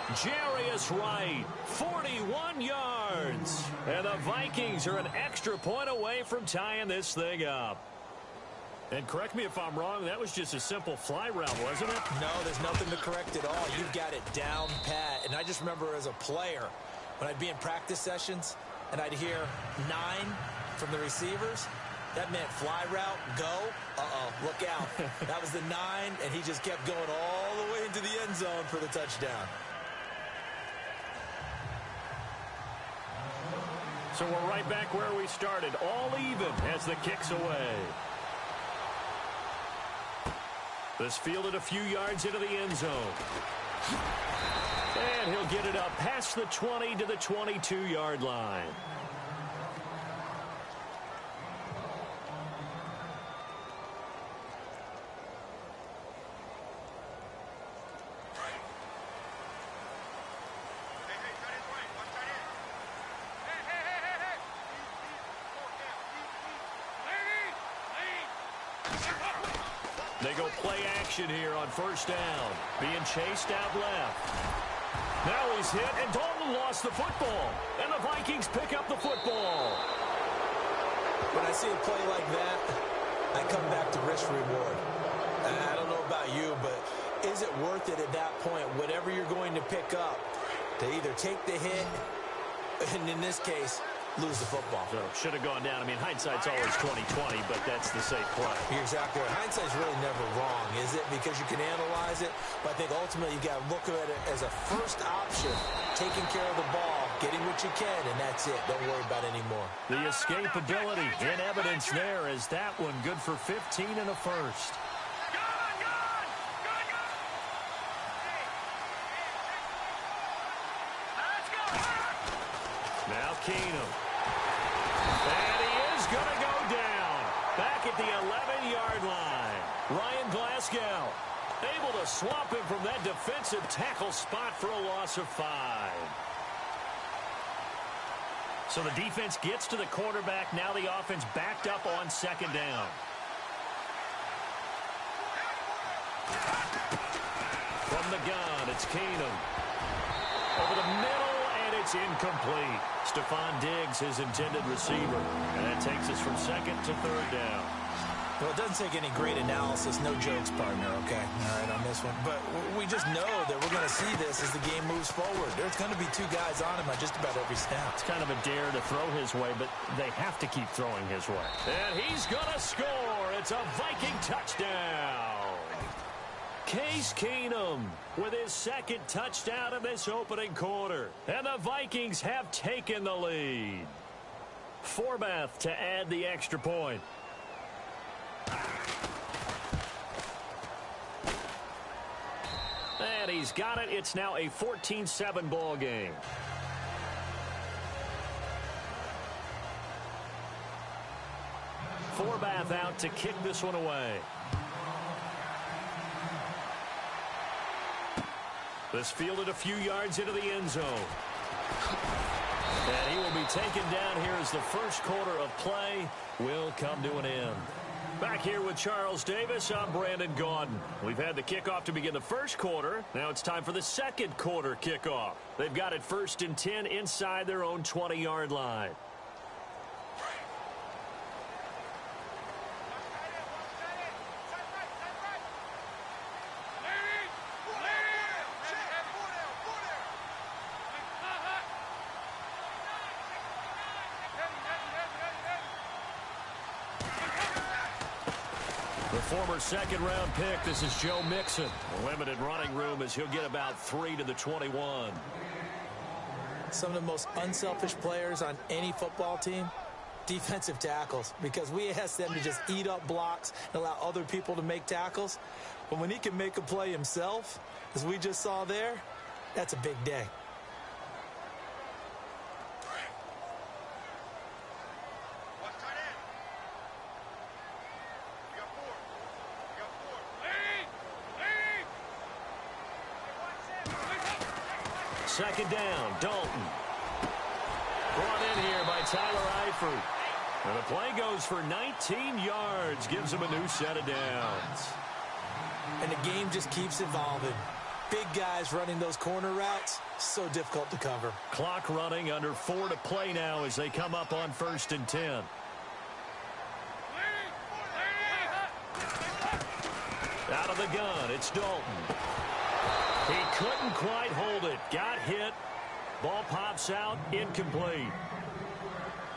Jarius Wright, 41 yards. And the Vikings are an extra point away from tying this thing up. And correct me if I'm wrong, that was just a simple fly route, wasn't it? No, there's nothing to correct at all. You've got it down pat. And I just remember as a player, when I'd be in practice sessions and I'd hear 9 from the receivers, that meant fly route, go, look out. That was the 9, and he just kept going all the way into the end zone for the touchdown. So we're right back where we started, all even as the kick's away. This fielded a few yards into the end zone. And he'll get it up past the 20 to the 22-yard line. They go play action here on first down. Being chased out left. Now he's hit, and Dalton lost the football. And the Vikings pick up the football. When I see a play like that, I come back to risk reward. I don't know about you, but is it worth it at that point, whatever you're going to pick up, to either take the hit, and in this case, lose the football? So should have gone down. I mean, hindsight's always 20/20, but that's the safe play. You're exactly right. Hindsight's really never wrong, is it? Because you can analyze it, but I think ultimately you got to look at it as a first option, taking care of the ball, getting what you can, and that's it. Don't worry about any more. The escapability in evidence there is that one good for 15 and a first. Now Keenum. And he is going to go down. Back at the 11-yard line. Ryan Glasgow able to swap him from that defensive tackle spot for a loss of 5. So the defense gets to the quarterback. Now the offense backed up on second down. From the gun, it's Keenum. Over the middle, and it's incomplete. Stephon Diggs, his intended receiver. And that takes us from second to third down. Well, it doesn't take any great analysis. No jokes, partner, okay? All right, on this one. But we just know that we're going to see this as the game moves forward. There's going to be 2 guys on him on just about every snap. It's kind of a dare to throw his way, but they have to keep throwing his way. And he's going to score. It's a Viking touchdown. Case Keenum with his second touchdown in this opening quarter. And the Vikings have taken the lead. Forbath to add the extra point. And he's got it. It's now a 14-7 ball game. Forbath out to kick this one away. This fielded a few yards into the end zone. And he will be taken down here as the first quarter of play will come to an end. Back here with Charles Davis, I'm Brandon Gaudin. We've had the kickoff to begin the first quarter. Now it's time for the second quarter kickoff. They've got it 1st and 10 inside their own 20-yard line. Former second-round pick. This is Joe Mixon. Limited running room as he'll get about 3 to the 21. Some of the most unselfish players on any football team, defensive tackles, because we ask them to just eat up blocks and allow other people to make tackles. But when he can make a play himself, as we just saw there, that's a big day. Second down, Dalton. Brought in here by Tyler Eifert. And the play goes for 19 yards. Gives him a new set of downs. And the game just keeps evolving. Big guys running those corner routes, so difficult to cover. Clock running, under 4 to play now as they come up on 1st and 10. Out of the gun, it's Dalton. He couldn't quite hold it. Got hit. Ball pops out. Incomplete.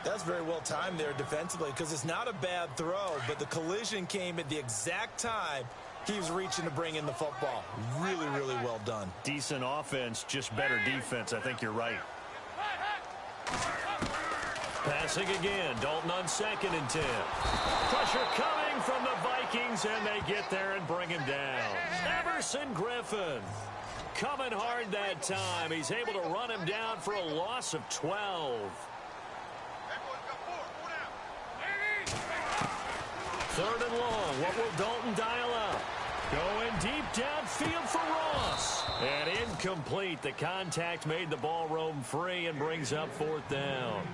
That's very well timed there defensively because it's not a bad throw, but the collision came at the exact time he was reaching to bring in the football. Really, really well done. Decent offense, just better defense. I think you're right. Passing again. Dalton on 2nd and 10. Pressure coming from the Vikings, and they get there and bring him down. Everson Griffin coming hard that time. He's able to run him down for a loss of 12. 3rd and long. What will Dalton dial up? Going deep downfield for Ross. And incomplete. The contact made the ball roam free and brings up 4th down.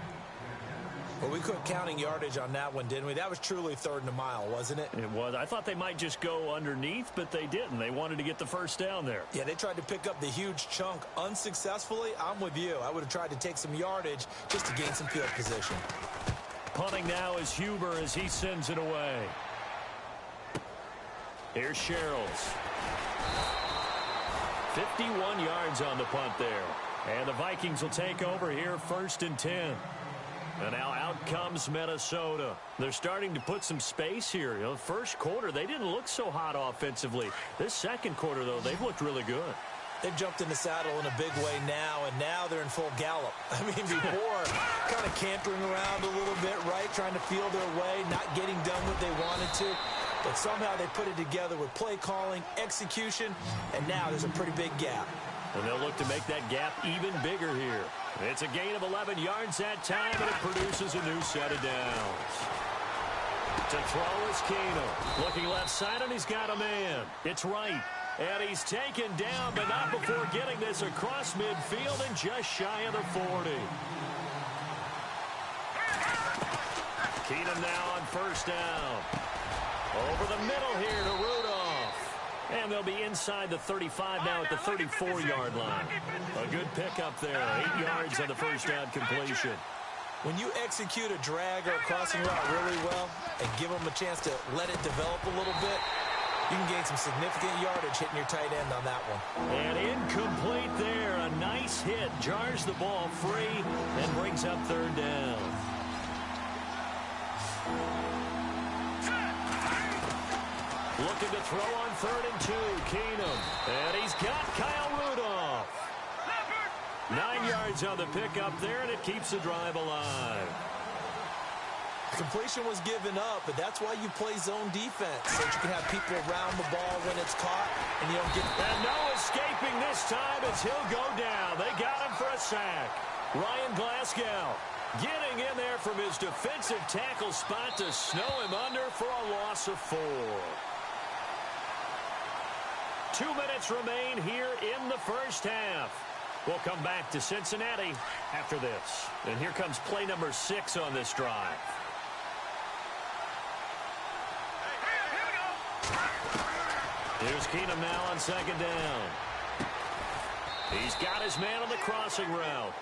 Well, we quit counting yardage on that one, didn't we? That was truly 3rd and a mile, wasn't it? It was. I thought they might just go underneath, but they didn't. They wanted to get the first down there. Yeah, they tried to pick up the huge chunk unsuccessfully. I'm with you. I would have tried to take some yardage just to gain some field position. Punting now is Huber as he sends it away. Here's Sherrills. 51 yards on the punt there. And the Vikings will take over here 1st and 10. And now out comes Minnesota. They're starting to put some space here. You know, first quarter, they didn't look so hot offensively. This second quarter, though, they've looked really good. They've jumped in the saddle in a big way now, and now they're in full gallop. I mean, before, kind of cantering around a little bit, right, trying to feel their way, not getting done what they wanted to. But somehow they put it together with play calling, execution, and now there's a pretty big gap. And they'll look to make that gap even bigger here. It's a gain of 11 yards that time, and it produces a new set of downs. To throw is Keenum. Looking left side, and he's got a man. It's right. And he's taken down, but not before getting this across midfield and just shy of the 40. Keenum now on 1st down. Over the middle here to Rudolph. And they'll be inside the 35 now at the 34-yard line. A good pickup there. 8 yards on the first down completion. When you execute a drag or a crossing route really well and give them a chance to let it develop a little bit, you can gain some significant yardage hitting your tight end on that one. And incomplete there. A nice hit. Jars the ball free and brings up 3rd down. Looking to throw on 3rd and 2. Keenum. And he's got Kyle Rudolph. 9 yards on the pickup there, and it keeps the drive alive. Completion was given up, but that's why you play zone defense, so that you can have people around the ball when it's caught, and you don't get... And no escaping this time as he'll go down. They got him for a sack. Ryan Glasgow getting in there from his defensive tackle spot to snow him under for a loss of 4. 2 minutes remain here in the first half. We'll come back to Cincinnati after this. And here comes play number 6 on this drive. Here's Keenum now on second down. He's got his man on the crossing route.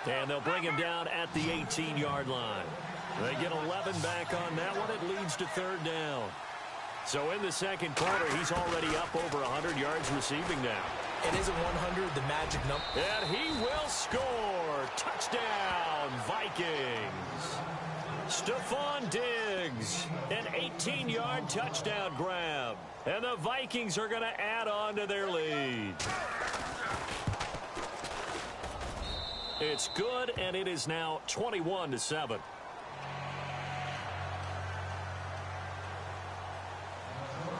And they'll bring him down at the 18-yard line. They get 11 back on that one. It leads to third down. So in the second quarter, he's already up over 100 yards receiving now. And isn't 100 the magic number? And he will score. Touchdown, Vikings. Stephon Diggs, an 18-yard touchdown grab. And the Vikings are going to add on to their lead. It's good, and it is now 21-7.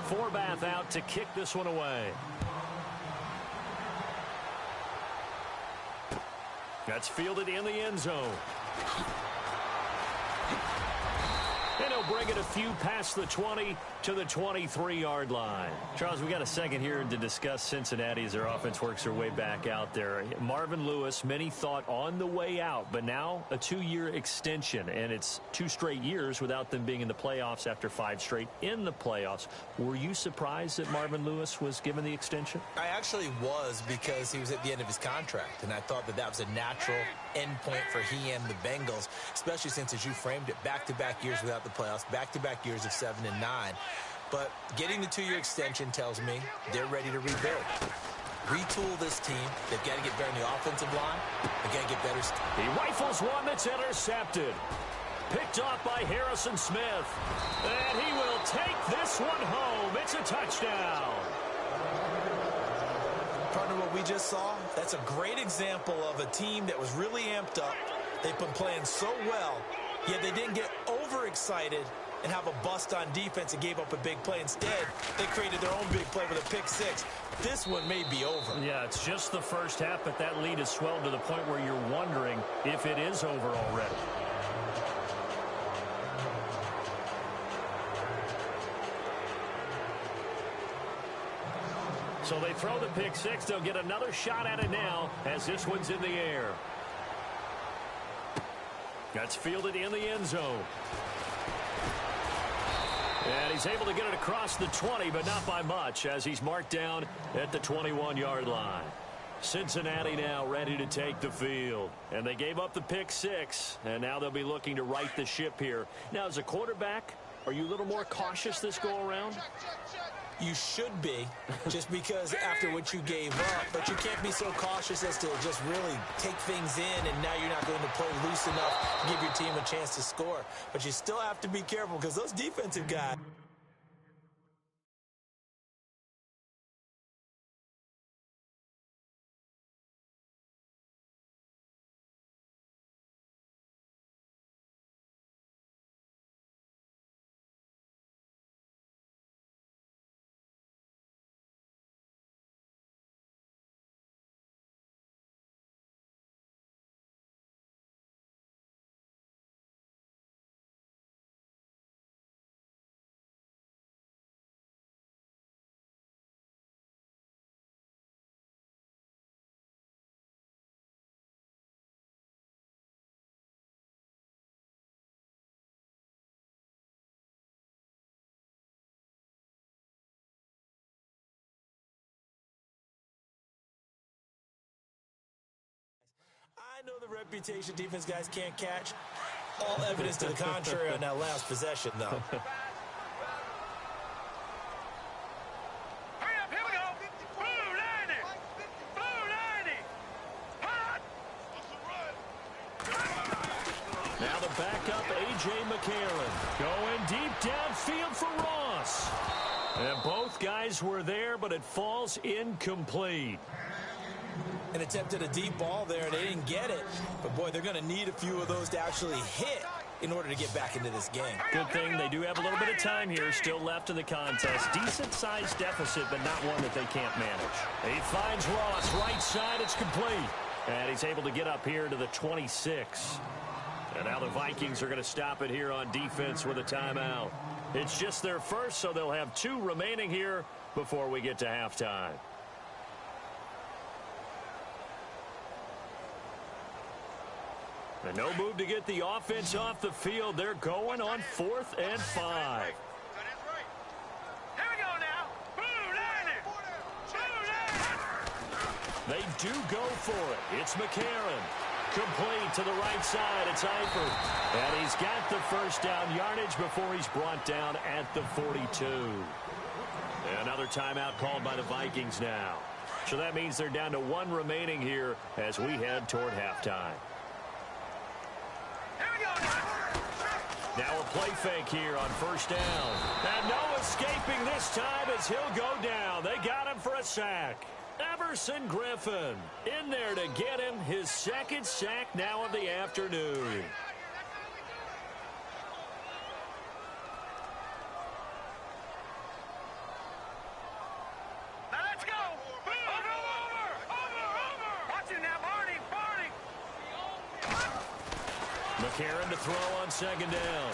Forbath out to kick this one away. That's fielded in the end zone. And he'll bring it a few past the 20 to the 23-yard line. Charles, we got a second here to discuss Cincinnati as their offense works their way back out there. Marvin Lewis, many thought on the way out, but now a 2-year extension, and it's 2 straight years without them being in the playoffs after 5 straight in the playoffs. Were you surprised that Marvin Lewis was given the extension? I actually was, because he was at the end of his contract, and I thought that that was a natural end point for he and the Bengals, especially since, as you framed it, back-to-back years without the playoffs, back-to-back years of 7 and 9. But getting the 2-year extension tells me they're ready to rebuild. Retool this team. They've got to get better in the offensive line. They've got to get better. He rifles one that's intercepted. Picked off by Harrison Smith. And he will take this one home. It's a touchdown. Partner, what we just saw, that's a great example of a team that was really amped up. They've been playing so well, yet they didn't get overexcited and have a bust on defense and gave up a big play. Instead, they created their own big play with a pick 6. This one may be over. Yeah, it's just the first half, but that lead has swelled to the point where you're wondering if it is over already. So they throw the pick 6. They'll get another shot at it now as this one's in the air. That's fielded in the end zone. And he's able to get it across the 20, but not by much, as he's marked down at the 21-yard line. Cincinnati now ready to take the field. And they gave up the pick 6, and now they'll be looking to right the ship here. Now, as a quarterback, are you a little more cautious this go-around? You should be, just because after what you gave up, but you can't be so cautious as to just really take things in, and now you're not going to play loose enough to give your team a chance to score. But you still have to be careful, because those defensive guys... I know the reputation defense guys can't catch. All evidence to the contrary on that last possession, though. Hurry up, here we go. Blue 90. Blue 90. Hot. Now the backup, A.J. McCarron, going deep downfield for Ross. And both guys were there, but it falls incomplete. And attempted a deep ball there, and they didn't get it. But, boy, they're going to need a few of those to actually hit in order to get back into this game. Good thing they do have a little bit of time here still left in the contest. Decent-sized deficit, but not one that they can't manage. He finds Ross, right side, it's complete. And he's able to get up here to the 26. And now the Vikings are going to stop it here on defense with a timeout. It's just their first, so they'll have 2 remaining here before we get to halftime. And no move to get the offense off the field. They're going on 4th and 5. They do go for it. It's McCarron. Complete to the right side. It's Eifert. And he's got the first down yardage before he's brought down at the 42. Another timeout called by the Vikings now. So that means they're down to 1 remaining here as we head toward halftime. Now a play fake here on first down. And no escaping this time as he'll go down. They got him for a sack. Everson Griffin in there to get him his 2nd sack now of the afternoon. Now let's go. Over. Watch it now, Barney. McCarron to throw on 2nd down.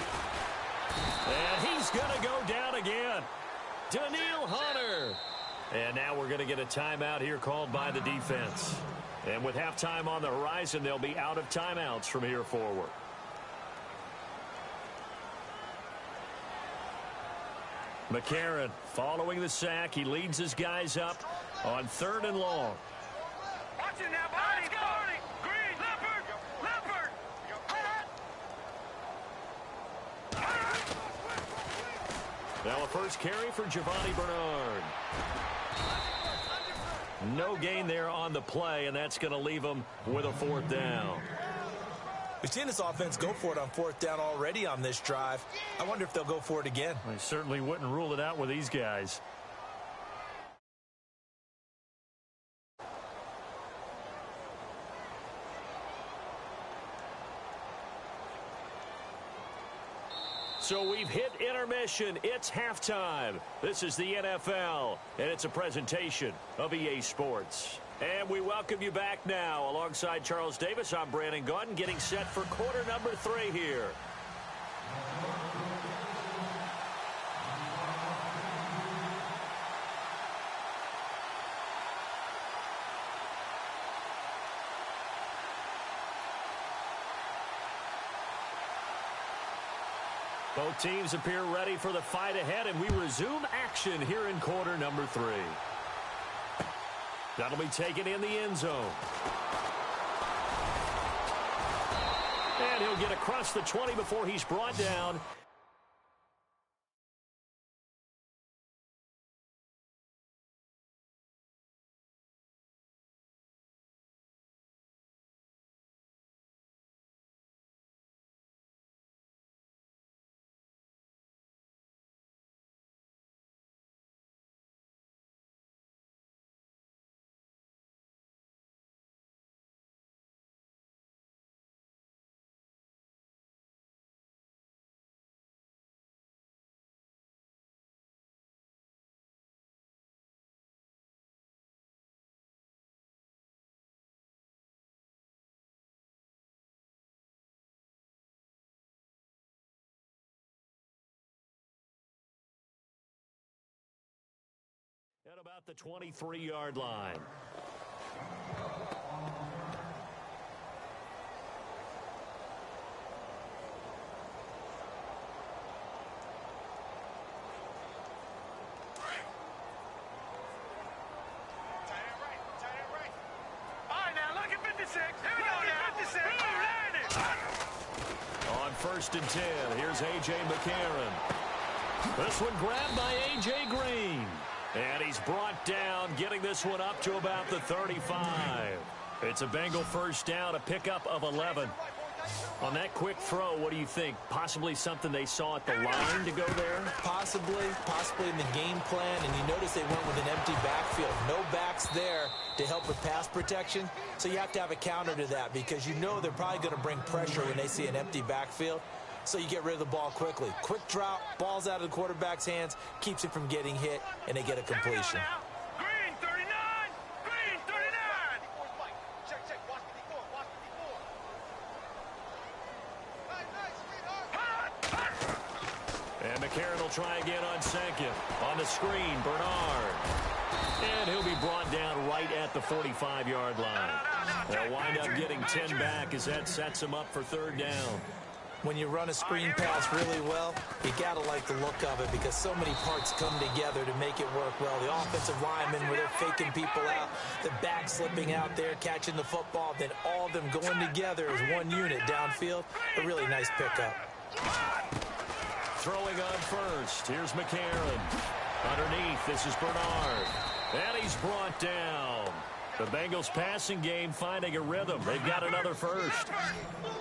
And he's going to go down again. Daniil Hunter. And now we're going to get a timeout here called by the defense. And with halftime on the horizon, they'll be out of timeouts from here forward. McCarron following the sack. He leads his guys up on 3rd and long. Watch it now, Barney. Green. Leopard. Now a first carry for Giovanni Bernard. No gain there on the play, and that's going to leave them with a 4th down. We've seen this offense go for it on 4th down already on this drive. I wonder if they'll go for it again. I certainly wouldn't rule it out with these guys. So we've hit intermission. It's halftime. This is the NFL, and it's a presentation of EA Sports. And we welcome you back now. Alongside Charles Davis, I'm Brandon Gaudin, getting set for quarter number 3 here. Both teams appear ready for the fight ahead, and we resume action here in quarter number 3. That'll be taken in the end zone. And he'll get across the 20 before he's brought down. At about the 23-yard line. On 1st and 10, here's A.J. McCarron. This one grabbed by A.J. Green. And he's brought down, getting this one up to about the 35. It's a Bengal first down, a pickup of 11. On that quick throw, what do you think? Possibly something they saw at the line to go there? Possibly in the game plan, and you notice they went with an empty backfield. No backs there to help with pass protection, so you have to have a counter to that because you know they're probably going to bring pressure when they see an empty backfield. so you get rid of the ball quickly. Quick drop, ball's out of the quarterback's hands, keeps it from getting hit, and they get a completion. Green 39! Green 39! And McCarron will try again on second. On the screen, Bernard. And he'll be brought down right at the 45-yard line. They'll wind up getting 10 back as that sets them up for third down. When you run a screen pass really well, you got to like the look of it because so many parts come together to make it work well. The offensive linemen, where they're faking people out, the back slipping out there, catching the football, then all of them going together as one unit downfield. A really nice pickup. Throwing on first. Here's McCarron. Underneath, this is Bernard. And he's brought down. The Bengals passing game finding a rhythm. They've got another first.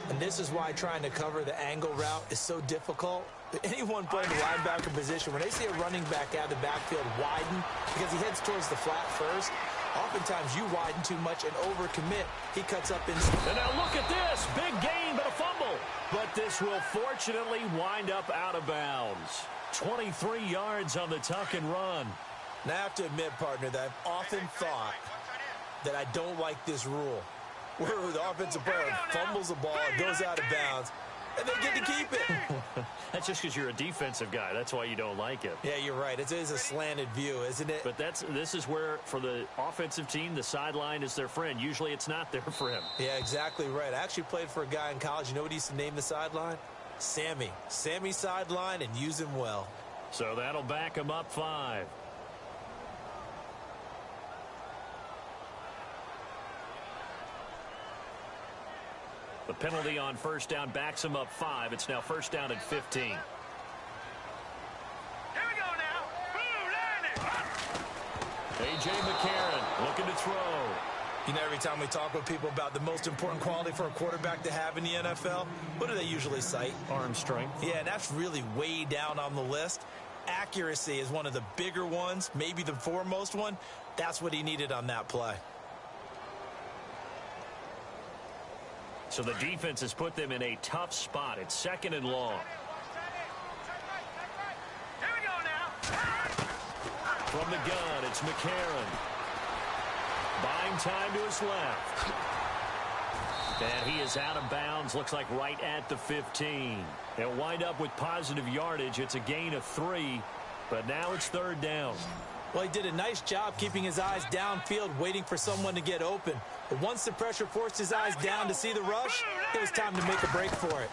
And this is why trying to cover the angle route is so difficult. Anyone playing the linebacker position, when they see a running back out of the backfield widen because he heads towards the flat first, oftentimes you widen too much and overcommit. He cuts up inside. And now look at this. Big gain, but a fumble. But this will fortunately wind up out of bounds. 23 yards on the tuck and run. Now, I have to admit, partner, that I've often thought that I don't like this rule, where the offensive player fumbles the ball, it goes out of bounds, and they get to keep it. That's just because you're a defensive guy. That's why you don't like it. Yeah, you're right. It is a slanted view, isn't it? But this is where, for the offensive team, the sideline is their friend. Usually it's not there for him. Yeah, exactly right. I actually played for a guy in college. You know what he used to name the sideline? Sammy. Sammy sideline, and use him well. So that'll back him up 5. The penalty on first down backs him up 5. It's now first down and 15. Here we go now. Boom, land it. A.J. McCarron looking to throw. You know, every time we talk with people about the most important quality for a quarterback to have in the NFL, what do they usually cite? Arm strength. Yeah, and that's really way down on the list. Accuracy is one of the bigger ones, maybe the foremost one. That's what he needed on that play. So the defense has put them in a tough spot. It's second and long. Here we go now. From the gun, it's McCarron. Buying time to his left. And he is out of bounds, looks like right at the 15. They'll wind up with positive yardage. It's a gain of 3, but now it's third down. Well, he did a nice job keeping his eyes downfield, waiting for someone to get open. But once the pressure forced his eyes down to see the rush, it was time to make a break for it.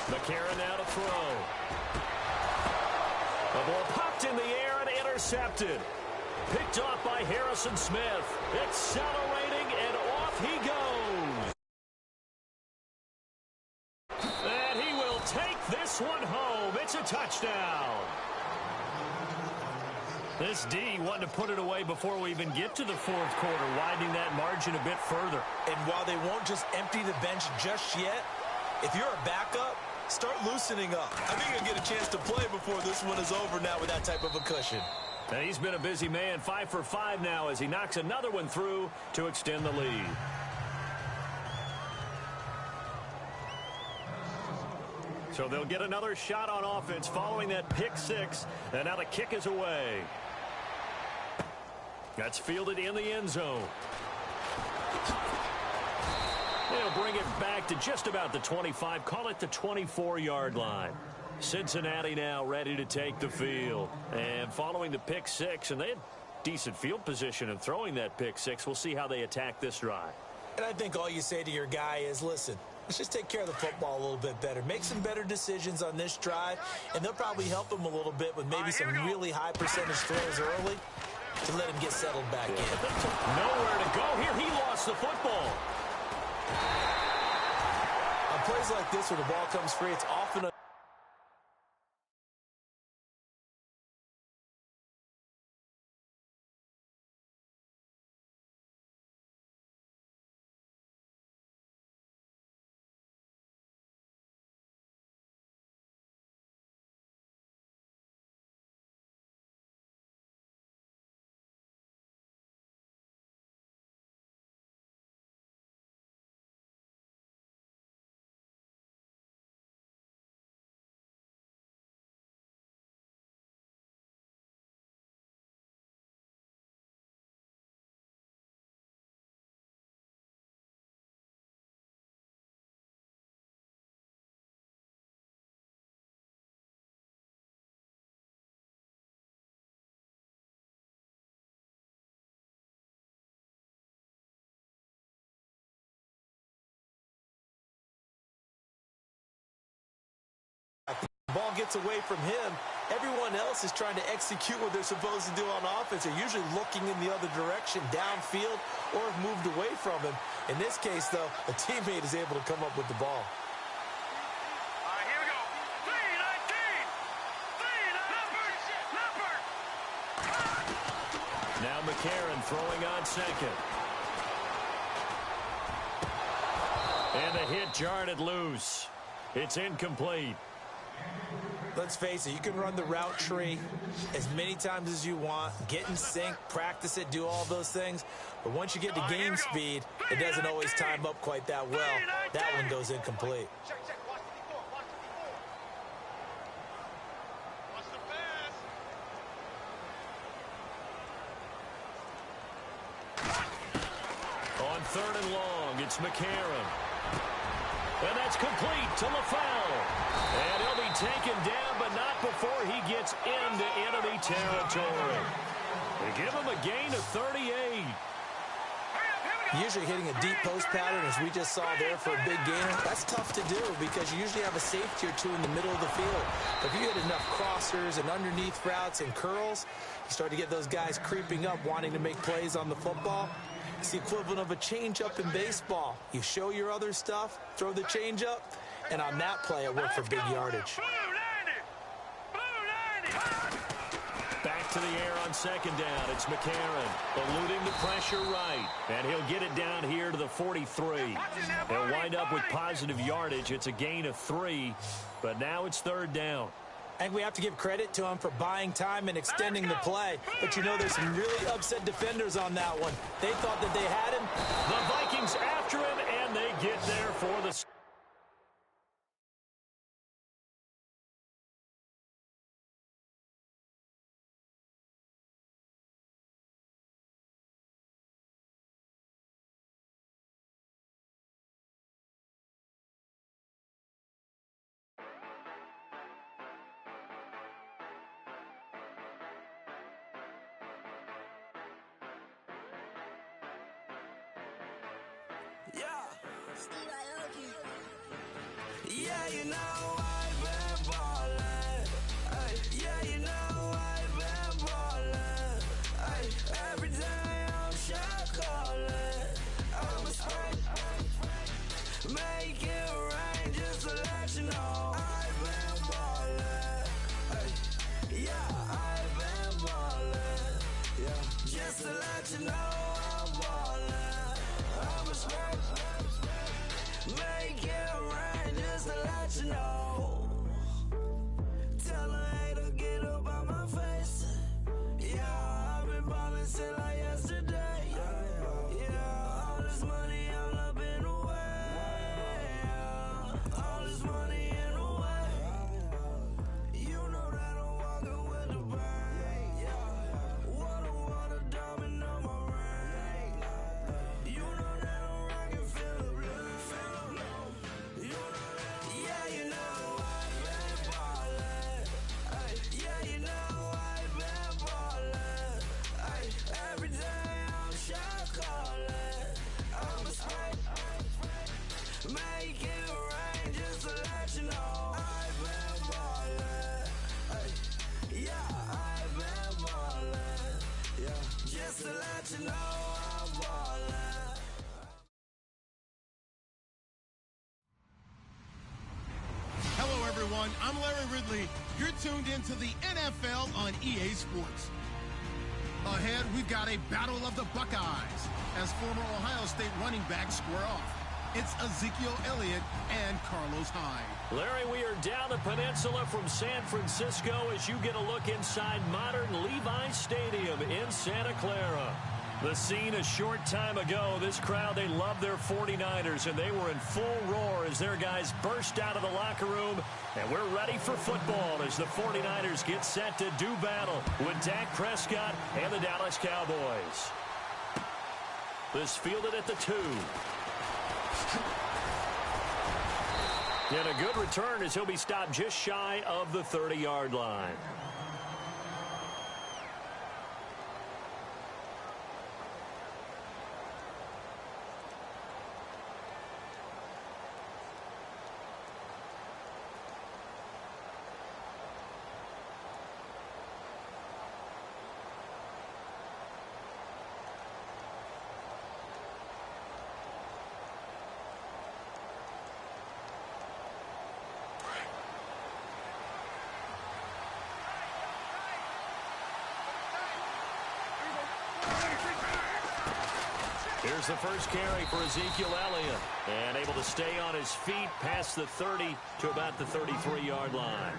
McCarron now to throw. The ball popped in the air and intercepted. Picked off by Harrison Smith. Accelerating, and off he goes. And he will take this one home. It's a touchdown. This D wanted to put it away before we even get to the fourth quarter, widening that margin a bit further. And while they won't just empty the bench just yet, if you're a backup, start loosening up. I think you'll get a chance to play before this one is over now with that type of a cushion. And he's been a busy man, 5 for 5 now as he knocks another one through to extend the lead. So they'll get another shot on offense following that pick 6, and now the kick is away. That's fielded in the end zone. They'll bring it back to just about the 25, call it the 24-yard line. Cincinnati now ready to take the field. And following the pick 6, and they had decent field position in throwing that pick 6. We'll see how they attack this drive. And I think all you say to your guy is, listen, let's just take care of the football a little bit better. Make some better decisions on this drive, and they'll probably help him a little bit with maybe some really high percentage throws early to let him get settled back in. Nowhere to go here. He lost the football. On plays like this where the ball comes free, it's often a ball gets away from him, everyone else is trying to execute what they're supposed to do on offense. They're usually looking in the other direction, downfield, or have moved away from him. In this case, though, a teammate is able to come up with the ball. All right, here we go. 3-19. Now McCarron throwing on second. And the hit jarred it loose. It's incomplete. Let's face it, you can run the route tree as many times as you want, get in sync, practice it, do all those things. But once you get to game speed, it doesn't always time up quite that well. That one goes incomplete. On 3rd and long, it's McCarron. And that's complete to LaFell. And he'll be taken down, but not before he gets into enemy territory. They give him a gain of 38. Usually hitting a deep post pattern, as we just saw there for a big gainer, that's tough to do because you usually have a safety or two in the middle of the field. But if you hit enough crossers and underneath routes and curls, you start to get those guys creeping up, wanting to make plays on the football. It's the equivalent of a changeup in baseball. You show your other stuff, throw the changeup, and on that play, it worked for big yardage. Back to the air on 2nd down. It's McCarron eluding the pressure right. And he'll get it down here to the 43. They'll wind up with positive yardage. It's a gain of 3, but now it's 3rd down. I think we have to give credit to him for buying time and extending the play. But you know there's some really upset defenders on that one. They thought that they had him. The Vikings after him, and they get there for the... Yeah, you know I've been ballin'. Ay, yeah, you know I've been ballin'. Ay, every day I'm shot callin'. I'm a spring, make it rain just to let you know I've been ballin'. Ay, yeah, I've been ballin'. Yeah, just to let you know I'm ballin'. I'm a spring, make it rain just to let you know. Tell a hater get up on my face. Yeah, I've been ballin' since like yesterday. Yeah, all this money all up in the way. All this money in the way. You know that I'm walking with the bank. Water, diamond on my ring. You know that I'm rockin' feel the blue. You know that, yeah, you know I've been ballin'. Ay, yeah, you know I've been ballin'. Ay, every day I'm shot callin'. I'm a spray, make it rain just to let you know I've been ballin'. Ay, yeah, I've been ballin'. Yeah, just to let you know I'm ballin'. Hello, everyone. I'm Larry Ridley. You're tuned into the NFL on EA Sports. Ahead, we've got a battle of the Buckeyes as former Ohio State running backs square off. It's Ezekiel Elliott and Carlos Hyde. Larry, we are down the peninsula from San Francisco as you get a look inside modern Levi Stadium in Santa Clara. The scene a short time ago, this crowd, they love their 49ers, and they were in full roar as their guys burst out of the locker room. And we're ready for football as the 49ers get set to do battle with Dak Prescott and the Dallas Cowboys. This fielded at the 2. And a good return as he'll be stopped just shy of the 30-yard line. Here's the first carry for Ezekiel Elliott. And able to stay on his feet past the 30 to about the 33-yard line.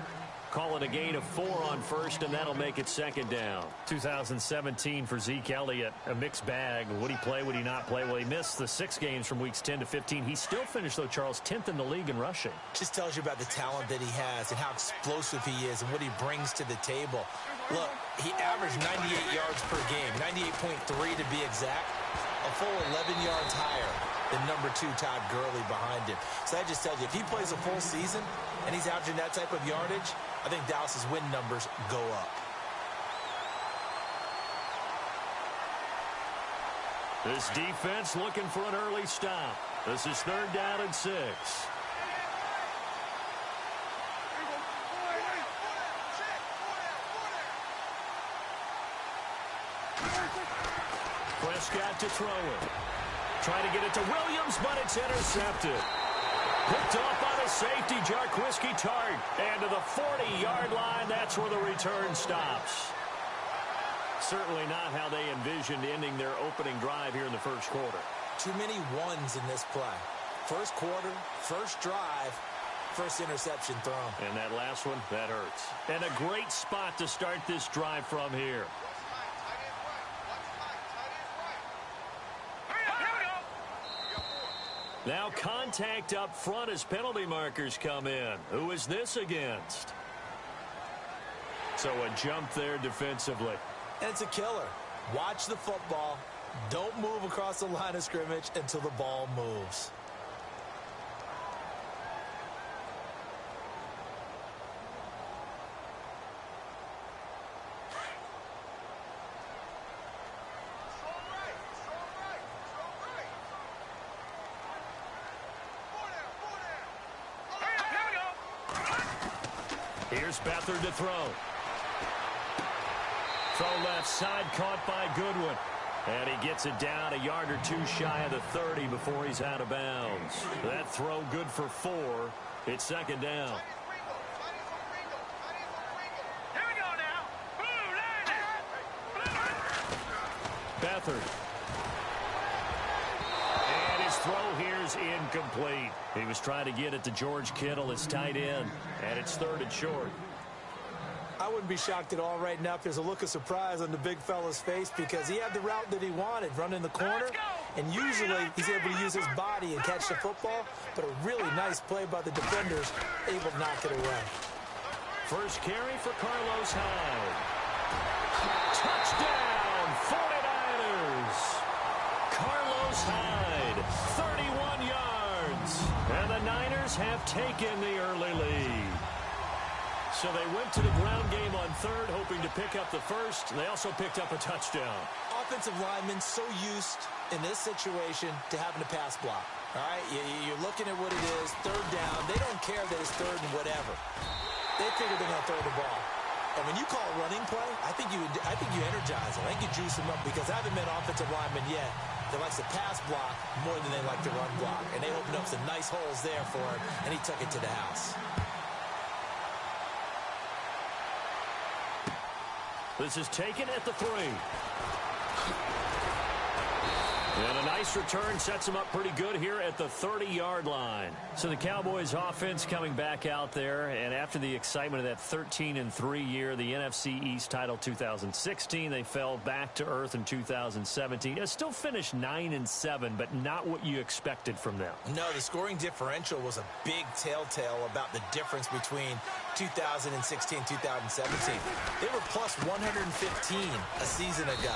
Call it a gain of 4 on first, and that'll make it second down. 2017 for Zeke Elliott, a mixed bag. Would he play, would he not play? Well, he missed the 6 games from weeks 10 to 15. He still finished, though, Charles, 10th in the league in rushing. Just tells you about the talent that he has and how explosive he is and what he brings to the table. Look, he averaged 98 yards per game, 98.3 to be exact, a full 11 yards higher than number 2 Todd Gurley behind him. So that just tells you, if he plays a full season and he's averaging that type of yardage, I think Dallas's win numbers go up. This defense looking for an early stop. This is 3rd down and 6. Prescott to throw it. Trying to get it to Williams, but it's intercepted. Picked off by the safety, Jarquiski Tart. And to the 40-yard line, that's where the return stops. Certainly not how they envisioned ending their opening drive here in the first quarter. Too many ones in this play. First quarter, first drive, first interception thrown. And that last one, that hurts. And a great spot to start this drive from here. Now contact up front as penalty markers come in. Who is this against? So a jump there defensively. And it's a killer. Watch the football. Don't move across the line of scrimmage until the ball moves. Here's Beathard to throw. Throw left side, caught by Goodwin. And he gets it down a yard or 2 shy of the 30 before he's out of bounds. That throw good for 4. It's second down. Here we go now. Beathard. And his throw here's incomplete. He was trying to get it to George Kittle, his tight end. And it's 3rd and short. I wouldn't be shocked at all right now if there's a look of surprise on the big fella's face because he had the route that he wanted, running the corner, and usually he's able to use his body and catch the football, but a really nice play by the defenders, able to knock it away. First carry for Carlos Hyde. Touchdown, 49ers. Carlos Hyde, 31 yards. And the Niners have taken the early lead. So they went to the ground game on 3rd, hoping to pick up the first. They also picked up a touchdown. Offensive linemen so used in this situation to having to pass block. All right, you're looking at what it is, 3rd down. They don't care that it's 3rd and whatever. They figure they're going to throw the ball. And when you call a running play, I think you energize them. I think you juice them up because I haven't met offensive linemen yet that likes to pass block more than they like to run block. And they opened up some nice holes there for him, and he took it to the house. This is taken at the 3. And a nice return sets him up pretty good here at the 30-yard line. So the Cowboys offense coming back out there, and after the excitement of that 13-3 year, the NFC East title 2016, they fell back to earth in 2017. They still finished 9-7, but not what you expected from them. No, the scoring differential was a big telltale about the difference between 2016 2017. They were plus 115 a season ago.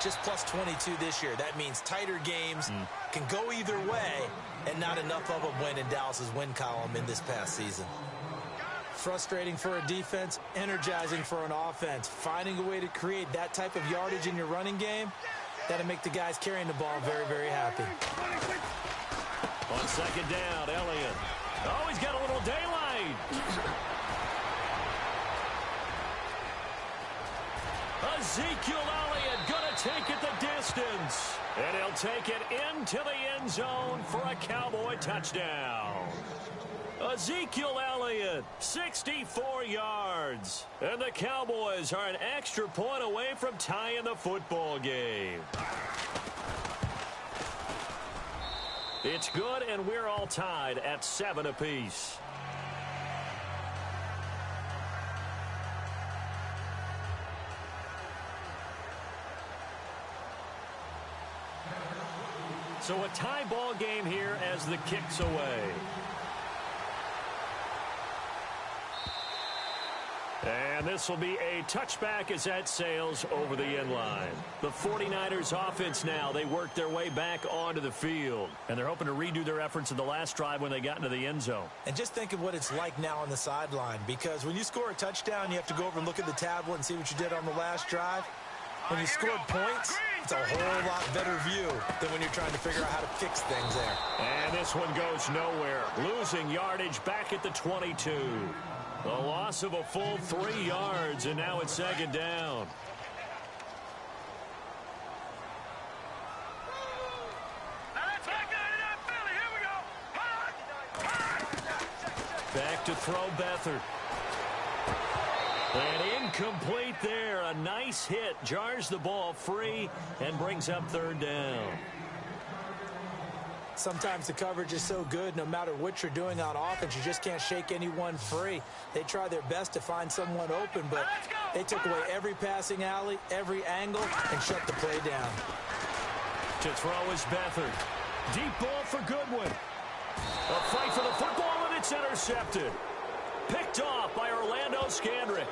Just plus 22 this year. That means tighter games can go either way, and not enough of them win in Dallas's win column in this past season. Frustrating for a defense, energizing for an offense. Finding a way to create that type of yardage in your running game, that'll make the guys carrying the ball very, very happy. On second down, Elliott. Oh, he's got a little daylight. Ezekiel Elliott going to take it the distance. And he'll take it into the end zone for a Cowboy touchdown. Ezekiel Elliott, 64 yards. And the Cowboys are an extra point away from tying the football game. It's good, and we're all tied at 7 apiece. So a tie ball game here as the kick's away. And this will be a touchback as that sails over the end line. The 49ers offense now, they work their way back onto the field. And they're hoping to redo their efforts in the last drive when they got into the end zone. And just think of what it's like now on the sideline. Because when you score a touchdown, you have to go over and look at the tablet and see what you did on the last drive. When you scored points, it's a whole lot better view than when you're trying to figure out how to fix things there. And this one goes nowhere. Losing yardage back at the 22. The loss of a full 3 yards, and now it's second down. Back to throw Beathard. And incomplete there. A nice hit. Jars the ball free and brings up third down. Sometimes the coverage is so good, no matter what you're doing on offense, you just can't shake anyone free. They try their best to find someone open, but they took away every passing alley, every angle, and shut the play down. To throw is Beathard. Deep ball for Goodwin. A fight for the football, and it's intercepted. Picked off by Orlando Scandrick.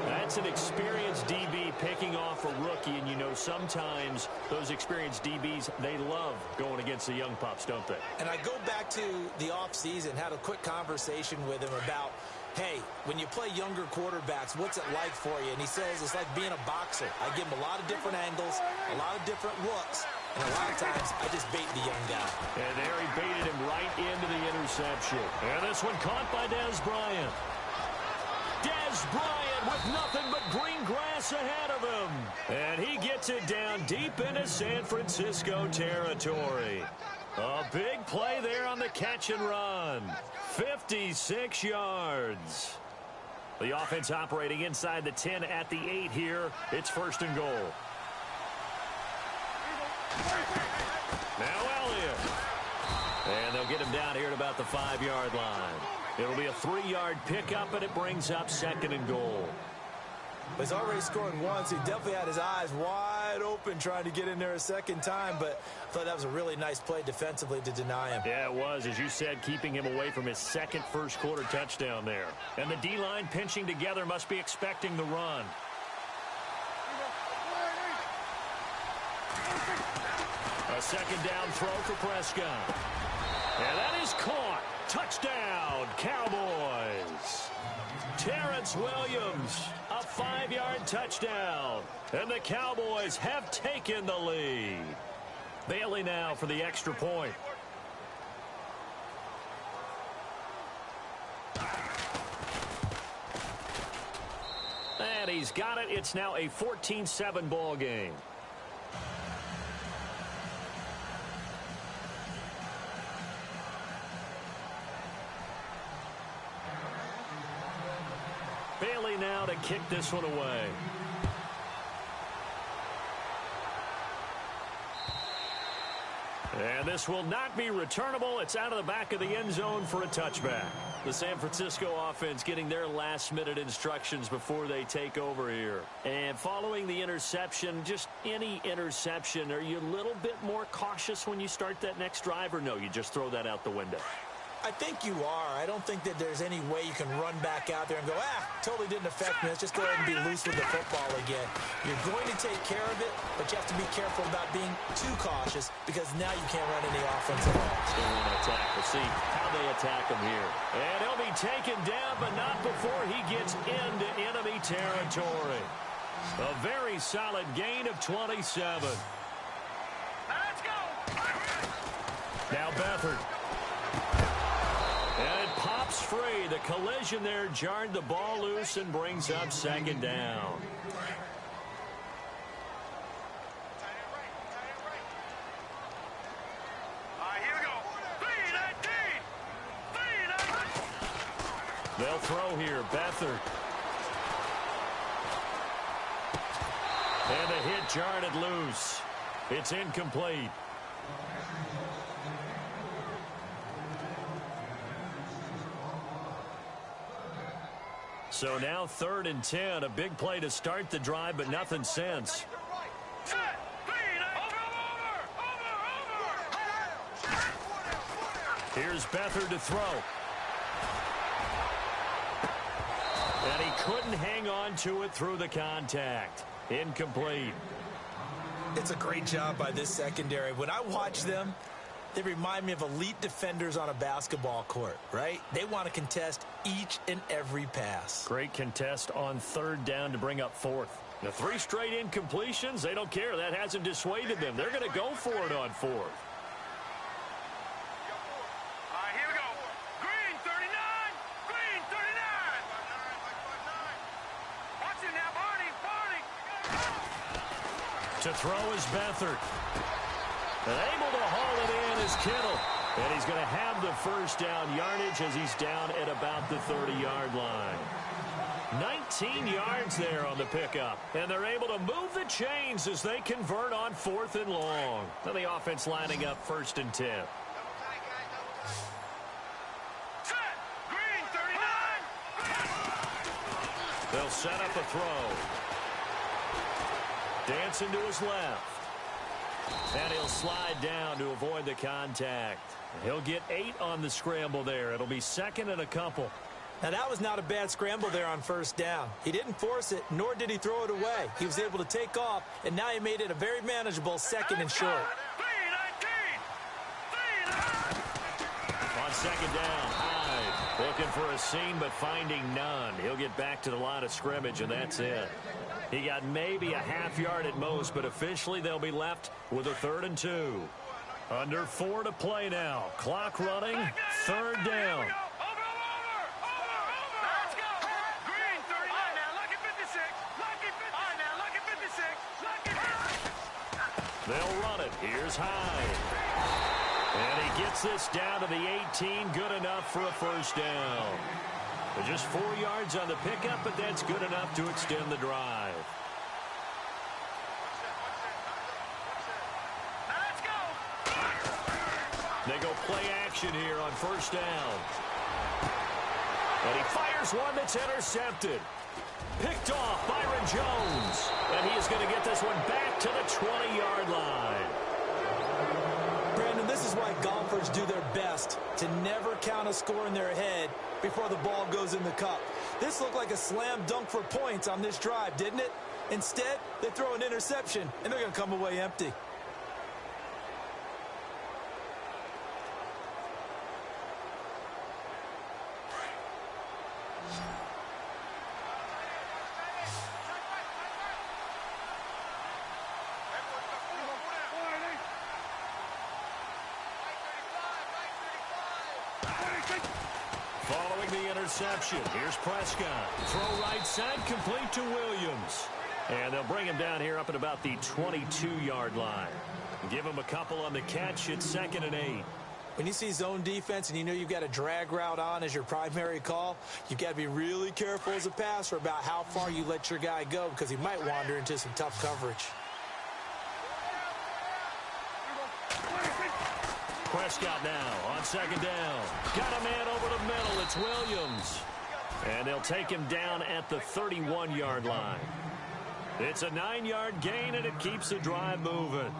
That's an experienced DB picking off a rookie, and you know sometimes those experienced DBs, they love going against the young pups, don't they? And I go back to the offseason, had a quick conversation with him about, hey, when you play younger quarterbacks, what's it like for you? And he says it's like being a boxer. I give him a lot of different angles, a lot of different looks, and a lot of times I just bait the young guy. And there he baited him right into the interception. And this one caught by Dez Bryant. Dez Bryant with nothing but green grass ahead of him. And he gets it down deep into San Francisco territory. A big play there on the catch and run. 56 yards. The offense operating inside the 10 at the 8 here. It's first and goal. Now Elliott. And they'll get him down here at about the 5-yard line. It'll be a 3-yard pickup, and it brings up second and goal. He's already scored once. He definitely had his eyes wide open trying to get in there a second time, but I thought that was a really nice play defensively to deny him. Yeah, it was, as you said, keeping him away from his second first-quarter touchdown there. And the D-line pinching together must be expecting the run. A second down throw for Prescott. And that is caught. Touchdown, Cowboys. Terrence Williams, a 5-yard touchdown. And the Cowboys have taken the lead. Bailey now for the extra point. And he's got it. It's now a 14-7 ball game. Bailey now to kick this one away. And this will not be returnable. It's out of the back of the end zone for a touchback. The San Francisco offense getting their last-minute instructions before they take over here. And following the interception, just any interception, are you a little bit more cautious when you start that next drive, or no, you just throw that out the window? I think you are. I don't think that there's any way you can run back out there and go, totally didn't affect me. Let's just go ahead and be loose with the football again. You're going to take care of it, but you have to be careful about being too cautious because now you can't run any offense at all. Still want to attack. We'll see how they attack him here. And he'll be taken down, but not before he gets into enemy territory. A very solid gain of 27. Let's go. Now Beathard. And it pops free. The collision there jarred the ball loose and brings up second down. They'll throw here. Beathard. And the hit jarred it loose. It's incomplete. So now 3rd and 10. A big play to start the drive, but nothing since. Here's Beathard to throw. And he couldn't hang on to it through the contact. Incomplete. It's a great job by this secondary. When I watch them, they remind me of elite defenders on a basketball court, right? They want to contest each and every pass. Great contest on 3rd down to bring up 4th. The 3 straight incompletions, they don't care. That hasn't dissuaded them. They're going to go for it on 4th. To throw is Beathard. And able to haul it in is Kittle. And he's going to have the first down yardage as he's down at about the 30-yard line. 19 yards there on the pickup. And they're able to move the chains as they convert on 4th and long. Now the offense lining up 1st and 10. They'll set up a throw. Dancing to his left. And he'll slide down to avoid the contact. He'll get 8 on the scramble there. It'll be 2nd and a couple. Now, that was not a bad scramble there on 1st down. He didn't force it, nor did he throw it away. He was able to take off, and now he made it a very manageable 2nd and short. On 2nd down, Hyde looking for a seam, but finding none. He'll get back to the line of scrimmage, and that's it. He got maybe a half yard at most, but officially they'll be left with a 3rd and 2. Under 4 to play now. Clock running. 3rd down. They'll run it. Here's Hyde. And he gets this down to the 18. Good enough for a first down. But just 4 yards on the pickup, but that's good enough to extend the drive. They go play action here on 1st down. And he fires one that's intercepted. Picked off Byron Jones. And he is going to get this one back to the 20-yard line. Brandon, this is why golfers do their best to never count a score in their head before the ball goes in the cup. This looked like a slam dunk for points on this drive, didn't it? Instead, they throw an interception, and they're going to come away empty. Following the interception, here's Prescott. Throw right side, complete to Williams. And they'll bring him down here up at about the 22-yard line. Give him a couple on the catch. It's 2nd and 8. When you see zone defense and you know you've got a drag route on as your primary call, you've got to be really careful as a passer about how far you let your guy go because he might wander into some tough coverage. Prescott now on 2nd down. Got a man over the middle. It's Williams. And they'll take him down at the 31-yard line. It's a 9-yard gain, and it keeps the drive moving.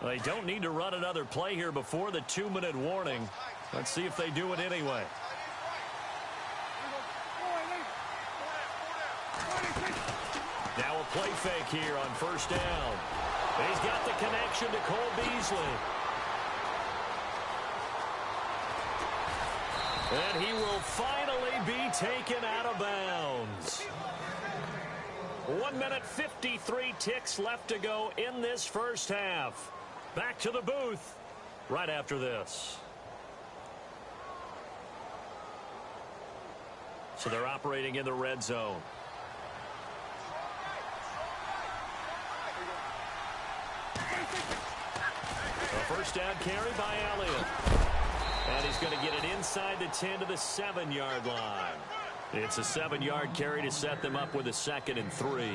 They don't need to run another play here before the 2-minute warning. Let's see if they do it anyway. Now a play fake here on 1st down. He's got the connection to Cole Beasley. And he will finally be taken out of bounds. 1 minute 53 ticks left to go in this first half. Back to the booth right after this. So they're operating in the red zone. A first down carry by Elliott. And he's going to get it inside the 10 to the 7-yard line. It's a 7-yard carry to set them up with a 2nd and 3.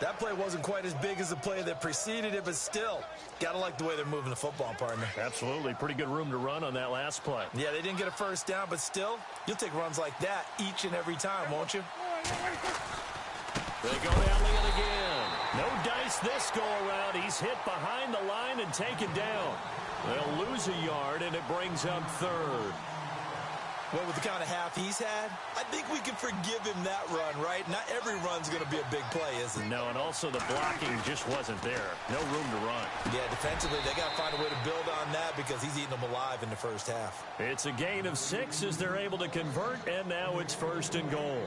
That play wasn't quite as big as the play that preceded it, but still, got to like the way they're moving the football, partner. Absolutely. Pretty good room to run on that last play. Yeah, they didn't get a first down, but still, you'll take runs like that each and every time, won't you? They go to Elliott again. No dice this go-around. He's hit behind the line and taken down. They'll lose a yard, and it brings up third. Well, with the kind of half he's had, I think we can forgive him that run, right? Not every run's going to be a big play, is it? No, and also the blocking just wasn't there. No room to run. Yeah, defensively, they got to find a way to build on that because he's eating them alive in the first half. It's a gain of 6 as they're able to convert, and now it's 1st and goal.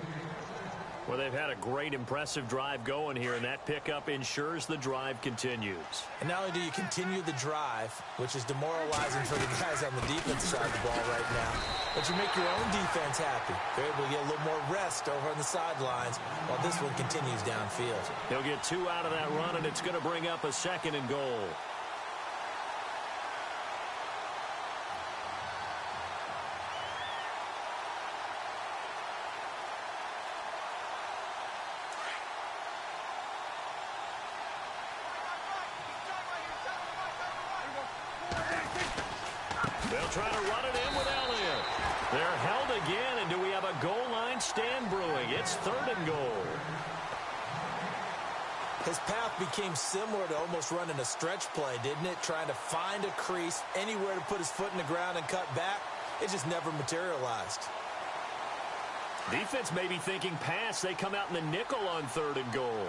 Well, they've had a great, impressive drive going here, and that pickup ensures the drive continues. And not only do you continue the drive, which is demoralizing for the guys on the defensive side of the ball right now, but you make your own defense happy. They're able to get a little more rest over on the sidelines while this one continues downfield. He'll get 2 out of that run, and it's going to bring up a 2nd and goal. They'll try to run it in with Elliott. They're held again, and do we have a goal line stand brewing? It's 3rd and goal. His path became similar to almost running a stretch play, didn't it? Trying to find a crease, anywhere to put his foot in the ground and cut back. It just never materialized. Defense may be thinking pass. They come out in the nickel on 3rd and goal.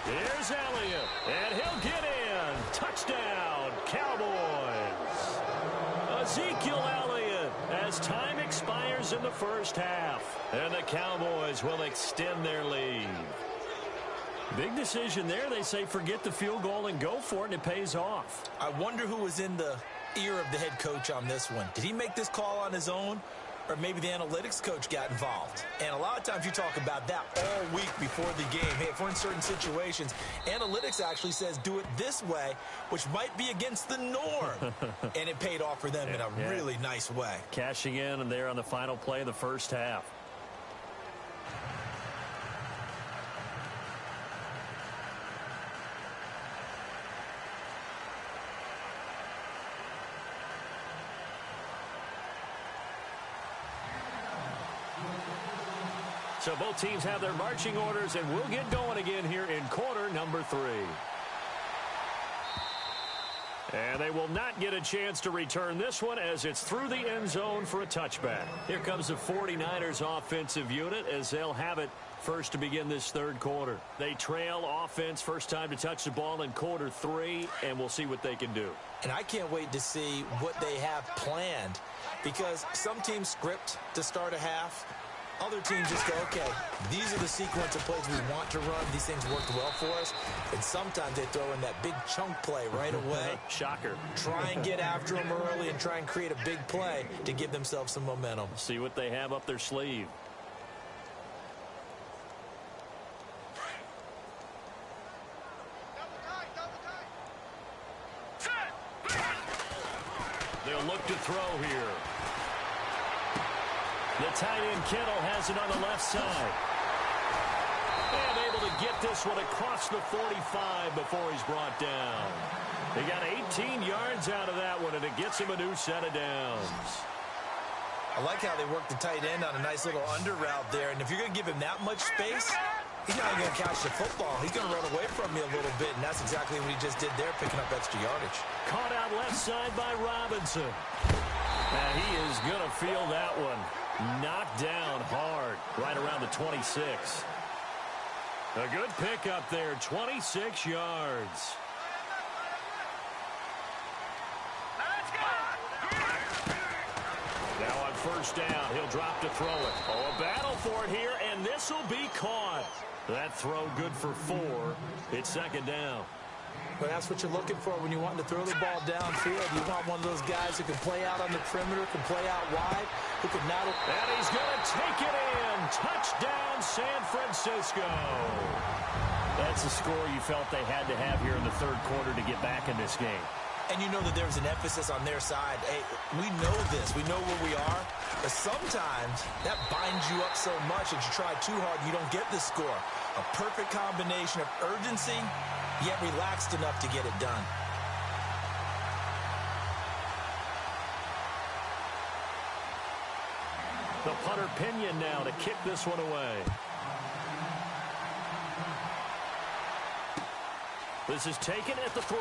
Here's Elliott, and he'll get in. Touchdown, Cowboys. Ezekiel Elliott as time expires in the first half. And the Cowboys will extend their lead. Big decision there. They say forget the field goal and go for it, and it pays off. I wonder who was in the ear of the head coach on this one. Did he make this call on his own? Or maybe the analytics coach got involved. And a lot of times you talk about that all week before the game. Hey, if we're in certain situations, analytics actually says do it this way, which might be against the norm. And it paid off for them in a really nice way. Cashing in and there on the final play of the first half. So both teams have their marching orders, and we'll get going again here in quarter number 3. And they will not get a chance to return this one as it's through the end zone for a touchback. Here comes the 49ers offensive unit as they'll have it first to begin this 3rd quarter. They trail offense, first time to touch the ball in quarter 3, and we'll see what they can do. And I can't wait to see what they have planned, because some teams script to start a half. Other teams just go, okay, these are the sequence of plays we want to run. These things worked well for us. And sometimes they throw in that big chunk play right away. Shocker. Try and get after them early and try and create a big play to give themselves some momentum. See what they have up their sleeve. They'll look to throw here. The tight end Kittle has it on the left side. And able to get this one across the 45 before he's brought down. He got 18 yards out of that one, and it gets him a new set of downs. I like how they work the tight end on a nice little under route there. And if you're going to give him that much space, he's not going to catch the football. He's going to run away from you a little bit, and that's exactly what he just did there, picking up extra yardage. Caught out left side by Robinson. Now he is going to feel that one. Knocked down hard right around the 26. A good pickup there, 26 yards. Now on first down, he'll drop to throw it. Oh, a battle for it here, and this will be caught. That throw good for 4. It's 2nd down. But that's what you're looking for when you want to throw the ball downfield. You want one of those guys who can play out on the perimeter, can play out wide, who can not... And he's going to take it in. Touchdown, San Francisco. That's the score you felt they had to have here in the 3rd quarter to get back in this game. And you know that there's an emphasis on their side. Hey, we know this. We know where we are. But sometimes that binds you up so much that you try too hard and you don't get the score. A perfect combination of urgency, yet relaxed enough to get it done. The punter Pinion now to kick this one away. This is taken at the 3.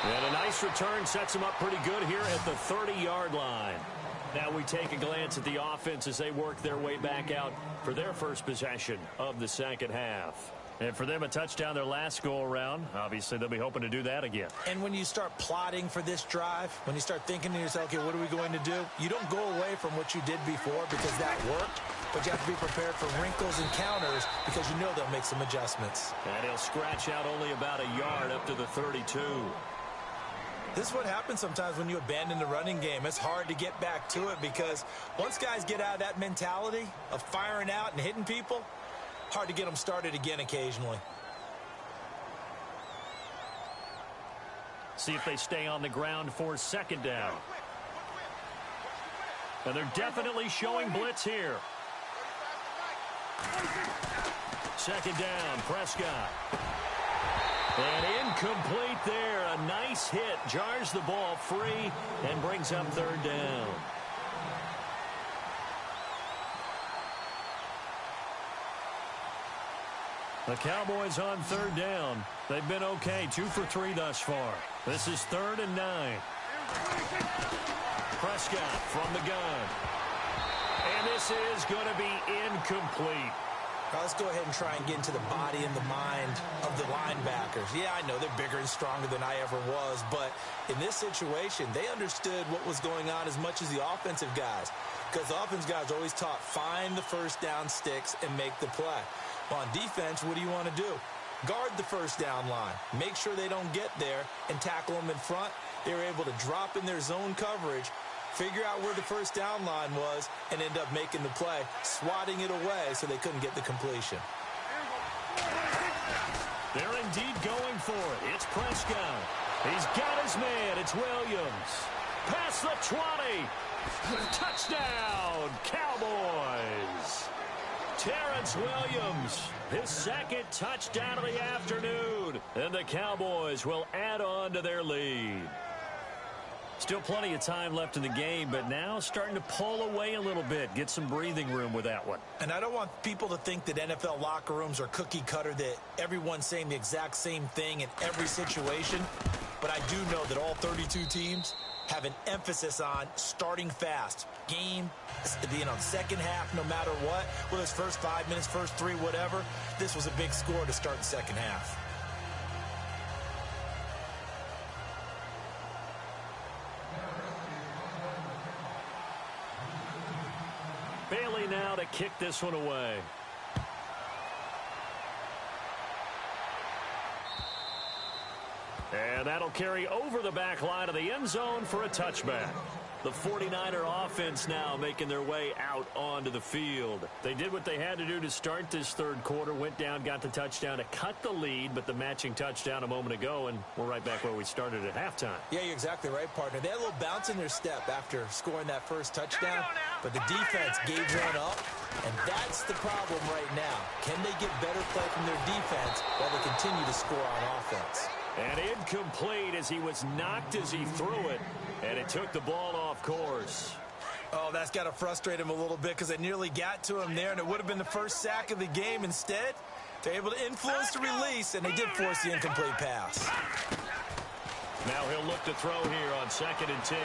And a nice return sets them up pretty good here at the 30-yard line. Now we take a glance at the offense as they work their way back out for their first possession of the second half. And for them, a touchdown their last go-around. Obviously, they'll be hoping to do that again. And when you start plotting for this drive, when you start thinking to yourself, okay, what are we going to do? You don't go away from what you did before because that worked, but you have to be prepared for wrinkles and counters because you know they'll make some adjustments. And he'll scratch out only about a yard up to the 32. This is what happens sometimes when you abandon the running game. It's hard to get back to it because once guys get out of that mentality of firing out and hitting people, hard to get them started again occasionally. See if they stay on the ground for second down. And they're definitely showing blitz here. Second down, Prescott. And incomplete there. A nice hit. Jars the ball free and brings up third down. The Cowboys on third down. They've been okay. 2 for 3 thus far. This is 3rd and 9. Prescott from the gun. And this is going to be incomplete. Now let's go ahead and try and get into the body and the mind of the linebackers. Yeah, I know they're bigger and stronger than I ever was, but in this situation, they understood what was going on as much as the offensive guys. Because the offensive guys are always taught, find the first down sticks and make the play. Well, on defense, what do you want to do? Guard the first down line. Make sure they don't get there and tackle them in front. They were able to drop in their zone coverage, figure out where the first down line was, and end up making the play, swatting it away so they couldn't get the completion. They're indeed going for it. It's Prescott. He's got his man. It's Williams. Past the 20. Touchdown, Cowboys. Terrence Williams, his second touchdown of the afternoon. And the Cowboys will add on to their lead. Still plenty of time left in the game, but now starting to pull away a little bit. Get some breathing room with that one. And I don't want people to think that NFL locker rooms are cookie cutter, that everyone's saying the exact same thing in every situation. But I do know that all 32 teams have an emphasis on starting fast. Game, second half, no matter what. Whether it's first 5 minutes, first 3, whatever. This was a big score to start the second half. Bailey now to kick this one away. And that'll carry over the back line of the end zone for a touchback. The 49er offense now making their way out onto the field. They did what they had to do to start this third quarter. Went down, got the touchdown to cut the lead, but the matching touchdown a moment ago, and we're right back where we started at halftime. Yeah, you're exactly right, partner. They had a little bounce in their step after scoring that first touchdown, but the defense gave one up, and that's the problem right now. Can they get better play from their defense while they continue to score on offense? And incomplete as he was knocked as he threw it, and it took the ball off course. Oh, that's got to frustrate him a little bit because they nearly got to him there, and it would have been the first sack of the game. Instead, they're able to influence the release, and they did force the incomplete pass. Now he'll look to throw here on 2nd and 10.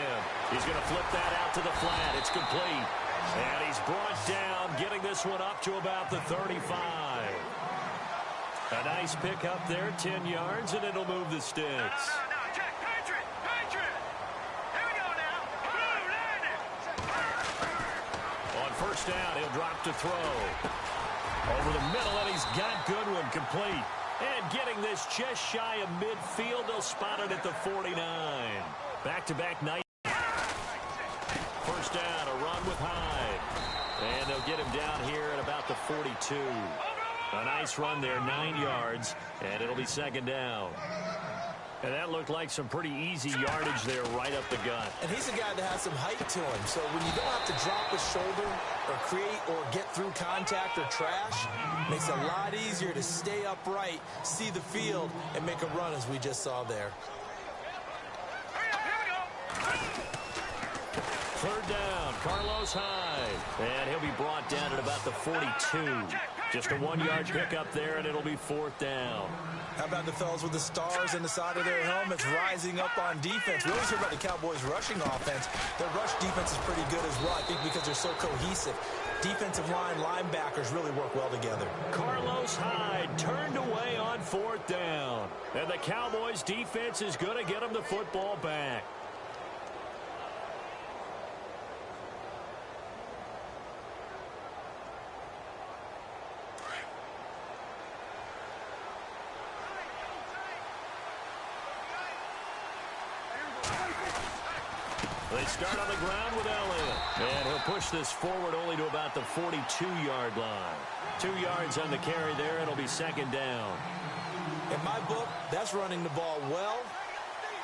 He's going to flip that out to the flat. It's complete. And he's brought down, getting this one up to about the 35. A nice pick up there, 10 yards, and it'll move the sticks. No, check, Patriot! Here we go now! On first down, he'll drop to throw. Over the middle, and he's got Goodwin complete. And getting this just shy of midfield, they'll spot it at the 49. Back-to-back night. First down, a run with Hyde. And they'll get him down here at about the 42. A nice run there, 9 yards, and it'll be second down. And that looked like some pretty easy yardage there right up the gut. And he's a guy that has some height to him. So when you don't have to drop a shoulder or create or get through contact or trash, it makes it a lot easier to stay upright, see the field, and make a run as we just saw there. Third down, Carlos Hyde. And he'll be brought down at about the 42. Just a 1-yard pickup there, and it'll be 4th down. How about the fellas with the stars on the side of their helmets rising up on defense? We always hear about the Cowboys' rushing offense. Their rush defense is pretty good as well, I think, because they're so cohesive. Defensive line, linebackers really work well together. Carlos Hyde turned away on 4th down. And the Cowboys' defense is going to get him the football back. They start on the ground with Elliott. And he'll push this forward only to about the 42-yard line. 2 yards on the carry there. It'll be 2nd down. In my book, that's running the ball well,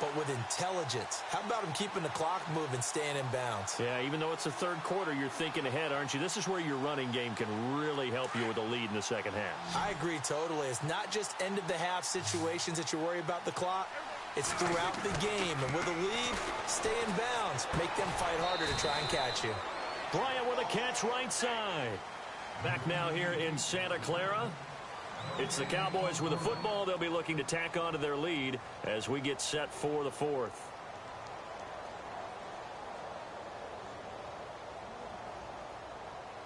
but with intelligence. How about him keeping the clock moving, staying in bounds? Yeah, even though it's the 3rd quarter, you're thinking ahead, aren't you? This is where your running game can really help you with a lead in the 2nd half. I agree totally. It's not just end-of-the-half situations that you worry about the clock. It's throughout the game. And with a lead, stay in bounds. Make them fight harder to try and catch you. Bryant with a catch right side. Back now here in Santa Clara. It's the Cowboys with a football. They'll be looking to tack on to their lead as we get set for the 4th.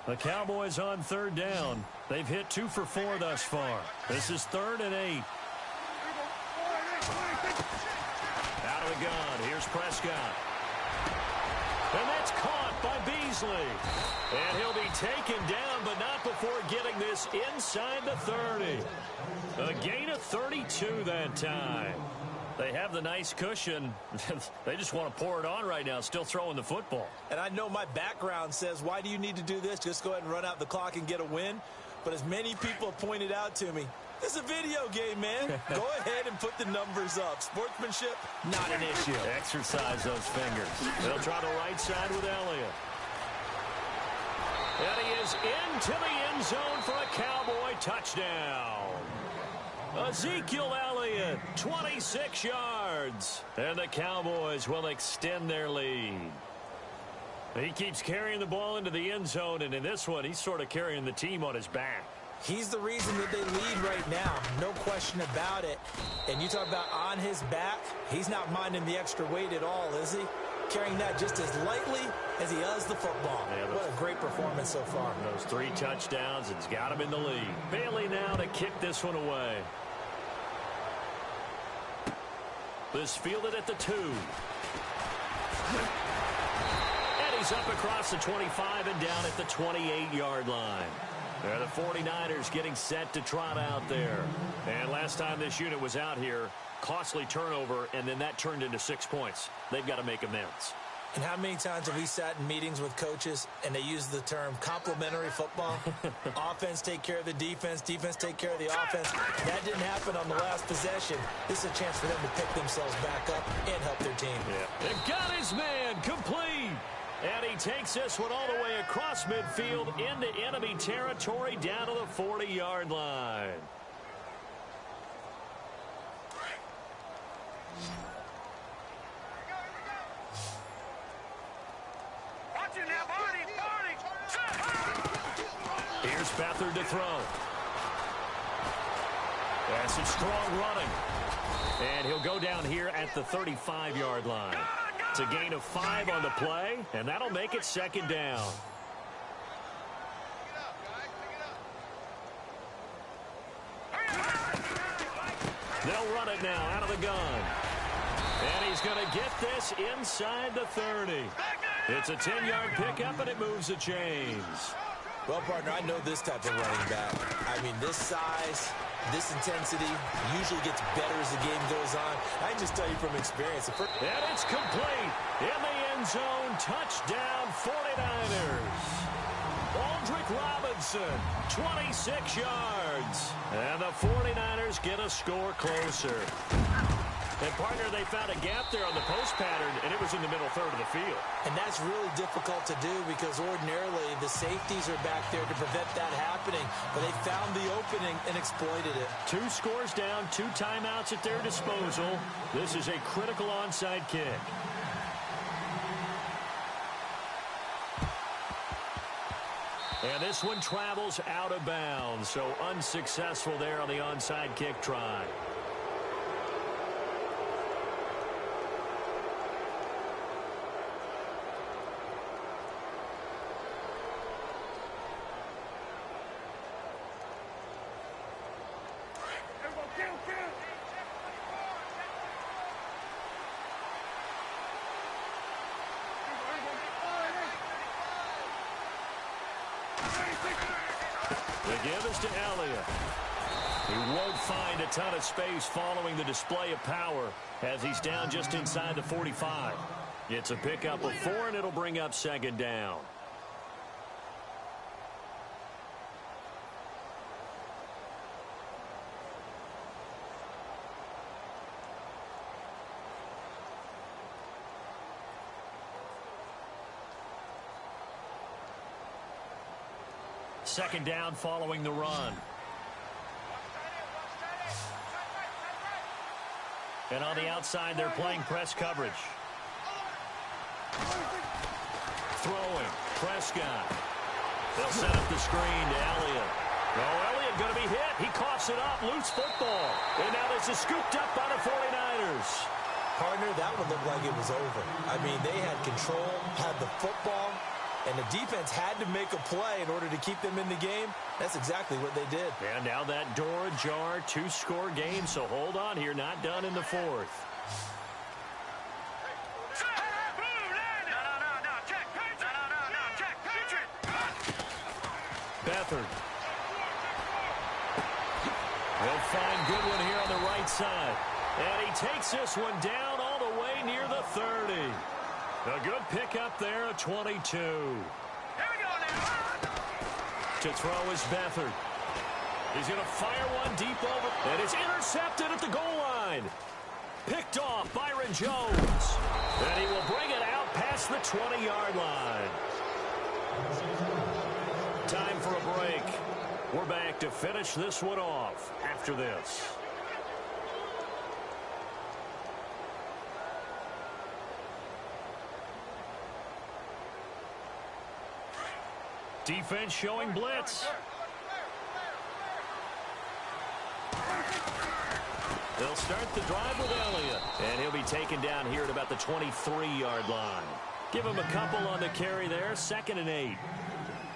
The Cowboys on 3rd down. They've hit 2 for 4 thus far. This is 3rd and 8. Out of the gun. Here's Prescott. And that's caught by Beasley. And he'll be taken down, but not before getting this inside the 30. A gain of 32 that time. They have the nice cushion. They just want to pour it on right now, still throwing the football. And I know my background says, why do you need to do this? Just go ahead and run out the clock and get a win. But as many people have pointed out to me, this is a video game, man. Go ahead and put the numbers up. Sportsmanship, not an issue. Exercise those fingers. They'll try the right side with Elliott. And he is into the end zone for a Cowboy touchdown. Ezekiel Elliott, 26 yards. And the Cowboys will extend their lead. He keeps carrying the ball into the end zone, and in this one, he's sort of carrying the team on his back. He's the reason that they lead right now. No question about it. And you talk about on his back, he's not minding the extra weight at all, is he? Carrying that just as lightly as he does the football. Yeah, what a great performance so far. Those 3 touchdowns, it's got him in the lead. Bailey now to kick this one away. This fielded at the 2. And he's up across the 25 and down at the 28-yard line. They're the 49ers getting set to trot out there. And last time this unit was out here, costly turnover, and then that turned into 6 points. They've got to make amends. And how many times have we sat in meetings with coaches and they use the term complementary football? Offense take care of the defense, defense take care of the offense. That didn't happen on the last possession. This is a chance for them to pick themselves back up and help their team. Yeah. They've got his man complete. And he takes this one all the way across midfield into enemy territory down to the 40-yard line. Here's Beathard to throw. That's some strong running. And he'll go down here at the 35-yard line. It's a gain of 5 on the play, and that'll make it 2nd down. They'll run it now out of the gun. And he's going to get this inside the 30. It's a 10-yard pickup, and it moves the chains. Well, partner, I know this type of running back. I mean, this size, this intensity usually gets better as the game goes on. I can just tell you from experience. And it's complete. In the end zone, touchdown 49ers. Aldrick Robinson, 26 yards. And the 49ers get a score closer. And, partner, they found a gap there on the post pattern, and it was in the middle third of the field. And that's really difficult to do because ordinarily the safeties are back there to prevent that happening. But they found the opening and exploited it. 2 scores down, 2 timeouts at their disposal. This is a critical onside kick. And this one travels out of bounds, so unsuccessful there on the onside kick try. The give is to Elliott. He won't find a ton of space following the display of power as he's down just inside the 45. It's a pickup of 4, and it'll bring up second down. Second down following the run. And on the outside, they're playing press coverage. Throwing. Prescott. They'll set up the screen to Elliott. Oh, Elliott going to be hit. He coughs it up. Loose football. And now this is scooped up by the 49ers. Partner, that one looked like it was over. I mean, they had control, had the football, and the defense had to make a play in order to keep them in the game. That's exactly what they did. And now that door ajar, 2-score game, so hold on here. Not done in the 4th. Beathard. They'll find Goodwin here on the right side. And he takes this one down all the way near the 30. A good pickup there at 22. Here we go now. To throw is Beathard. He's going to fire one deep over. And it's intercepted at the goal line. Picked off Byron Jones. And he will bring it out past the 20-yard line. Time for a break. We're back to finish this one off after this. Defense showing blitz. They'll start the drive with Elliott. And he'll be taken down here at about the 23-yard line. Give him a couple on the carry there. 2nd and 8.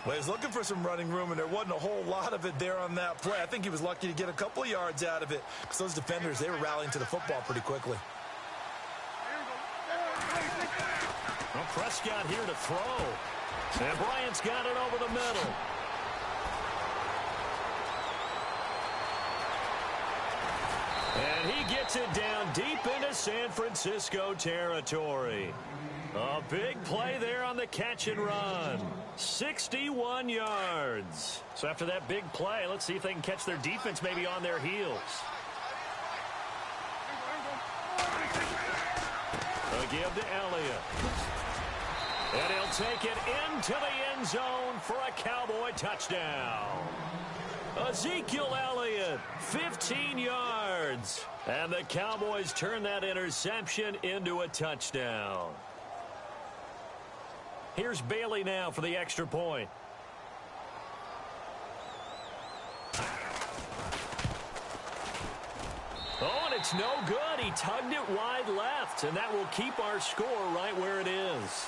Well, he was looking for some running room, and there wasn't a whole lot of it there on that play. I think he was lucky to get a couple of yards out of it because those defenders, they were rallying to the football pretty quickly. Well, Prescott here to throw. And Bryant's got it over the middle. And he gets it down deep into San Francisco territory. A big play there on the catch and run. 61 yards. So after that big play, let's see if they can catch their defense maybe on their heels. A give to Elliott. And he'll take it into the end zone for a Cowboy touchdown. Ezekiel Elliott, 15 yards. And the Cowboys turn that interception into a touchdown. Here's Bailey now for the extra point. Oh, and it's no good. He tugged it wide left, and that will keep our score right where it is.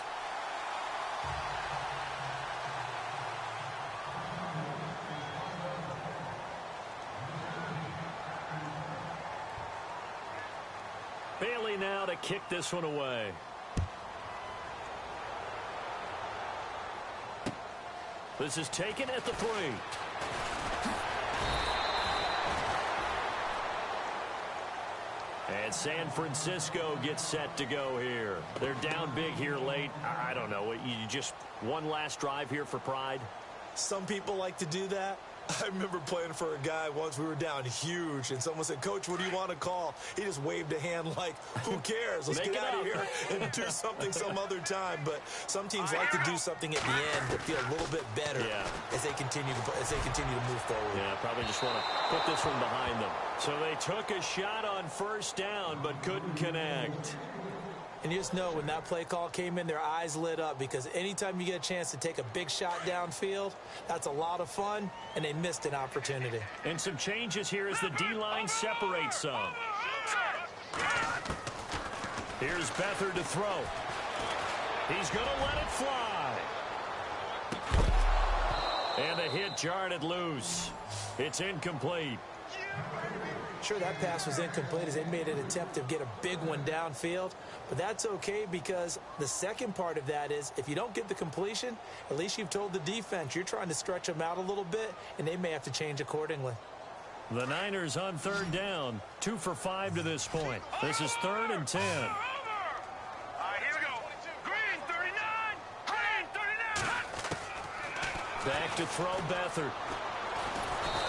Bailey now to kick this one away. This is taken at the 3. And San Francisco gets set to go here. They're down big here late. I don't know. You just one last drive here for pride? Some people like to do that. I remember playing for a guy once. We were down huge, and someone said, "Coach, what do you want to call?" He just waved a hand like, "Who cares? Let's get out of here and do something some other time." But some teams like to do something at the end to feel a little bit better as they continue to move forward. Yeah, probably just want to put this one behind them. So they took a shot on first down, but couldn't connect. And you just know when that play call came in, their eyes lit up, because anytime you get a chance to take a big shot downfield, that's a lot of fun, and they missed an opportunity. And some changes here as the D-line separates some. Here's Beathard to throw. He's going to let it fly. And the hit jarred it loose. It's incomplete. Sure, that pass was incomplete as they made an attempt to get a big one downfield, but that's okay, because the second part of that is if you don't get the completion, at least you've told the defense you're trying to stretch them out a little bit, and they may have to change accordingly. The Niners on third down, 2 for 5 to this point. This is 3rd and 10. All right, here we go. Green 39. Green 39. Back to throw Beathard.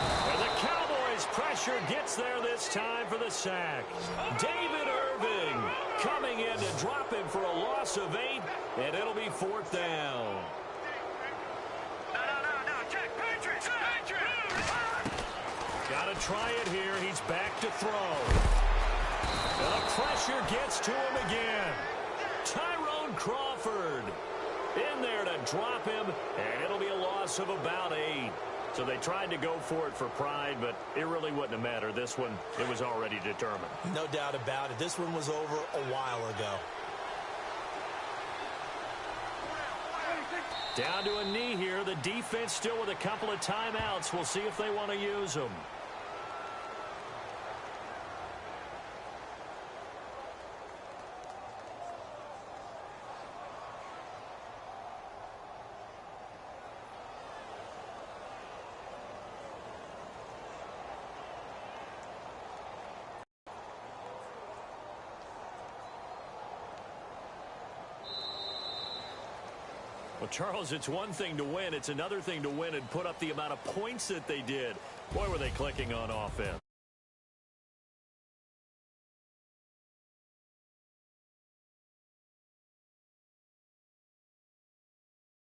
And the Cowboys pressure gets there this time for the sack. David Irving coming in to drop him for a loss of 8, and it'll be 4th down. No, check. Patriots. Got to try it here. He's back to throw. The pressure gets to him again. Tyrone Crawford in there to drop him, and it'll be a loss of about 8. So they tried to go for it for pride, but it really wouldn't have mattered. This one, it was already determined. No doubt about it. This one was over a while ago. Down to a knee here. The defense still with a couple of timeouts. We'll see if they want to use them. Well, Charles, it's one thing to win. It's another thing to win and put up the amount of points that they did. Boy, were they clicking on offense.